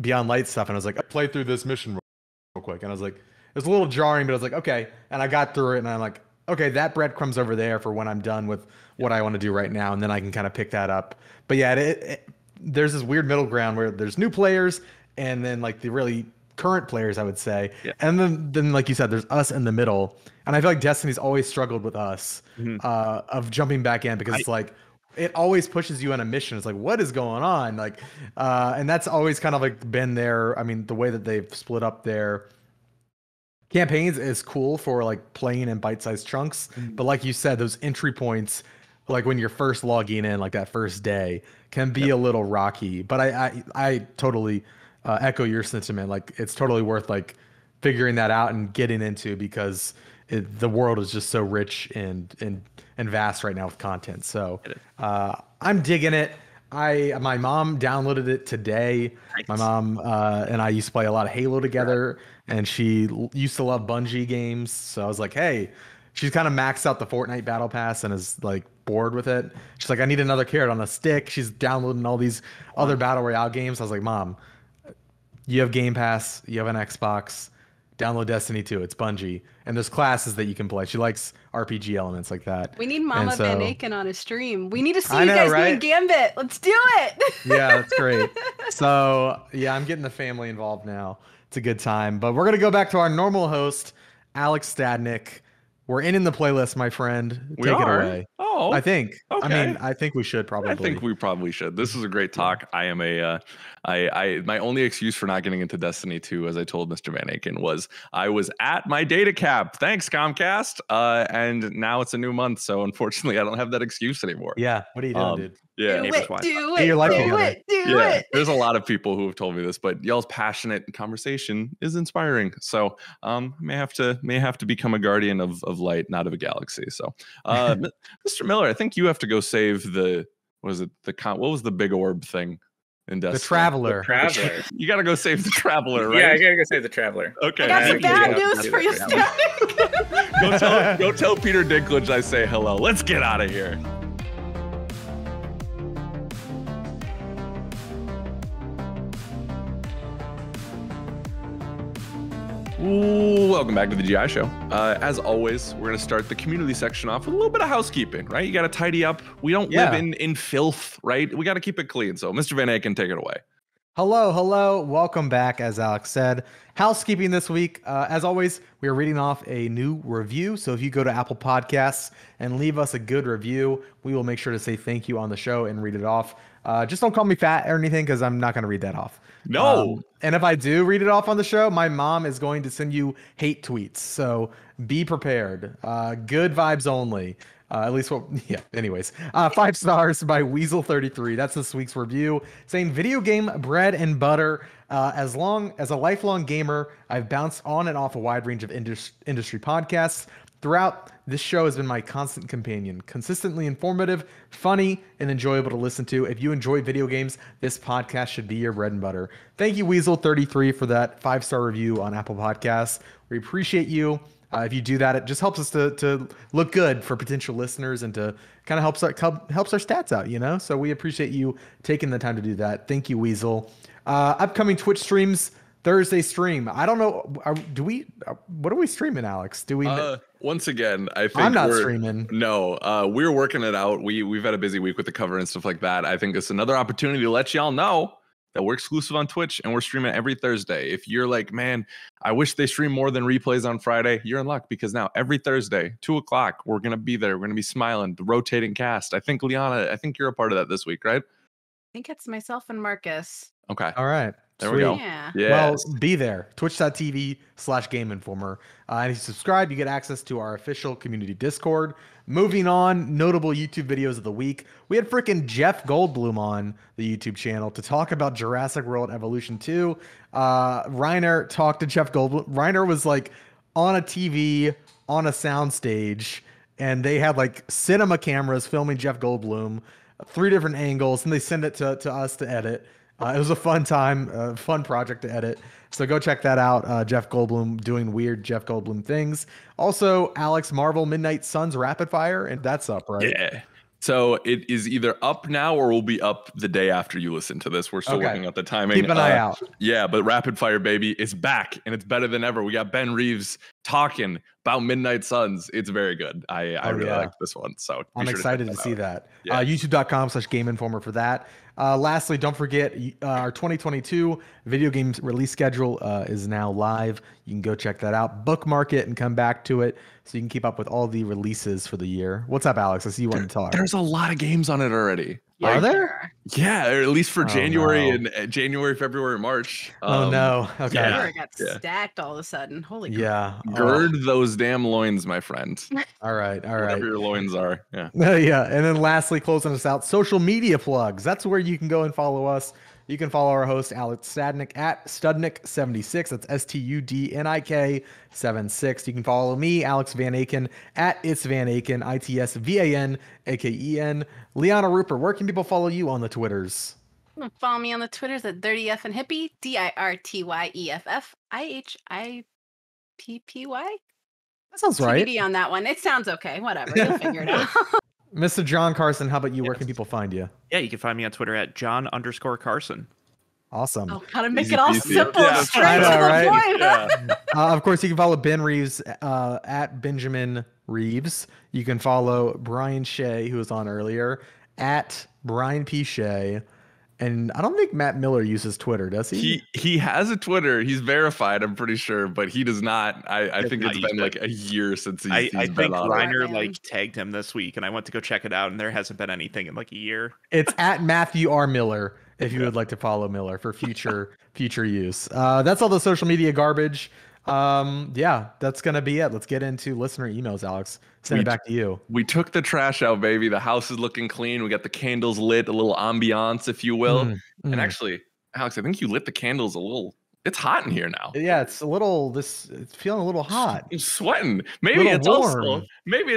Beyond Light stuff. And I was like, I played through this mission real quick. And I was like, it was a little jarring, but I was like, okay. And I got through it and I'm like, okay, that breadcrumb's over there for when I'm done with what I want to do right now. And then I can kind of pick that up. But yeah, there's this weird middle ground where there's new players and then like the really current players, I would say. Yeah. And then like you said, there's us in the middle. And I feel like Destiny's always struggled with us of jumping back in because it's like, it always pushes you on a mission. It's like, what is going on? Like, and that's always kind of like been there. I mean, the way that they've split up their campaigns is cool for like playing in bite-sized chunks. But like you said, those entry points, like when you're first logging in, like that first day, can be a little rocky. But I totally echo your sentiment. Like, it's totally worth like figuring that out and getting into because the world is just so rich and vast right now with content. So I'm digging it. My mom downloaded it today. Nice. My mom and I used to play a lot of Halo together, and she used to love Bungie games. So I was like, hey, she's kind of maxed out the Fortnite Battle Pass and is like bored with it. She's like, I need another carrot on a stick. She's downloading all these other Battle Royale games. I was like, Mom, you have Game Pass, you have an Xbox, download Destiny 2. It's Bungie. And there's classes that you can play. She likes RPG elements like that. We need Mama Van Aken on a stream. We need to see you guys doing Gambit. Let's do it. Yeah, that's great. So, yeah, I'm getting the family involved now. It's a good time. But we're going to go back to our normal host, Alex Stadnick. We're in the playlist, my friend. Take it away. Oh, I think. Okay. I mean, I think we should probably. I think we probably should. This is a great talk. I am my only excuse for not getting into Destiny 2, as I told Mr. Van Aken, was I was at my data cap. Thanks, Comcast. And now it's a new month, so unfortunately, I don't have that excuse anymore. Yeah. What are you doing, dude? Yeah, do it. There's a lot of people who have told me this, but y'all's passionate conversation is inspiring. So may have to become a guardian of light, not of a galaxy. So Mr. Miller, I think you have to go save what was the big orb thing in Destiny? The Traveler. You got to go save the Traveler, right? Yeah, I gotta go save the Traveler. Okay. I got some bad news for you, Stadnick. Go tell Peter Dinklage I say hello. Let's get out of here. Ooh, welcome back to the GI Show. As always, we're going to start the community section off with a little bit of housekeeping, right? You got to tidy up. We don't live in filth, right? We got to keep it clean. So Mr. Van Aken, take it away. Hello. Welcome back, as Alex said. Housekeeping this week. As always, we are reading off a new review. So if you go to Apple Podcasts and leave us a good review, we will make sure to say thank you on the show and read it off. Just don't call me fat or anything because I'm not going to read that off. No. And if I do read it off on the show, my mom is going to send you hate tweets. So be prepared. Good vibes only. At least anyways. 5 stars by Weasel33. That's this week's review. Saying video game bread and butter. As a lifelong gamer, I've bounced on and off a wide range of industry podcasts. Throughout, this show has been my constant companion, consistently informative, funny, and enjoyable to listen to. If you enjoy video games, this podcast should be your bread and butter. Thank you, Weasel33, for that 5-star review on Apple Podcasts. We appreciate you. If you do that, it just helps us to look good for potential listeners and to kind of helps our stats out, you know? So we appreciate you taking the time to do that. Thank you, Weasel. Upcoming Twitch streams. Thursday stream. I don't know. What are we streaming, Alex? Do we? Once again, I think I'm not streaming. No, we're working it out. We've had a busy week with the cover and stuff like that. I think it's another opportunity to let y'all know that we're exclusive on Twitch and we're streaming every Thursday. If you're like, man, I wish they stream more than replays on Friday, you're in luck, because now every Thursday, 2:00, we're going to be there. We're going to be smiling, the rotating cast. I think, Liana, I think you're a part of that this week, right? I think it's myself and Marcus. Okay. All right. There we go. Yeah. Well, be there. Twitch.tv/GameInformer. And if you subscribe, you get access to our official community Discord. Moving on, notable YouTube videos of the week. We had freaking Jeff Goldblum on the YouTube channel to talk about Jurassic World Evolution 2. Reiner talked to Jeff Goldblum. Reiner was like on a TV, on a soundstage, and they had like cinema cameras filming Jeff Goldblum, 3 different angles, and they send it to us to edit. It was a fun time, fun project to edit. So go check that out. Jeff Goldblum doing weird Jeff Goldblum things. Also, Alex Marvel Midnight Suns Rapid Fire, and that's up, right? Yeah. So it is either up now or will be up the day after you listen to this. We're still working out the timing. Keep an eye out. Yeah, but Rapid Fire, baby, is back, and it's better than ever. We got Ben Reeves talking about Midnight Suns. It's very good. I really like this one. So I'm excited to see that. Yeah. YouTube.com/GameInformer for that. Lastly, don't forget our 2022 video games release schedule is now live. You can go check that out, bookmark it, and come back to it so you can keep up with all the releases for the year. What's up, Alex? I see you want to talk. There's a lot of games on it already. Are there? Yeah, or at least for January and January, February, March. Oh no. Okay. February got stacked all of a sudden. Holy crap. Yeah. Gird those damn loins, my friend. All right. Whatever your loins are. Yeah. Yeah. And then lastly, closing us out, social media plugs. That's where you can go and follow us. You can follow our host, Alex Stadnik, at Studnik76. That's STUDNIK 76. You can follow me, Alex Van Aken, at It's Van Aken, ITSVAN, AKEN. Liana Rupert, where can people follow you on the Twitters? Follow me on the Twitters at DirtyF and Hippie, DIRTYEFF, That sounds right. TBD on that one. It sounds okay. Whatever. You'll figure it out. Mr. John Carson, how about you? Where can people find you? Yeah, you can find me on Twitter at John_Carson. Awesome. Oh, how to make it all simple, straight I know, to the right? point. Yeah. Of course, you can follow Ben Reeves at Benjamin Reeves. You can follow Brian Shea, who was on earlier, at Brian P. Shea. And I don't think Matt Miller uses Twitter, does he? He has a Twitter. He's verified, I'm pretty sure, but he does not. I think it's been like a year since he's I been think on. Reiner like tagged him this week, and I went to go check it out, and there hasn't been anything in like a year. It's at Matthew R. Miller if you would like to follow Miller for future use. That's all the social media garbage. Yeah, that's gonna be it. Let's get into listener emails, Alex. Send it back to you. We took the trash out, baby. The house is looking clean. We got the candles lit, a little ambiance, if you will. And actually, Alex, I think you lit the candles a little. It's hot in here now. Yeah, it's a little. It's feeling a little hot. I'm sweating. Maybe it's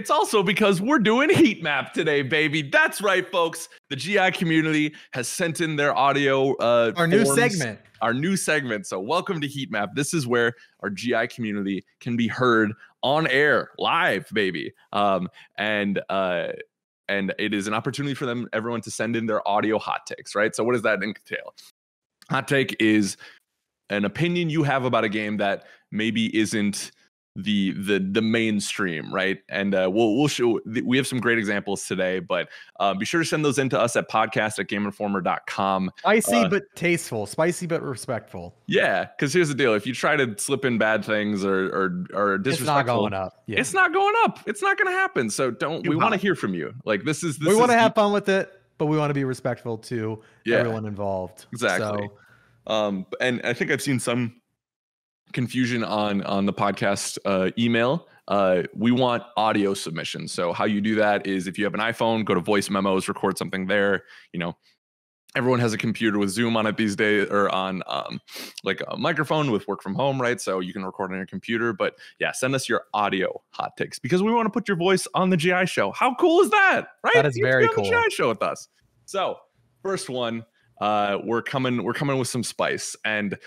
also because we're doing heat map today, baby. That's right, folks. The GI community has sent in their audio. Our new segment. Our new segment. So welcome to Heat Map. This is where our GI community can be heard on air, live, baby. And it is an opportunity for everyone to send in their audio hot takes, right? So what does that entail? Hot take is an opinion you have about a game that maybe isn't the mainstream, right? And we'll show. We have some great examples today, but be sure to send those in to us at podcast@gameinformer.com. Spicy but tasteful, spicy but respectful. Yeah, because here's the deal: if you try to slip in bad things or disrespectful, it's not going up. Yeah. It's not going up. It's not going to happen. So we want to hear from you. Like this is. We want to have fun with it, but we want to be respectful to everyone involved. Exactly. So, and I think I've seen some confusion on the podcast email. We want audio submissions. So how you do that is if you have an iPhone, go to voice memos, record something there. You know, everyone has a computer with Zoom on it these days, or on like a microphone with work from home, right? So you can record on your computer. But yeah, send us your audio hot takes because we want to put your voice on the GI show. How cool is that? Right? That is very cool. On the GI show with us. So first one, we're coming with some spice, and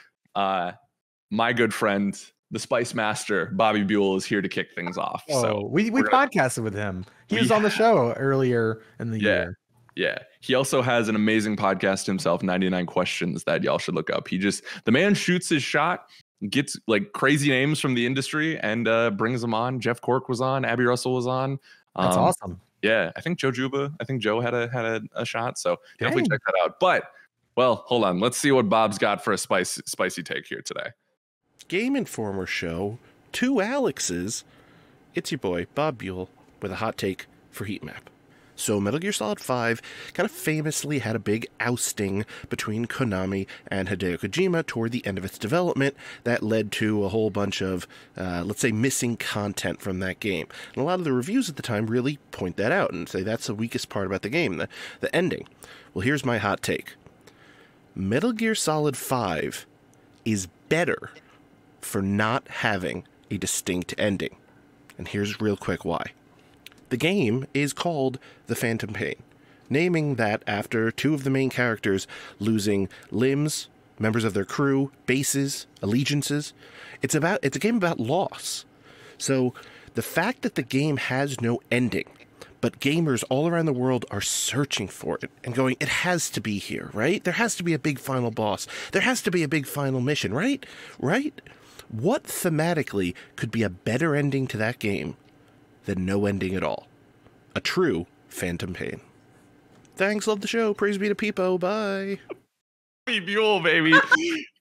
my good friend, the Spice Master, Bobby Buell, is here to kick things off. So we podcasted with him. He was on the show earlier in the year. Yeah. He also has an amazing podcast himself, 99 Questions, that y'all should look up. The man shoots his shot, gets like crazy names from the industry, and brings them on. Jeff Cork was on. Abby Russell was on. That's awesome. Yeah, I think Joe had a shot. So definitely check that out. But Well, hold on. Let's see what Bob's got for a spicy take here today. Game Informer show, two Alexes. It's your boy, Bob Buell, with a hot take for Heat Map. So Metal Gear Solid 5 kind of famously had a big ousting between Konami and Hideo Kojima toward the end of its development that led to a whole bunch of, let's say, missing content from that game. And a lot of the reviews at the time really point that out and say that's the weakest part about the game, the ending. Well, here's my hot take. Metal Gear Solid 5 is better for not having a distinct ending. And here's real quick why. The game is called The Phantom Pain, naming that after two of the main characters losing limbs, members of their crew, bases, allegiances. It's a game about loss. So the fact that the game has no ending, but gamers all around the world are searching for it and going, it has to be here, right? There has to be a big final boss. There has to be a big final mission, right? Right? What thematically could be a better ending to that game than no ending at all? A true Phantom Pain. Thanks, love the show. Praise be to Peepo. Bye. Buell, baby.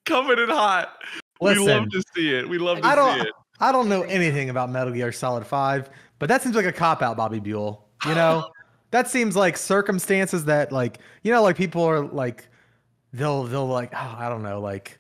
Coming in hot. Listen, we love to see it. We love to see it. I don't know anything about Metal Gear Solid 5, but that seems like a cop-out, Bobby Buell. You know? That seems like circumstances that, like, you know, like people are like, they'll like, oh, I don't know, like,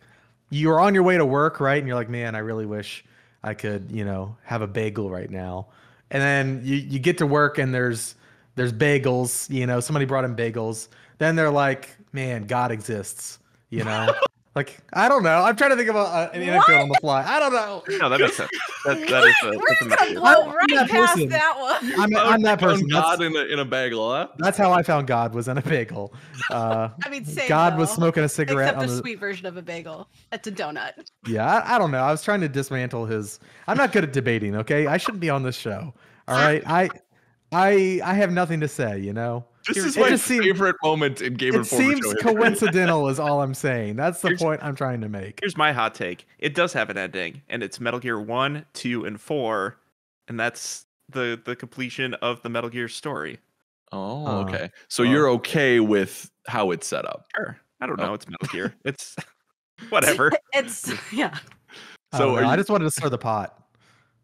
you're on your way to work, right? And you're like, man, I really wish I could, you know, have a bagel right now. And then you get to work and there's bagels, you know, somebody brought in bagels. Then they're like, man, God exists, you know? Like, I don't know. I'm trying to think of an anecdote on the fly. I don't know. No, that makes sense. That is We're gonna blow right past that one. I'm that person. God in a bagel, huh? That's how I found God, was in a bagel. I mean, same God though, was smoking a cigarette. except a sweet version of a bagel. It's a donut. Yeah, I don't know. I was trying to dismantle his. I'm not good at debating. Okay, I shouldn't be on this show. All right, I have nothing to say. You know. This is my favorite moment in Game Informer. It seems coincidental is all I'm saying. That's the point I'm trying to make. Here's my hot take. It does have an ending, and it's Metal Gear 1, 2, and 4, and that's the completion of the Metal Gear story. Oh, okay. So you're okay with how it's set up? Sure. I don't know. It's Metal Gear. It's whatever. It's, yeah. So I just wanted to stir the pot.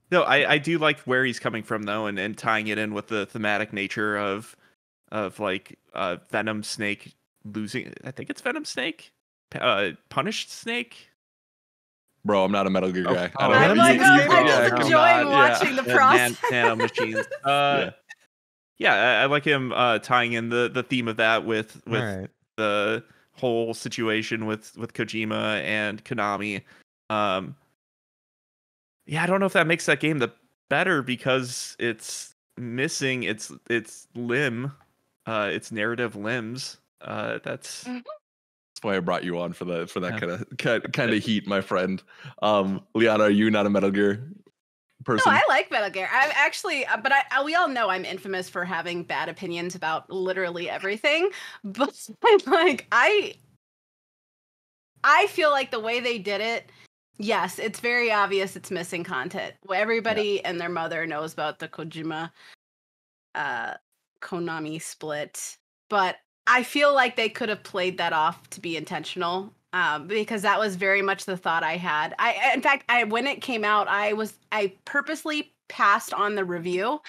No, I do like where he's coming from, though, and tying it in with the thematic nature of like Venom Snake losing. I think it's Venom Snake, punished Snake. Bro, I'm not a Metal Gear guy. I'm like, I'm just enjoying watching the process. Nano machines. Yeah, I like him tying in the theme of that with right. The whole situation with Kojima and Konami. Yeah, I don't know if that makes that game the better because it's missing its limb. Its narrative limbs. That's why I brought you on for that kind of heat, my friend. Liana, are you not a Metal Gear person? No, I like Metal Gear. I'm actually, but we all know I'm infamous for having bad opinions about literally everything. But like, I feel like the way they did it, yes, it's very obvious it's missing content. Everybody and their mother knows about the Kojima Konami split, but I feel like they could have played that off to be intentional, because that was very much the thought I had. In fact, when it came out, I purposely passed on the review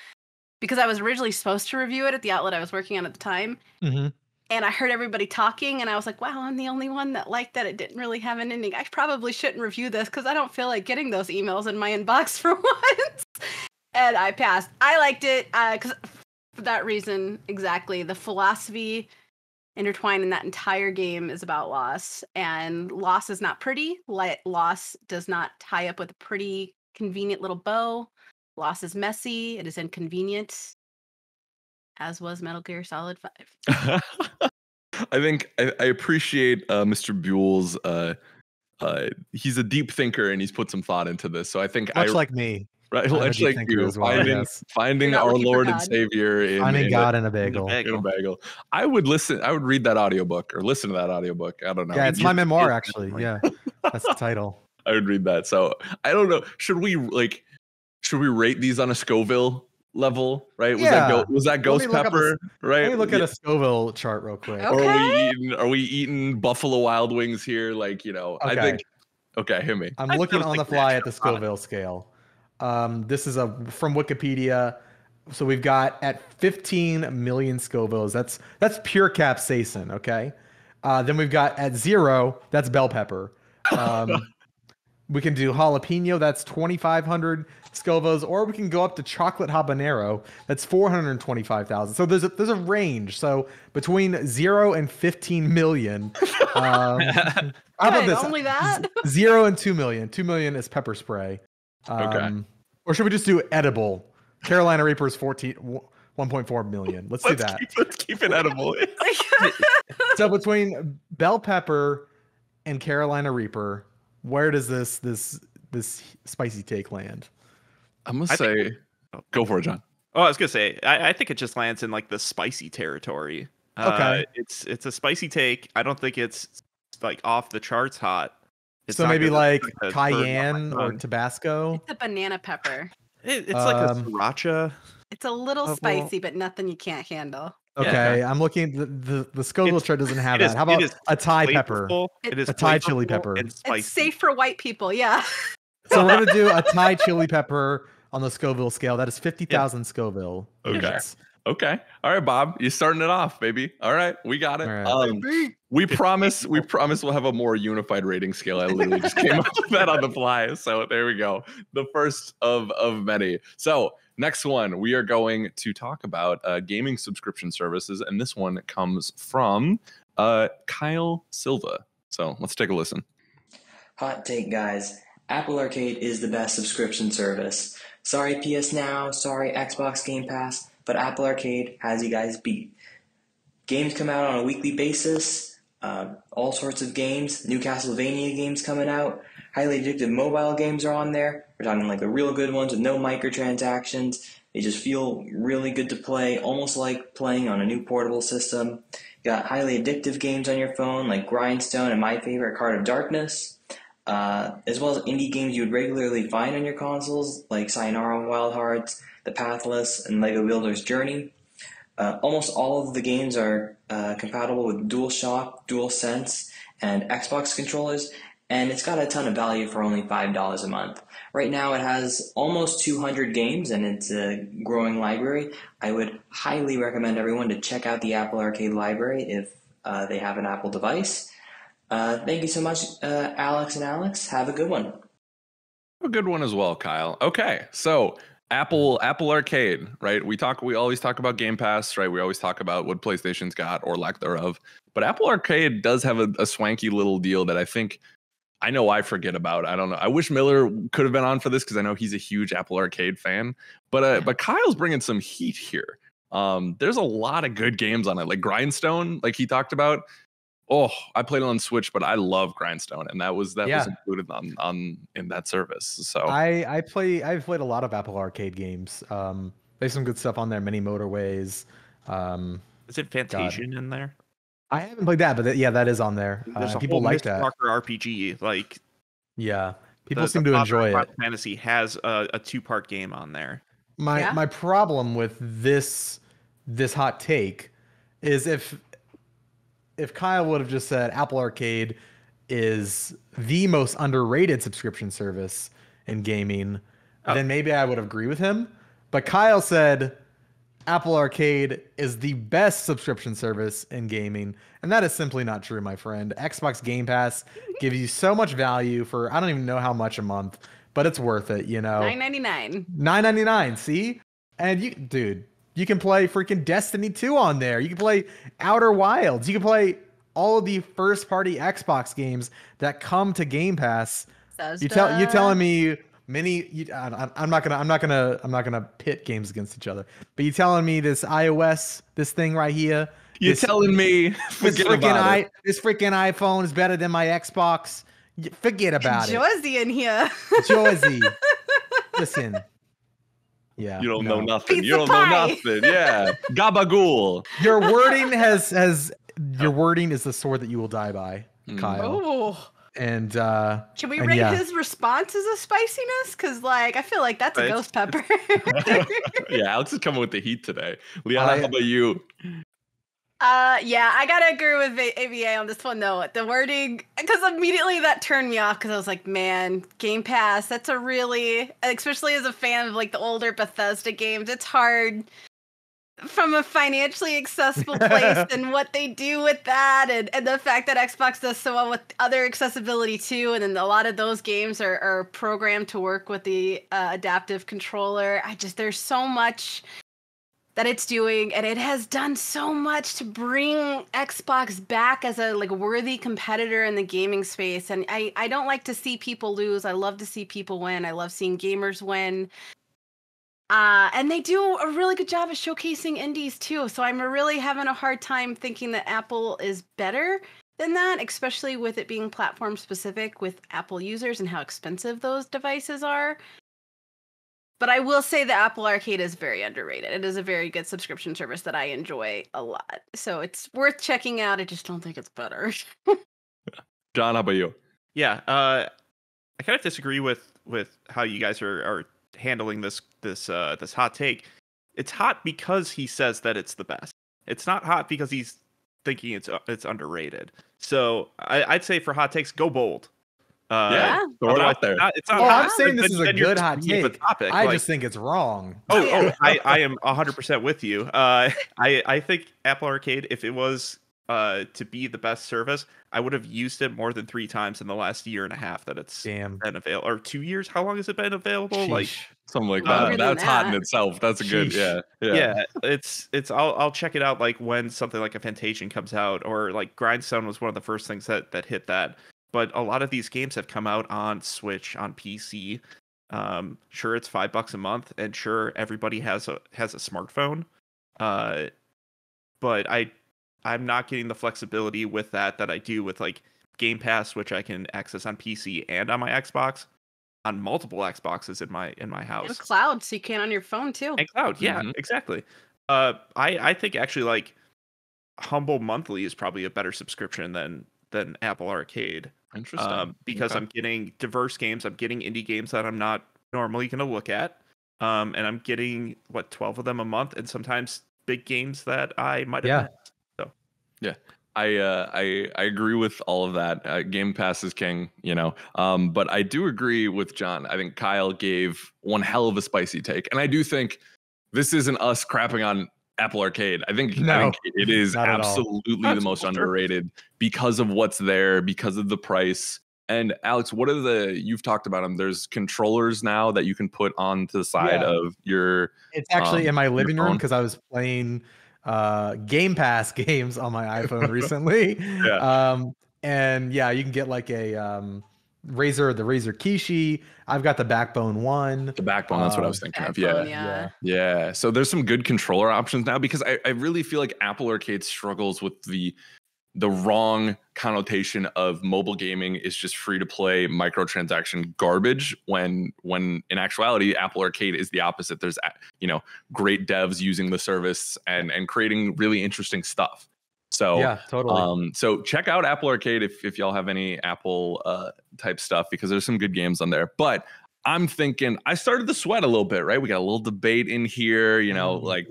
because I was originally supposed to review it at the outlet I was working on at the time. Mm-hmm. And I heard everybody talking, and I was like, wow, I'm the only one that liked that it didn't really have an ending. I probably shouldn't review this because I don't feel like getting those emails in my inbox for once. And I passed. I liked it because for that reason, exactly. The philosophy intertwined in that entire game is about loss, and loss is not pretty. Loss does not tie up with a pretty, convenient little bow. Loss is messy. It is inconvenient, as was Metal Gear Solid 5. I think I appreciate Mr. Buell's. He's a deep thinker, and he's put some thought into this. So I think much like me. Right, much like you, finding our Lord and Savior finding God in a bagel. I would read that audiobook or listen to that audiobook. I don't know. Yeah, it's my memoir actually. Yeah, that's the title. I would read that. So I don't know. Should we rate these on a Scoville? level, right? Yeah. Was that ghost pepper, right? Let me look at a Scoville chart real quick. Okay. Or are we eating Buffalo Wild Wings here? Like, you know, I think. Okay, hit me. I'm looking on the fly at the Scoville scale. This is from Wikipedia. So we've got at 15 million Scovilles. That's pure capsaicin. Okay. Then we've got at 0. That's bell pepper. We can do jalapeno. That's 2,500 Scovilles, or we can go up to chocolate habanero. That's 425,000. So there's a range. So between 0 and 15 million. How about this? Only that? 0 and 2 million. 2 million is pepper spray. Okay. Or should we just do edible? Carolina Reaper's 1.4 million. Let's do that. Let's keep it edible. So between bell pepper and Carolina Reaper, where does this spicy take land? I'm gonna say, go for it, John. Oh, I was gonna say, I think it just lands in like the spicy territory. Okay. It's a spicy take. I don't think it's like off the charts hot. It's so not maybe gonna, like a cayenne burn on my or tongue. Scoville. It's a banana pepper. It's like a sriracha. It's a little spicy, but nothing you can't handle. Okay, I'm looking. The Scoville chart doesn't have It is- that. How about it is a Thai pepper? flavorful, It is A Thai chili flavorful pepper. and spicy. It's safe for white people, yeah. So we're gonna do a Thai chili pepper on the Scoville scale. That is 50,000 Scoville. Okay. units. Okay. All right, Bob. You're starting it off, baby. All right. We got it. All right. We promise we'll have a more unified rating scale. I literally just came up with that on the fly. So there we go. The first of many. So next one, we are going to talk about gaming subscription services. And this one comes from Kyle Silva. So let's take a listen. Hot take, guys. Apple Arcade is the best subscription service. Sorry PS Now, sorry Xbox Game Pass, but Apple Arcade has you guys beat. Games come out on a weekly basis, all sorts of games, new Castlevania games coming out, highly addictive mobile games are on there. We're talking like the real good ones with no microtransactions. They just feel really good to play, almost like playing on a new portable system. You got highly addictive games on your phone like Grindstone and my favorite, Card of Darkness. As well as indie games you would regularly find on your consoles, like Sayonara Wild Hearts, The Pathless, and LEGO Builder's Journey. Almost all of the games are compatible with DualShock, DualSense, and Xbox controllers, and it's got a ton of value for only $5 a month. Right now it has almost 200 games, and it's a growing library. I would highly recommend everyone to check out the Apple Arcade library if they have an Apple device. Thank you so much, Alex and Alex. Have a good one. A good one as well, Kyle. Okay, so Apple Arcade, right? We always talk about Game Pass, right? We always talk about what PlayStation's got or lack thereof. But Apple Arcade does have a swanky little deal that I know I forget about. I don't know. I wish Miller could have been on for this because I know he's a huge Apple Arcade fan. But Kyle's bringing some heat here. There's a lot of good games on it, like Grindstone, like he talked about. Oh, I played it on Switch, but I love Grindstone, and that was included in that service. So I've played a lot of Apple Arcade games. There's some good stuff on there. Many Motorways. Is it Fantasian in there? I haven't played that, but that is on there. People like that. Soccer RPG, like people seem to enjoy it. Final Fantasy has a 2-part game on there. My problem with this hot take is if Kyle would have just said Apple Arcade is the most underrated subscription service in gaming, then maybe I would agree with him. But Kyle said Apple Arcade is the best subscription service in gaming, and that is simply not true, my friend. Xbox Game Pass gives you so much value for I don't even know how much a month, but it's worth it, you know. $9.99. $9.99, see? And you can play freaking Destiny 2 on there. You can play Outer Wilds. You can play all of the first-party Xbox games that come to Game Pass. You're telling me I'm not gonna pit games against each other. But you telling me this iOS, this thing right here? You're telling me this freaking iPhone is better than my Xbox? Forget about it. Josie in here. Josie, listen. Yeah, you don't know nothing. Pizza You don't pie. know nothing. Yeah, gabagool. Your wording your wording is the sword that you will die by, Kyle. Oh, And can we rate his response as a spiciness? Because like I feel like that's a ghost pepper. Yeah, Alex is coming with the heat today. Liana, how about you? Yeah, I gotta agree with AVA on this one though. The wording, because immediately that turned me off because I was like, man, Game Pass, that's a really, especially as a fan of like the older Bethesda games, it's hard from a financially accessible place and what they do with that, and the fact that Xbox does so well with other accessibility too, and then a lot of those games are programmed to work with the adaptive controller. There's so much that it's doing, and it has done so much to bring Xbox back as a like worthy competitor in the gaming space. And I don't like to see people lose. I love to see people win. I love seeing gamers win. And they do a really good job of showcasing indies too. So I'm really having a hard time thinking that Apple is better than that, especially with it being platform specific with Apple users and how expensive those devices are. But I will say the Apple Arcade is very underrated. It is a very good subscription service that I enjoy a lot. So it's worth checking out. I just don't think it's better. John, how about you? Yeah, I kind of disagree with how you guys are handling this hot take. It's hot because he says that it's the best. It's not hot because he's thinking it's underrated. So I'd say for hot takes, go bold. Throw it out there. It's not I'm saying this is a good hot take. Topic. I just think it's wrong. I am 100% with you. I think Apple Arcade, if it was to be the best service, I would have used it more than 3 times in the last year and a half that it's been available, or 2 years. How long has it been available? Sheesh. Like something like that. That's hot in itself. That's a good, yeah. It's I'll check it out like when something like a Fantasia comes out, or like Grindstone was one of the first things that hit that. But a lot of these games have come out on Switch, on PC. Sure, it's $5 a month, and sure, everybody has a smartphone. But I'm not getting the flexibility with that I do with like Game Pass, which I can access on PC and on my Xbox, on multiple Xboxes in my house. And cloud, so you can on your phone too. And cloud, yeah, exactly. I think actually like Humble Monthly is probably a better subscription than Apple Arcade. Interesting. Because I'm getting diverse games, I'm getting indie games that I'm not normally going to look at, and I'm getting 12 of them a month, and sometimes big games that I might have missed. So yeah, I agree with all of that. Game Pass is king, but I do agree with John. I think Kyle gave one hell of a spicy take, and I do think this isn't us crapping on Apple Arcade. I think it is absolutely the most underrated because of what's there, because of the price. And Alex, you've talked about them. There's controllers now that you can put onto the side of your. It's actually in my living room because I was playing Game Pass games on my iPhone recently. And yeah, you can get like a the Razer Kishi. I've got the Backbone one. The Backbone, that's what I was thinking of. Yeah. So there's some good controller options now, because I really feel like Apple Arcade struggles with the wrong connotation of mobile gaming is just free to play microtransaction garbage, when in actuality Apple Arcade is the opposite. There's great devs using the service and creating really interesting stuff. So yeah, totally. So check out Apple Arcade if y'all have any Apple type stuff, because there's some good games on there. But I'm thinking, I started to sweat a little bit, right? We got a little debate in here, I like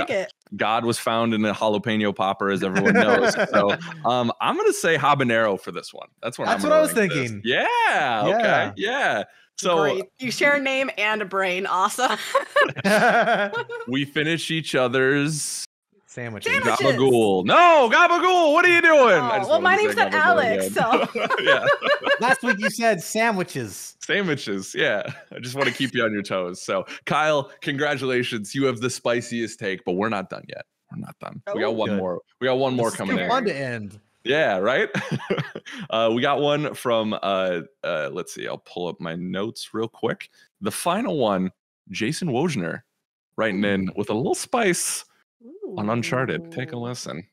it. God was found in a jalapeno popper, as everyone knows. So I'm gonna say habanero for this one. That's what I was thinking. Yeah. Okay. Yeah. So great. You share a name and a brain. Awesome. We finish each other's sandwiches. Gabagool. No, Gabagool. What are you doing? Well, my name's not Alex. So yeah. Last week you said sandwiches. Sandwiches. Yeah. I just want to keep you on your toes. So, Kyle, congratulations. You have the spiciest take, but we're not done yet. We're not done. We got one more. We got one more coming in. Fun to end. Yeah, right? We got one from let's see. I'll pull up my notes real quick. The final one, Jason Wojner writing in with a little spice on Uncharted. Take a listen.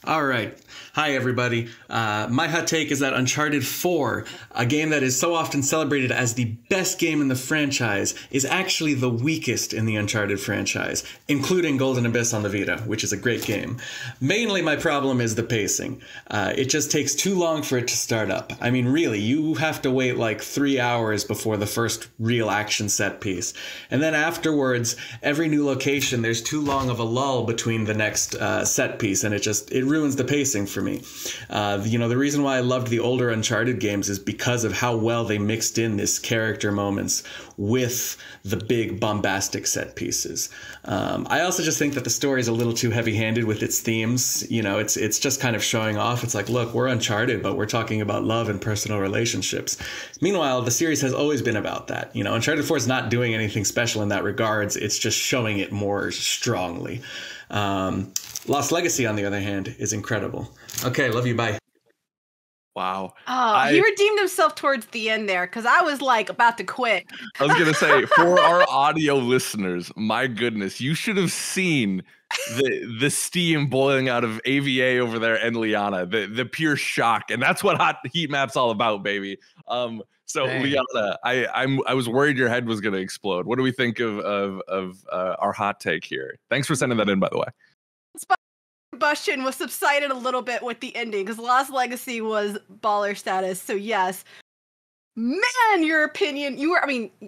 All right. Hi, everybody. My hot take is that Uncharted 4, a game that is so often celebrated as the best game in the franchise, is actually the weakest in the Uncharted franchise, including Golden Abyss on the Vita, which is a great game. Mainly my problem is the pacing. It just takes too long for it to start up. I mean, really, you have to wait like 3 hours before the first real action set piece. And then afterwards, every new location, there's too long of a lull between the next set piece, and it ruins the pacing for me. The reason why I loved the older Uncharted games is because of how well they mixed in this character moments with the big bombastic set pieces. I also just think that the story is a little too heavy-handed with its themes. It's just kind of showing off. It's like, look, we're Uncharted, but we're talking about love and personal relationships. Meanwhile, the series has always been about that. Uncharted 4 is not doing anything special in that regards. It's just showing it more strongly. Lost Legacy, on the other hand, is incredible. Okay, love you, bye. Wow. Oh, he redeemed himself towards the end there, because I was like about to quit. I was gonna say, for our audio listeners, my goodness, you should have seen the steam boiling out of AVA over there and Liana, the pure shock, and that's what hot heat map's all about, baby. So dang. Liana, I was worried your head was gonna explode. What do we think of our hot take here? Thanks for sending that in, by the way. Combustion was subsided a little bit with the ending because Lost Legacy was baller status. So yes, man, your opinion.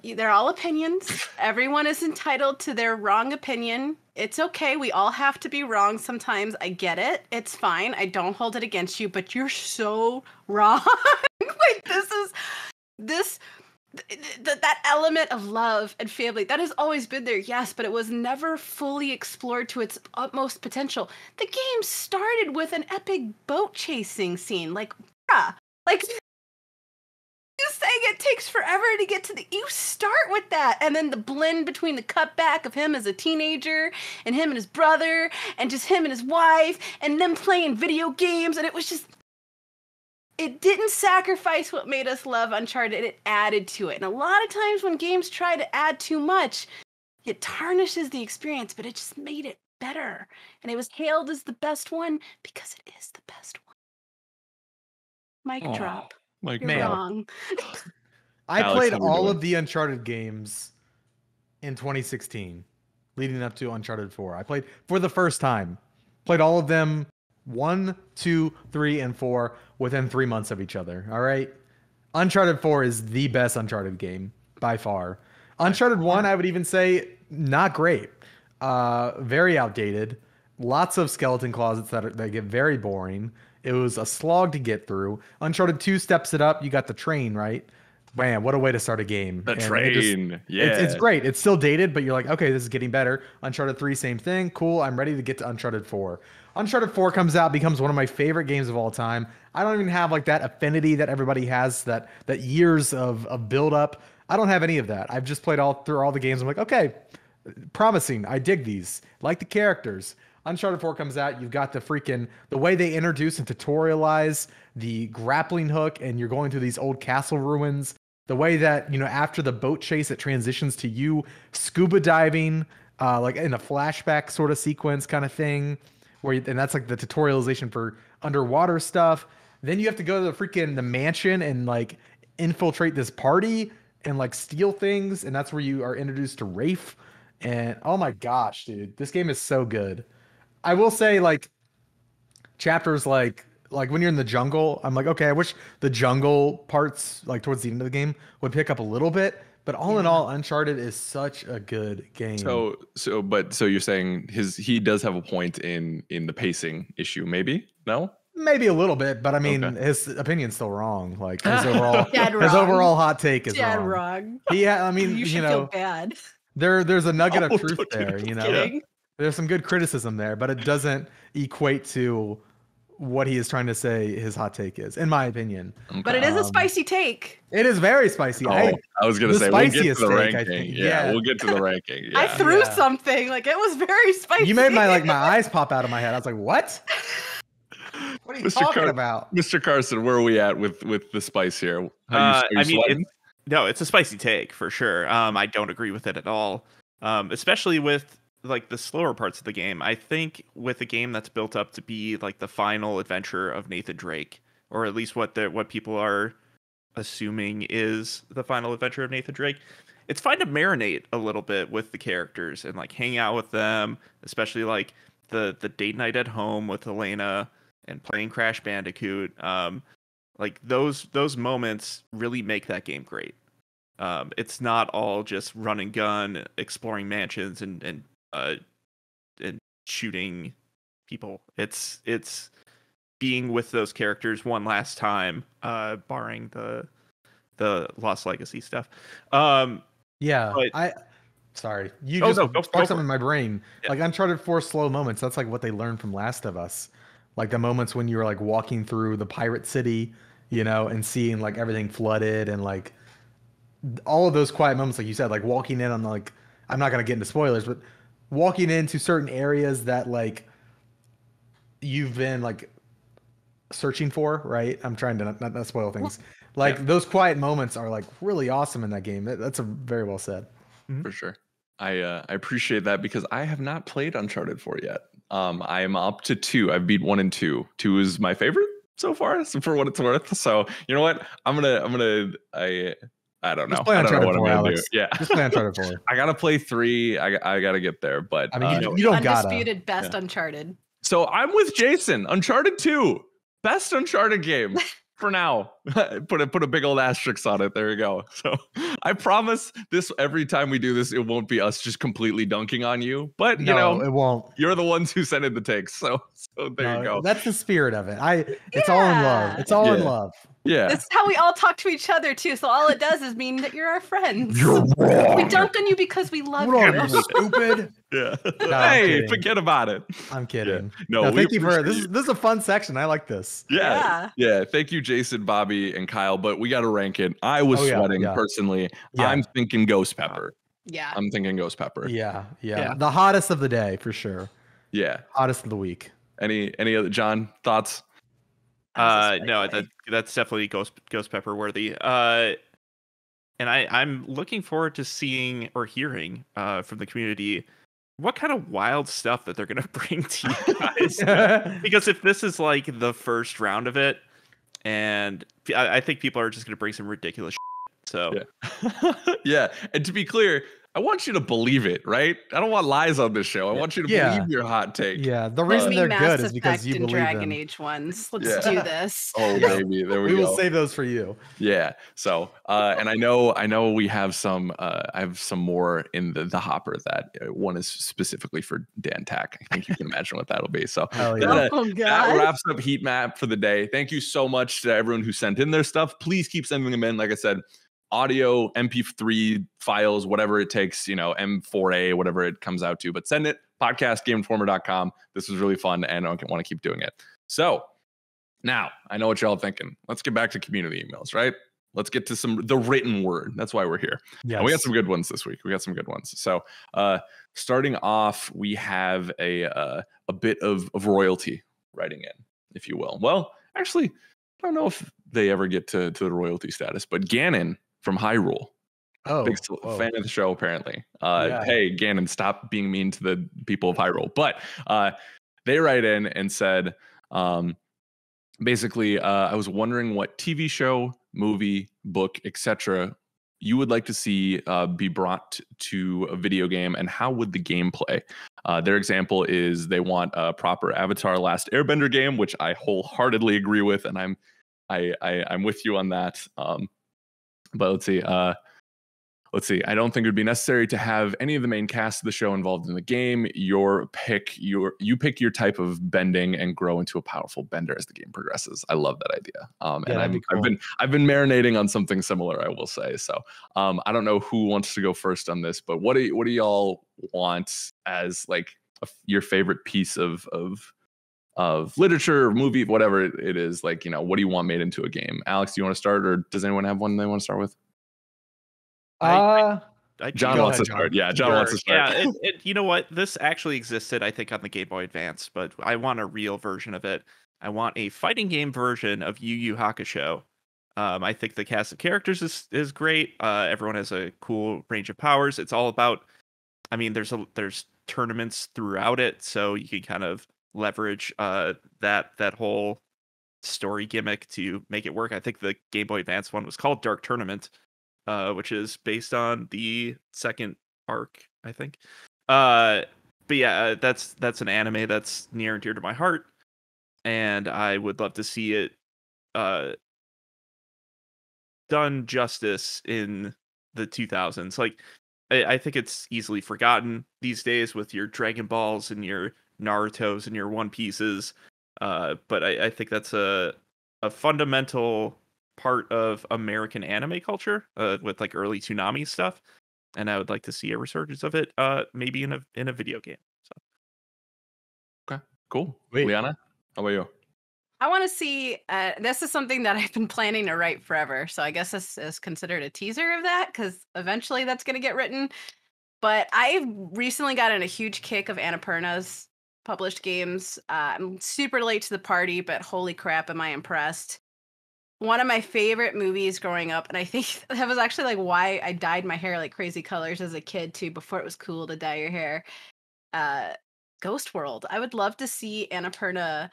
They're all opinions. Everyone is entitled to their wrong opinion. It's okay. We all have to be wrong sometimes. I get it. It's fine. I don't hold it against you. But you're so wrong. Like that element of love and family that has always been there, yes, but it was never fully explored to its utmost potential. The game started with an epic boat chasing scene, like you saying it takes forever to get to you start with that, and then the blend between the cutback of him as a teenager and him and his brother and just him and his wife and them playing video games, and it was just. It didn't sacrifice what made us love Uncharted, it added to it. And a lot of times when games try to add too much, it tarnishes the experience, but it just made it better. And it was hailed as the best one because it is the best one. Mic drop. You're wrong. I played all of the Uncharted games in 2016, leading up to Uncharted 4. I played for the first time. Played all of them 1, 2, 3, and 4 within 3 months of each other. All right. Uncharted 4 is the best Uncharted game by far. Uncharted 1, I would even say, not great. Very outdated. Lots of skeleton closets that get very boring. It was a slog to get through. Uncharted 2 steps it up. You got the train, right? Man, what a way to start a game. The train. It's great. It's still dated, but you're like, okay, this is getting better. Uncharted 3, same thing. Cool. I'm ready to get to Uncharted 4. Uncharted 4 comes out, becomes one of my favorite games of all time. I don't even have like that affinity that everybody has, that years of build up. I don't have any of that. I've just played through all the games. I'm like, okay, promising. I dig these. Like the characters. Uncharted 4 comes out. You've got the way they introduce and tutorialize the grappling hook, and you're going through these old castle ruins. The way that, after the boat chase, it transitions to you scuba diving, like in a flashback sort of sequence kind of thing. And that's like the tutorialization for underwater stuff. Then you have to go to the mansion and like infiltrate this party and like steal things. And that's where you are introduced to Rafe. And oh my gosh, dude, this game is so good. I will say, like, chapters like when you're in the jungle, I'm like, okay, I wish the jungle parts, like towards the end of the game, would pick up a little bit. But all in all, Uncharted is such a good game. So you're saying he does have a point in the pacing issue, maybe? No? Maybe a little bit, but I mean, his opinion's still wrong. Like his overall hot take is wrong. Yeah, I mean, you should feel bad. There's a nugget of truth there, There's some good criticism there, but it doesn't equate to what he is trying to say his hot take is, in my opinion. Okay. But it is a spicy take. It is very spicy. I was going to say, we'll get to the ranking. We'll get to the ranking. I threw something. Like, it was very spicy. You made my eyes pop out of my head. I was like, what? What are you talking about? Mr. Carson, where are we at with the spice here? It's a spicy take for sure. I don't agree with it at all. Especially with like the slower parts of the game. I think with a game that's built up to be like the final adventure of Nathan Drake, or at least what people are assuming is the final adventure of Nathan Drake, it's fine to marinate a little bit with the characters and like hang out with them, especially like the date night at home with Elena and playing Crash Bandicoot. Like those moments really make that game great. It's not all just run and gun, exploring mansions and shooting people. It's being with those characters one last time, barring the Lost Legacy stuff. Yeah, but, sorry, you just go sparked something in my brain. Yeah. Like Uncharted 4 slow moments. That's like what they learned from Last of Us. Like the moments when you were like walking through the pirate city, you know, and seeing like everything flooded and like all of those quiet moments, like you said, like walking in on like, I'm not gonna get into spoilers, but walking into certain areas that like you've been like searching for, right? I'm trying to not spoil things. Like those quiet moments are like really awesome in that game. That's a very well said. For sure. I appreciate that because I have not played Uncharted 4 yet. I am up to 2. I've beat 1 and 2. 2 is my favorite so far, so for what it's worth. So you know what? I don't know. Just play I don't know Uncharted what 4, I'm gonna Alex. do. Yeah. Just play Uncharted 4. I gotta play 3. I gotta get there, but I mean, you don't gotta. Undisputed best Uncharted. So I'm with Jason. Uncharted 2, best Uncharted game for now. put a big old asterisk on it. There you go. So I promise this every time we do this, it won't be us just completely dunking on you. But you know, it won't. You're the ones who sent in the takes. So there you go. That's the spirit of it. It's all in love. It's all in love. Yeah. That's how we all talk to each other too. So all it does is mean that you're our friends. You're wrong. We dunked on you because we love Wrong, you. you stupid. Yeah. No, Hey, forget about it. I'm kidding. Yeah. No, thank you for this. This is a fun section. I like this. Yeah. Thank you, Jason, Bobby, and Kyle. But we got to rank it. I was sweating personally. Yeah. I'm thinking Ghost Pepper. Yeah. I'm thinking Ghost Pepper. Yeah. The hottest of the day for sure. Yeah. Hottest of the week. Any other John thoughts? No, that's definitely Ghost Pepper worthy. And I'm looking forward to seeing or hearing from the community what kind of wild stuff that they're gonna bring to you guys. Because if this is like the first round of it, and I think people are just gonna bring some ridiculous shit. So yeah. And to be clear, I want you to believe it, right? I don't want lies on this show. I want you to believe your hot take. Yeah, the reason they're good is because you believe Dragon them. Age ones. Let's do this. Oh baby, there we go. We will save those for you. Yeah. So, and I know we have some. I have some more in the hopper. That one is specifically for Dan Tack. I think you can imagine what that'll be. So that wraps up Heat Map for the day. Thank you so much to everyone who sent in their stuff. Please keep sending them in. Like I said, audio, MP3 files, whatever it takes, you know, M4A, whatever it comes out to, but send it, podcastgameinformer.com. This was really fun and I want to keep doing it. So now I know what y'all thinking. Let's get back to community emails, right? Let's get to the written word. That's why we're here. Yeah, we got some good ones this week. So starting off, we have a bit of royalty writing in, if you will. Well, actually, I don't know if they ever get to the royalty status, but Gannon from Hyrule. Big fan of the show, apparently. Hey, Gannon, stop being mean to the people of Hyrule. But they write in and said, basically, I was wondering what TV show, movie, book, etc. you would like to see be brought to a video game, and how would the game play? Their example is they want a proper Avatar Last Airbender game, which I wholeheartedly agree with, and I'm with you on that. But let's see. I don't think it would be necessary to have any of the main cast of the show involved in the game. You pick your type of bending and grow into a powerful bender as the game progresses. I love that idea. I've been marinating on something similar, I will say. So I don't know who wants to go first on this, but what do y'all want as like your favorite piece of literature or movie, whatever it is, like, you know, what do you want made into a game? Alex, do you want to start, or does anyone have one they want to start with? John wants to start. Yeah, John wants to start. Yeah, you know what? This actually existed, I think, on the Game Boy Advance, but I want a real version of it. I want a fighting game version of Yu Yu Hakusho. I think the cast of characters is great. Everyone has a cool range of powers. It's all about, I mean, there's tournaments throughout it, so you can kind of leverage that whole story gimmick to make it work. I think the Game Boy Advance one was called Dark Tournament, which is based on the second arc, I think. But yeah, that's an anime that's near and dear to my heart, and I would love to see it done justice in the 2000s. Like, I think it's easily forgotten these days with your Dragon Balls and your Narutos and your One Pieces. But I think that's a fundamental part of American anime culture, with like early Toonami stuff. And I would like to see a resurgence of it, maybe in a video game. So. Okay, cool. Wait. Liana, how about you? I want to see. This is something that I've been planning to write forever. So I guess this is considered a teaser of that, because eventually that's going to get written. But I've recently gotten a huge kick of Annapurna's published games. I'm super late to the party, but holy crap, am I impressed. One of my favorite movies growing up, and I think that was actually like why I dyed my hair like crazy colors as a kid too, before it was cool to dye your hair. Ghost World. I would love to see Annapurna.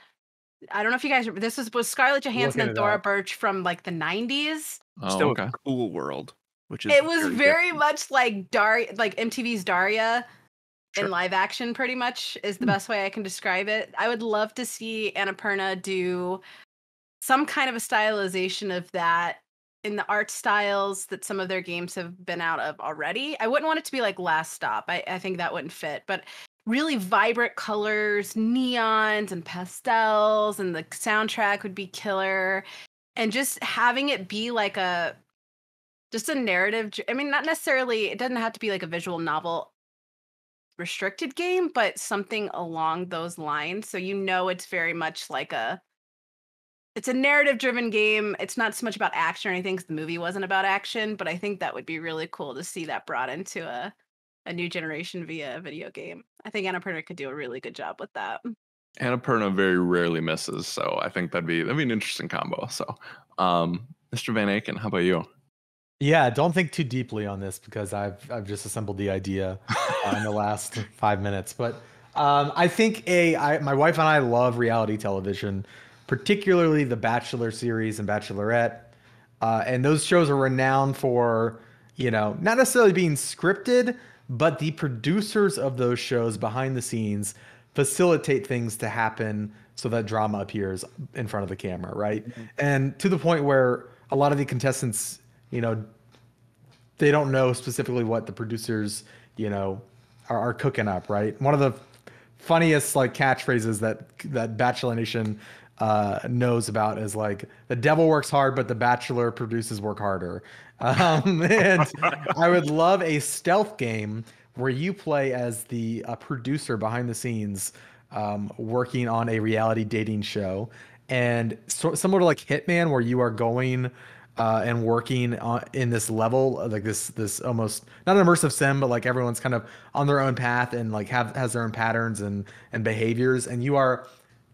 I don't know if you guys remember, this was Scarlett Johansson and Thora Birch from like the 90s. Oh, okay. Cool World, which is It was very much like like MTV's Daria in live action, pretty much is the best way I can describe it. I would love to see Annapurna do some kind of a stylization of that in the art styles that some of their games have been out of already. I wouldn't want it to be like Last Stop. I think that wouldn't fit, but really vibrant colors, neons and pastels, and the soundtrack would be killer. And just having it be like just a narrative. I mean, not necessarily, it doesn't have to be like a visual novel restricted game, but something along those lines. So it's very much like it's a narrative driven game. It's not so much about action or anything, because the movie wasn't about action, but I think that would be really cool to see that brought into a new generation via a video game. I think Annapurna could do a really good job with that. Annapurna very rarely misses, so I think that'd be an interesting combo. So, Mr. Van Aken, how about you? Yeah, don't think too deeply on this, because I've just assembled the idea in the last 5 minutes. But I think my wife and I love reality television, particularly the Bachelor series and Bachelorette, and those shows are renowned for not necessarily being scripted, but the producers of those shows behind the scenes facilitate things to happen so that drama appears in front of the camera, right? Mm-hmm. And to the point where a lot of the contestants, they don't know specifically what the producers, are cooking up, right? One of the funniest like catchphrases that Bachelor Nation knows about is like, the devil works hard, but the Bachelor producers work harder. And I would love a stealth game where you play as the producer behind the scenes, working on a reality dating show, and similar to like Hitman, where you are going and working in this level, like this almost not an immersive sim, but like everyone's kind of on their own path and like has their own patterns and behaviors, and you are,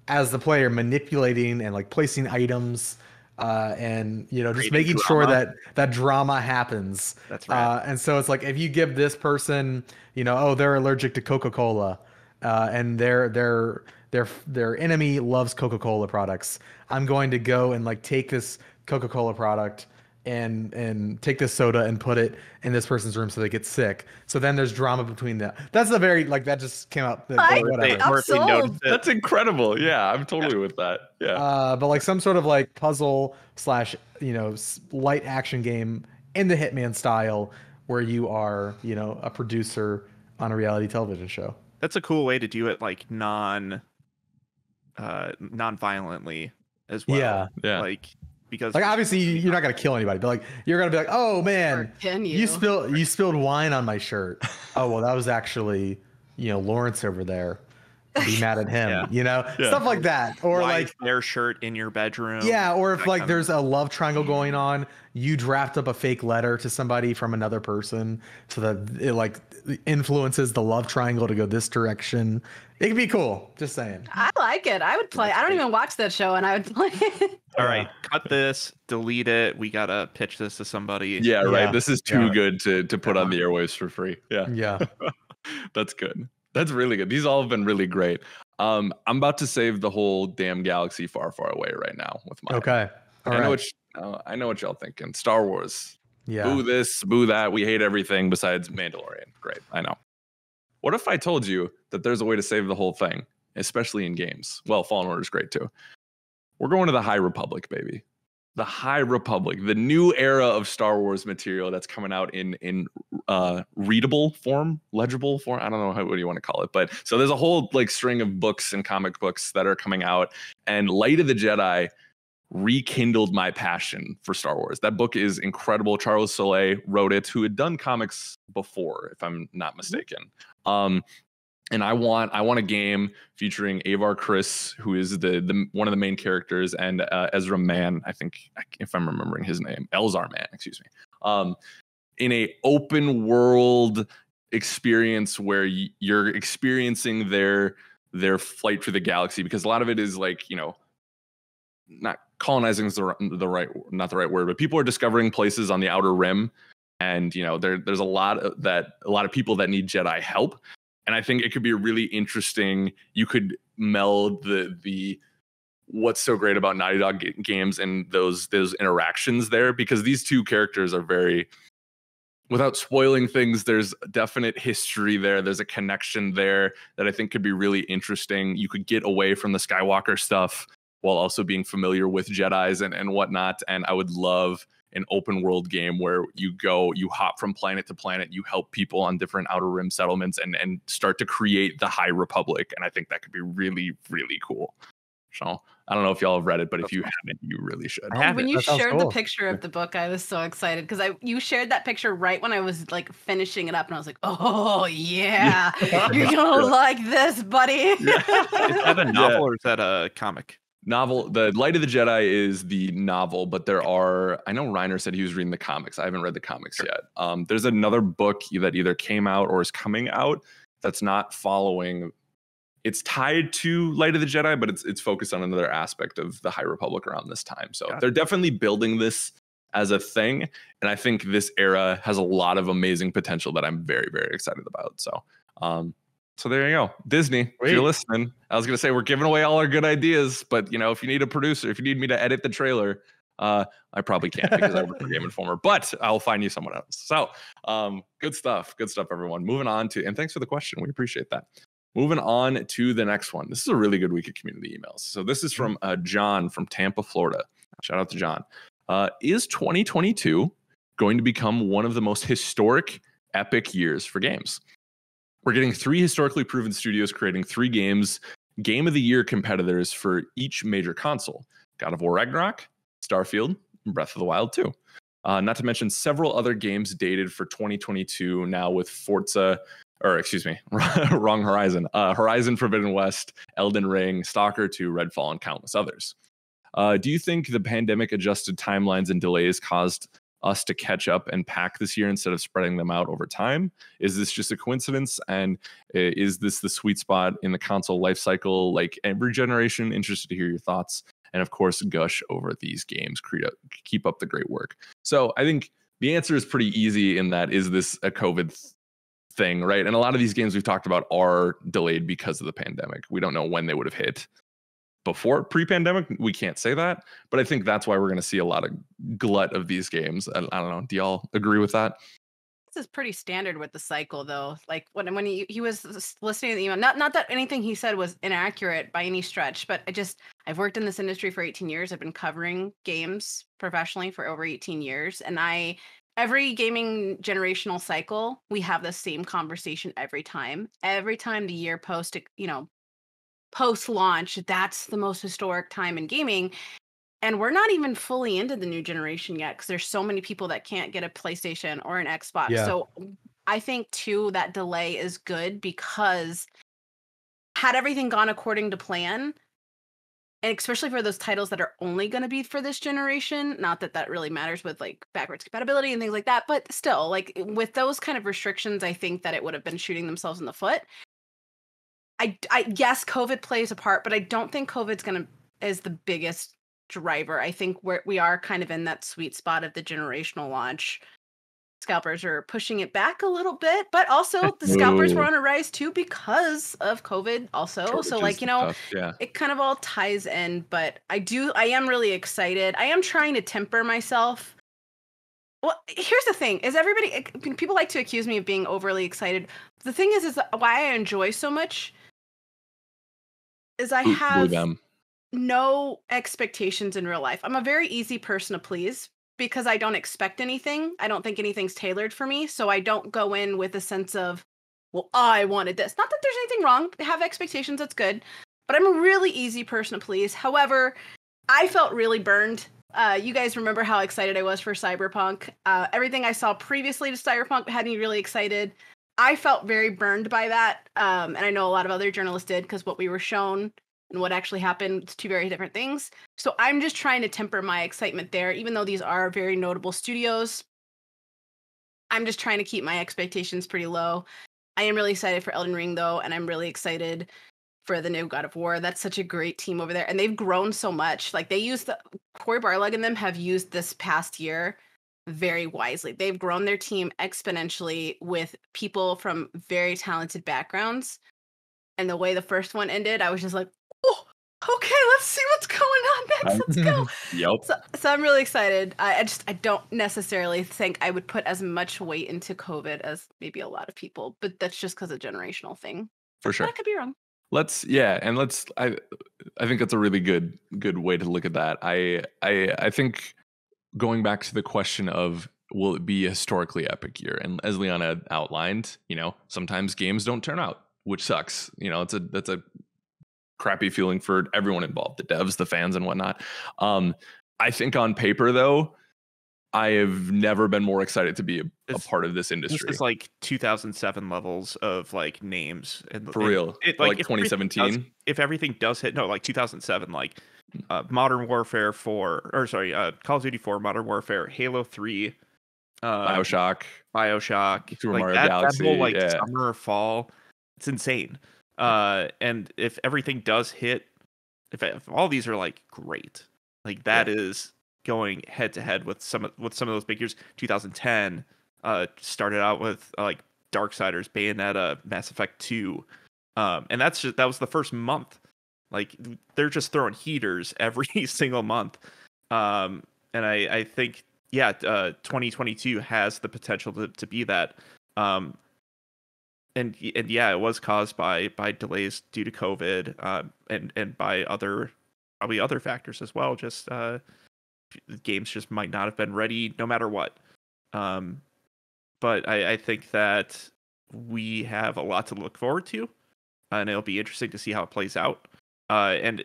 as the player, manipulating and like placing items, and just making sure that drama happens. That's right. And so it's like, if you give this person, they're allergic to Coca-Cola, and their enemy loves Coca-Cola products, I'm going to go and like take this Coca-Cola product and take this soda and put it in this person's room so they get sick. So then there's drama between them. That's a very, like, that just came out. Whatever. That's incredible. Yeah, I'm totally with that. Yeah. But like some sort of like puzzle / light action game in the Hitman style, where you are, a producer on a reality television show. That's a cool way to do it, like non-violently as well. Yeah. Like, because like obviously you're not gonna kill anybody, but like you're gonna be like, oh man, you spilled wine on my shirt. Oh well, that was actually Lawrence over there. Be mad at him, stuff like that, or why like is their shirt in your bedroom. Yeah, or if like there's a love triangle going on, you draft up a fake letter to somebody from another person so that it like influences the love triangle to go this direction. It could be cool. Just saying. I like it. I would play. I don't even watch that show, and I would play it. All right, cut this, delete it. We gotta pitch this to somebody. Yeah, right. This is too good to put on the airwaves for free. Yeah. Yeah. That's good. That's really good. These all have been really great. I'm about to save the whole damn galaxy far, far away right now with mine. Okay. I know what y'all thinking. Star Wars. Yeah. Boo this, boo that. We hate everything besides Mandalorian. Great. I know. What if I told you that there's a way to save the whole thing, especially in games? Well, Fallen Order is great too. We're going to the High Republic, baby. The High Republic, the new era of Star Wars material that's coming out in readable form, legible form. I don't know what you want to call it, but so there's a whole like string of books and comic books that are coming out, and Light of the Jedi rekindled my passion for Star Wars. That book is incredible. Charles Soule wrote it, who had done comics before, if I'm not mistaken. And I want a game featuring Avar Kriss, who is the one of the main characters, and Ezra Mann, I think, if I'm remembering his name, Elzar Mann, excuse me. In a open world experience where you're experiencing their flight through the galaxy, because a lot of it is like, you know, not colonizing is not the right word, but people are discovering places on the outer rim, and you know there's a lot of people that need Jedi help. And I think it could be really interesting. You could meld the what's so great about Naughty Dog games and those interactions there, because these two characters are very, without spoiling things, there's definite history there. There's a connection there that I think could be really interesting. You could get away from the Skywalker stuff while also being familiar with Jedis and whatnot. And I would love an open world game where you hop from planet to planet, you help people on different outer rim settlements and start to create the High Republic. And I think that could be really, really cool. So I don't know if y'all have read it, but if you haven't, you really should. When you shared the picture of the book, I was so excited because you shared that picture right when I was like finishing it up, and I was like, "Oh yeah, you're gonna like this, buddy." Is that a novel or is that a comic? Novel. The Light of the Jedi is the novel, but I know Reiner said he was reading the comics. I haven't read the comics yet. There's another book that either came out or is coming out that's not following. It's tied to Light of the Jedi, but it's focused on another aspect of the High Republic around this time. So they're definitely building this as a thing, and I think this era has a lot of amazing potential that I'm very, very excited about. So there you go. Disney, if you're listening, I was going to say we're giving away all our good ideas, but you know, if you need a producer, if you need me to edit the trailer, I probably can't because I work for Game Informer, but I'll find you someone else. So good stuff, everyone. Moving on to, and thanks for the question. We appreciate that. Moving on to the next one. This is a really good week of community emails. So this is from John from Tampa, Florida. Shout out to John. Is 2022 going to become one of the most historic, epic years for games? We're getting 3 historically proven studios creating 3 games, Game of the Year competitors for each major console. God of War Ragnarok, Starfield, and Breath of the Wild 2. Not to mention several other games dated for 2022 now with Forza, or excuse me, wrong Horizon. Horizon Forbidden West, Elden Ring, Stalker 2, Redfall, and countless others. Do you think the pandemic-adjusted timelines and delays caused us to catch up and pack this year instead of spreading them out over time? Is this just a coincidence? And is this the sweet spot in the console life cycle? Like every generation, interested to hear your thoughts. And of course, gush over these games. Keep up the great work. So I think the answer is pretty easy in that, is this a COVID thing, right? And a lot of these games we've talked about are delayed because of the pandemic. We don't know when they would have hit. Before pre-pandemic, we can't say that, but I think that's why we're going to see a lot of glut of these games. I don't know. Do y'all agree with that? This is pretty standard with the cycle, though. Like when he was listening to the email, not that anything he said was inaccurate by any stretch, but I've worked in this industry for 18 years. I've been covering games professionally for over 18 years, and every gaming generational cycle, we have the same conversation every time. Every time the year post-launch, that's the most historic time in gaming. And we're not even fully into the new generation yet because there's so many people that can't get a PlayStation or an Xbox. Yeah. So I think, too, that delay is good because had everything gone according to plan, and especially for those titles that are only going to be for this generation, not that that really matters with like backwards compatibility and things like that, but still, like with those kind of restrictions, I think that it would have been shooting themselves in the foot. I yes, COVID plays a part, but I don't think COVID's is the biggest driver. I think we are kind of in that sweet spot of the generational launch. scalpers are pushing it back a little bit, but also the scalpers were on a rise too because of COVID also. So like, you know, it kind of all ties in, but I am really excited. I am trying to temper myself. Well, here's the thing: is people like to accuse me of being overly excited. The thing is why I enjoy so much is I have no expectations in real life. I'm a very easy person to please because I don't expect anything. I don't think anything's tailored for me, so I don't go in with a sense of, well, I wanted this. Not that there's anything wrong. Have expectations, that's good. But I'm a really easy person to please. However, I felt really burned. You guys remember how excited I was for Cyberpunk. Everything I saw previously to Cyberpunk had me really excited. I felt very burned by that. And I know a lot of other journalists did because what we were shown and what actually happened, it's two very different things. So I'm just trying to temper my excitement there, even though these are very notable studios. I'm just trying to keep my expectations pretty low. I am really excited for Elden Ring, though, and I'm really excited for the new God of War. That's such a great team over there. And they've grown so much. Like, Cory Barlog and them have used this past year very wisely. They've grown their team exponentially with people from very talented backgrounds. And the way the first one ended, I was just like, oh, okay, let's see what's going on next. Let's go. Yep. So I'm really excited. I don't necessarily think I would put as much weight into COVID as maybe a lot of people, but that's just because of generational thing. For sure. But I could be wrong. I think that's a really good way to look at that. I think going back to the question of will it be a historically epic year, and as Liana outlined, you know, sometimes games don't turn out, which sucks. You know, that's a crappy feeling for everyone involved, the devs, the fans, and whatnot. I think on paper, though, I have never been more excited to be a part of this industry. This is like 2007 levels of like names, and for real. Like 2017. If everything does hit, no, like 2007, like Modern Warfare 4, or sorry, Call of Duty 4, Modern Warfare, Halo 3, Bioshock, Super Mario Galaxy, that whole like summer, fall, it's insane. And if everything does hit, if all these are like great, like that is going head to head with some of those big years. 2010 started out with like Darksiders, Bayonetta, Mass Effect 2, and that was the first month. Like they're just throwing heaters every single month, and I think 2022 has the potential to be that. And yeah, it was caused by delays due to COVID, and by probably other factors as well. Just games just might not have been ready no matter what. But I think that we have a lot to look forward to, and it'll be interesting to see how it plays out. And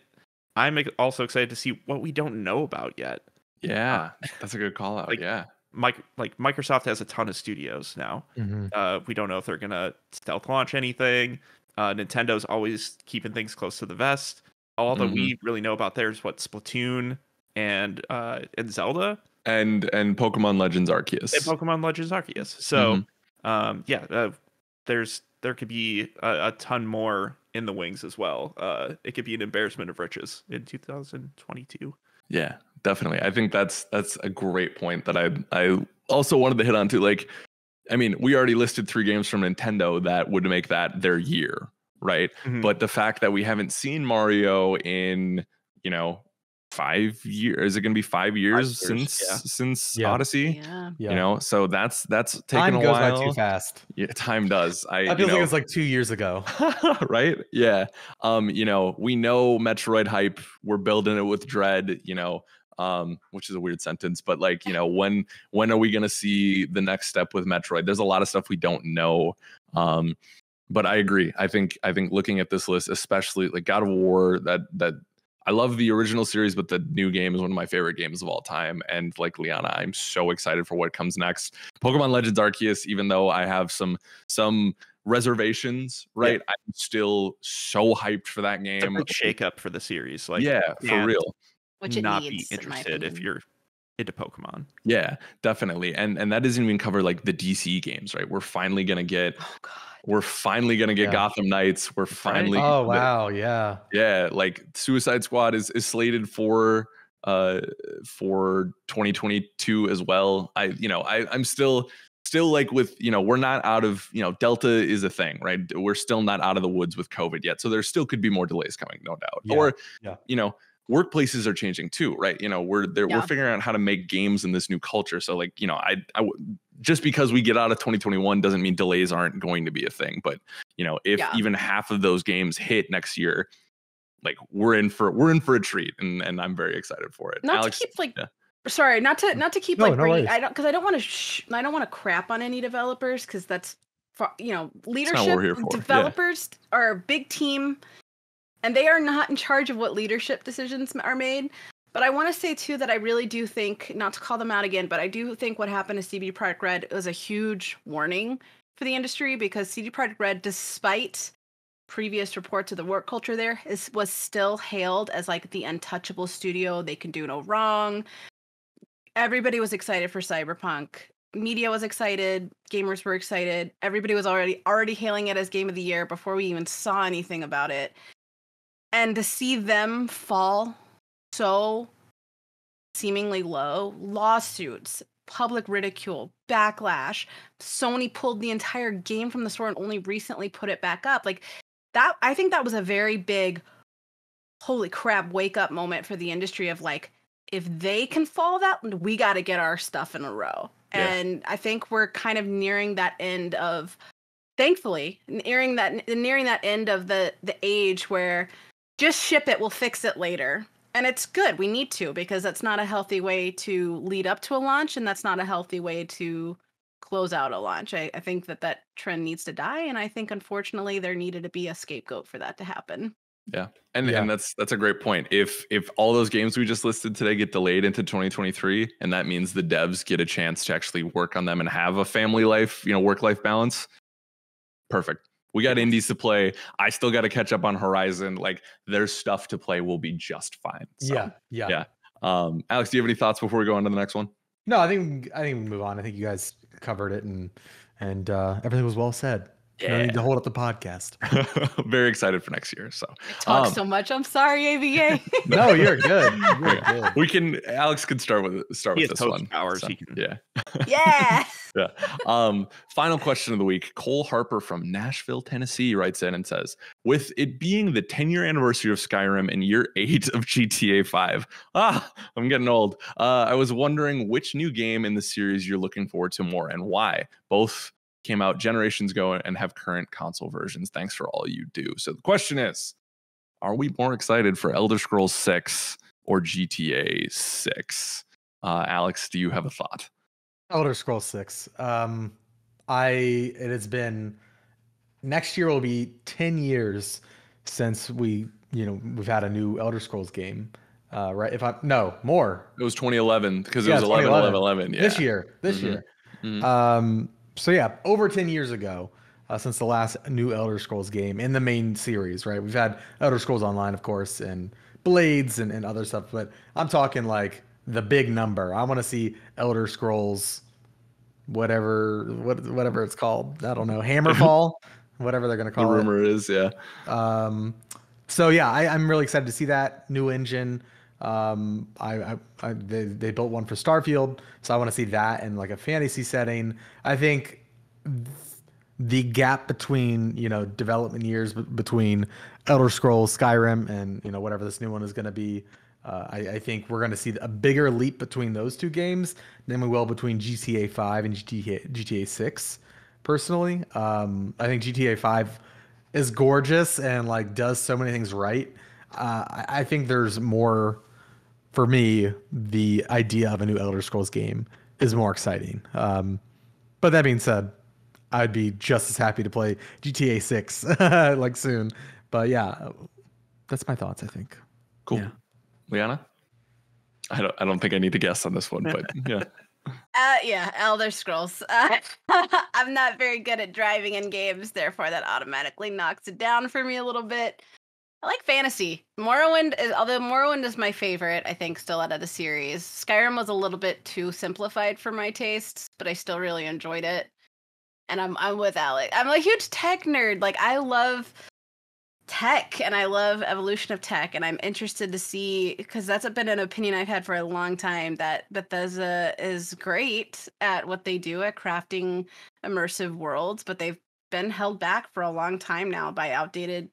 I'm also excited to see what we don't know about yet. Yeah, that's a good call out. Microsoft has a ton of studios now. Mm-hmm. We don't know if they're gonna stealth launch anything. Nintendo's always keeping things close to the vest. All that we really know about there is what Splatoon and Zelda and Pokemon Legends Arceus. So there could be a ton more in the wings as well. It could be an embarrassment of riches in 2022. Yeah, definitely. I think that's a great point that I also wanted to hit on too. Like, I mean, we already listed 3 games from Nintendo that would make that their year, right? Mm-hmm. But the fact that we haven't seen Mario in, 5 years, is it going to be 5 years since Odyssey? Yeah. So that's taken time a goes while. by too fast. Yeah, time does. I feel like it was like 2 years ago. Right? Yeah. We know Metroid hype. We're building it with dread, which is a weird sentence, but like, when are we going to see the next step with Metroid? There's a lot of stuff we don't know. But I agree. I think looking at this list, especially like God of War, that I love the original series, but the new game is one of my favorite games of all time. And like Liana, I'm so excited for what comes next. Pokemon Legends Arceus, even though I have some reservations, right? Yeah. I'm still so hyped for that game. It's a big shakeup for the series. Like, for real. Which it not needs, be interested if you're into Pokemon. Yeah, definitely. And that doesn't even cover like the DC games, right? We're finally gonna get Gotham Knights. We're finally like Suicide Squad is slated for 2022 as well. I'm still still like with, we're not out of, Delta is a thing, right? We're still not out of the woods with COVID yet. So there still could be more delays coming, no doubt. Or, workplaces are changing too, right? We're figuring out how to make games in this new culture. So like, just because we get out of 2021 doesn't mean delays aren't going to be a thing. But, if even half of those games hit next year, like we're in for a treat, and I'm very excited for it. Not Alex, to keep sorry, not to keep no bringing, worries. I don't want to crap on any developers, because that's leadership. Developers are a big team, and they are not in charge of what leadership decisions are made. But I want to say too that I really do think, not to call them out again, but I do think what happened to CD Projekt Red was a huge warning for the industry, because CD Projekt Red, despite previous reports of the work culture there, was still hailed as like the untouchable studio. They can do no wrong. Everybody was excited for Cyberpunk. Media was excited. Gamers were excited. Everybody was already hailing it as Game of the Year before we even saw anything about it. And to see them fall so seemingly low, lawsuits, public ridicule, backlash, Sony pulled the entire game from the store and only recently put it back up. Like that, I think that was a very big, holy crap, wake up moment for the industry of like, if they can fall that, we got to get our stuff in a row. Yeah. And I think we're kind of nearing that end of, thankfully, nearing that end of the age where just ship it, we'll fix it later. And it's good. We need to, because that's not a healthy way to lead up to a launch, and that's not a healthy way to close out a launch. I think that trend needs to die, and I think unfortunately there needed to be a scapegoat for that to happen. Yeah. And that's a great point. If all those games we just listed today get delayed into 2023, and that means the devs get a chance to actually work on them and have a family life, work-life balance, perfect. We got indies to play. I still got to catch up on Horizon. Like, there's stuff to play. We'll be just fine. So, yeah. Alex, do you have any thoughts before we go on to the next one? No, I think we move on. I think you guys covered it, and everything was well said. Yeah. No need to hold up the podcast. Very excited for next year. So I talk so much. I'm sorry, ABA. No, you're good. You're good. We can. Alex could start with this one. Hours. So, yeah. Final question of the week. Cole Harper from Nashville, Tennessee, writes in and says, "With it being the 10-year anniversary of Skyrim and year 8 of GTA 5, I'm getting old. I was wondering which new game in the series you're looking forward to more and why. Both came out generations ago and have current console versions. Thanks for all you do." So the question is, are we more excited for Elder Scrolls 6 or GTA 6? Alex, do you have a thought? Elder Scrolls 6. It has been, next year will be 10 years since we've had a new Elder Scrolls game. Right? More. It was 2011 because it was 11. Yeah. This year. Mm-hmm. So yeah, over 10 years ago, since the last new Elder Scrolls game in the main series, right? We've had Elder Scrolls Online, of course, and Blades and other stuff, but I'm talking like the big number. I want to see Elder Scrolls, whatever it's called. I don't know, Hammerfall, whatever they're gonna call it. The rumor is, yeah. So yeah, I'm really excited to see that new engine. They built one for Starfield, so I want to see that in like a fantasy setting. I think the gap between development years between Elder Scrolls, Skyrim, and whatever this new one is going to be, I think we're going to see a bigger leap between those two games than we will between GTA 5 and GTA 6. Personally, I think GTA 5 is gorgeous and like does so many things right. I think there's more. For me, the idea of a new Elder Scrolls game is more exciting. But that being said, I'd be just as happy to play GTA 6 like soon. But yeah, that's my thoughts, I think. Cool. Yeah. Liana? I don't think I need to guess on this one, but yeah. Yeah, Elder Scrolls. I'm not very good at driving in games, therefore that automatically knocks it down for me a little bit. I like fantasy. Although Morrowind is my favorite, I think, still out of the series. Skyrim was a little bit too simplified for my tastes, but I still really enjoyed it. And I'm with Alex. I'm a huge tech nerd. Like, I love tech, and I love evolution of tech, and I'm interested to see, because that's been an opinion I've had for a long time, that Bethesda is great at what they do at crafting immersive worlds, but they've been held back for a long time now by outdated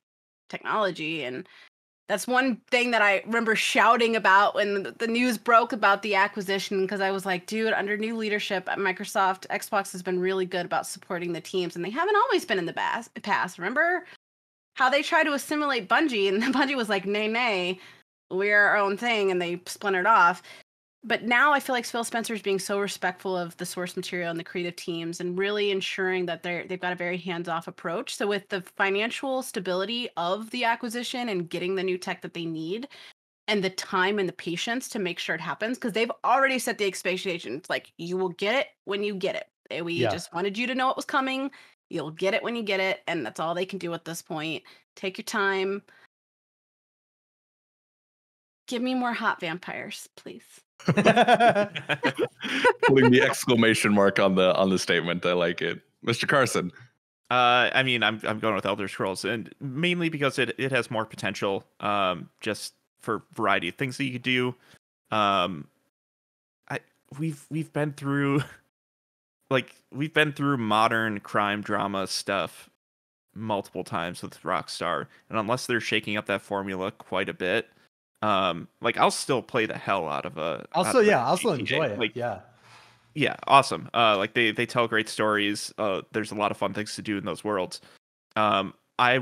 technology. And that's one thing that I remember shouting about when the news broke about the acquisition, because I was like, dude, under new leadership at Microsoft, Xbox has been really good about supporting the teams, and they haven't always been in the past. Remember how they tried to assimilate Bungie, and Bungie was like, nay, we're our own thing, and they splintered off. But now I feel like Phil Spencer's being so respectful of the source material and the creative teams, and really ensuring that they've got a very hands-off approach. So with the financial stability of the acquisition and getting the new tech that they need, and the time and the patience to make sure it happens, because they've already set the expectations, like, you will get it when you get it. We just wanted you to know it was coming. You'll get it when you get it, and that's all they can do at this point. Take your time. Give me more hot vampires, please. Putting the exclamation mark on the statement. I like it. Mr. Carson. I mean, I'm going with Elder Scrolls, and mainly because it has more potential, just for variety of things that you could do. We've been through modern crime drama stuff multiple times with Rockstar, and unless they're shaking up that formula quite a bit, I'll still play the hell out of a. I'll still enjoy it. Yeah, awesome. They tell great stories. There's a lot of fun things to do in those worlds. I'm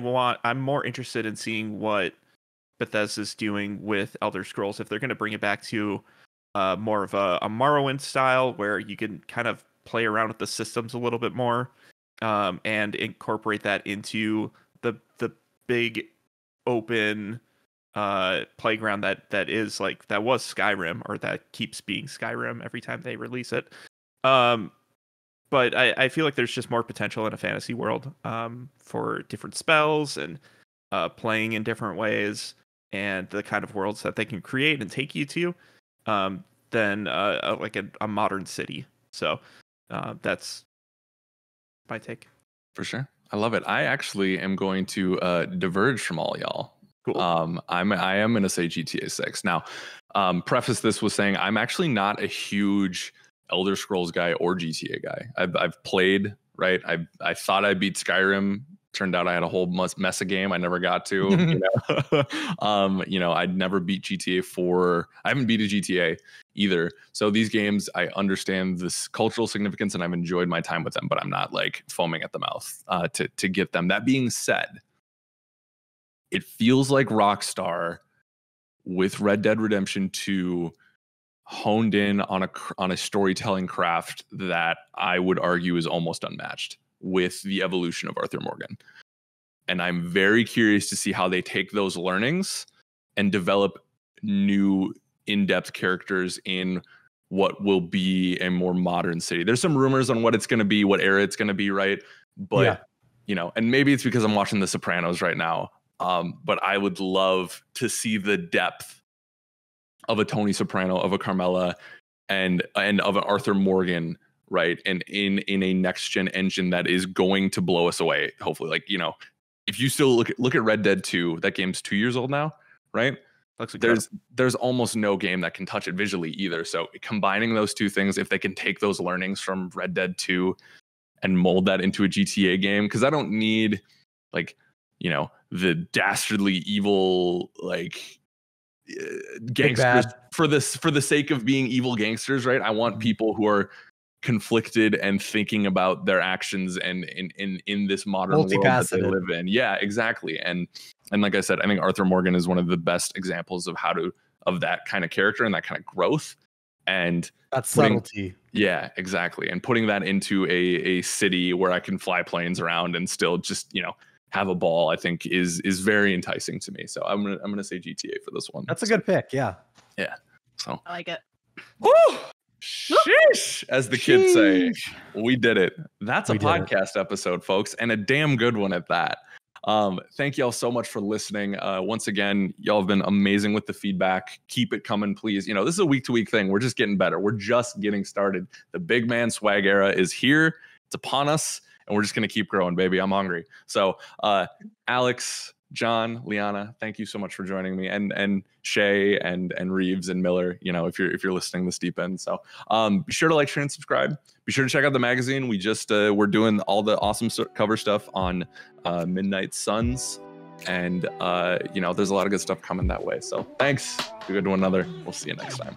more interested in seeing what Bethesda's doing with Elder Scrolls, if they're going to bring it back to more of a Morrowind style, where you can kind of play around with the systems a little bit more, and incorporate that into the big open playground that was Skyrim, or that keeps being Skyrim every time they release it. But I feel like there's just more potential in a fantasy world, for different spells and playing in different ways, and the kind of worlds that they can create and take you to, than a modern city. So that's my take. For sure. I love it. I actually am going to diverge from all y'all. Cool. I am going to say GTA 6. Now, preface this with saying I'm actually not a huge Elder Scrolls guy or GTA guy. I've played, right? I thought I beat Skyrim. Turned out I had a whole mess of game I never got to. I'd never beat GTA 4. I haven't beat a GTA either. So these games, I understand this cultural significance, and I've enjoyed my time with them, but I'm not like foaming at the mouth to get them. That being said, it feels like Rockstar with Red Dead Redemption 2 honed in on a storytelling craft that I would argue is almost unmatched with the evolution of Arthur Morgan. And I'm very curious to see how they take those learnings and develop new in-depth characters in what will be a more modern city. There's some rumors on what it's going to be, what era it's going to be, right? But, and maybe it's because I'm watching The Sopranos right now. But I would love to see the depth of a Tony Soprano, of a Carmela, and of an Arthur Morgan, right? And in a next gen engine that is going to blow us away. Hopefully, if you still look at Red Dead 2, that game's 2 years old now, right? There's almost no game that can touch it visually either. So combining those two things, if they can take those learnings from Red Dead 2 and mold that into a GTA game, because I don't need the dastardly evil gangsters for the sake of being evil gangsters, right? I want people who are conflicted and thinking about their actions and in this modern world that they live in. Yeah, exactly. And like I said, I think Arthur Morgan is one of the best examples of of that kind of character and that kind of growth and that subtlety. Yeah, exactly. And putting that into a city where I can fly planes around and still just, have a ball, I think is very enticing to me. So I'm gonna say GTA for this one. That's a good pick. Yeah. Yeah. So I like it. Woo! Sheesh, as the kids say. We did it. That's a podcast episode, folks, and a damn good one at that. Thank y'all so much for listening. Once again, y'all have been amazing with the feedback. Keep it coming, please. This is a week-to-week thing. We're just getting better. We're just getting started. The big man swag era is here. It's upon us. And we're just going to keep growing, baby. I'm hungry. So, Alex, John, Liana, thank you so much for joining me, and Shay and Reeves and Miller. You know, if you're listening this deep in, so be sure to like, share, and subscribe. Be sure to check out the magazine. We just we're doing all the awesome cover stuff on Midnight Suns, and you know, there's a lot of good stuff coming that way. So thanks. Be good to one another. We'll see you next time.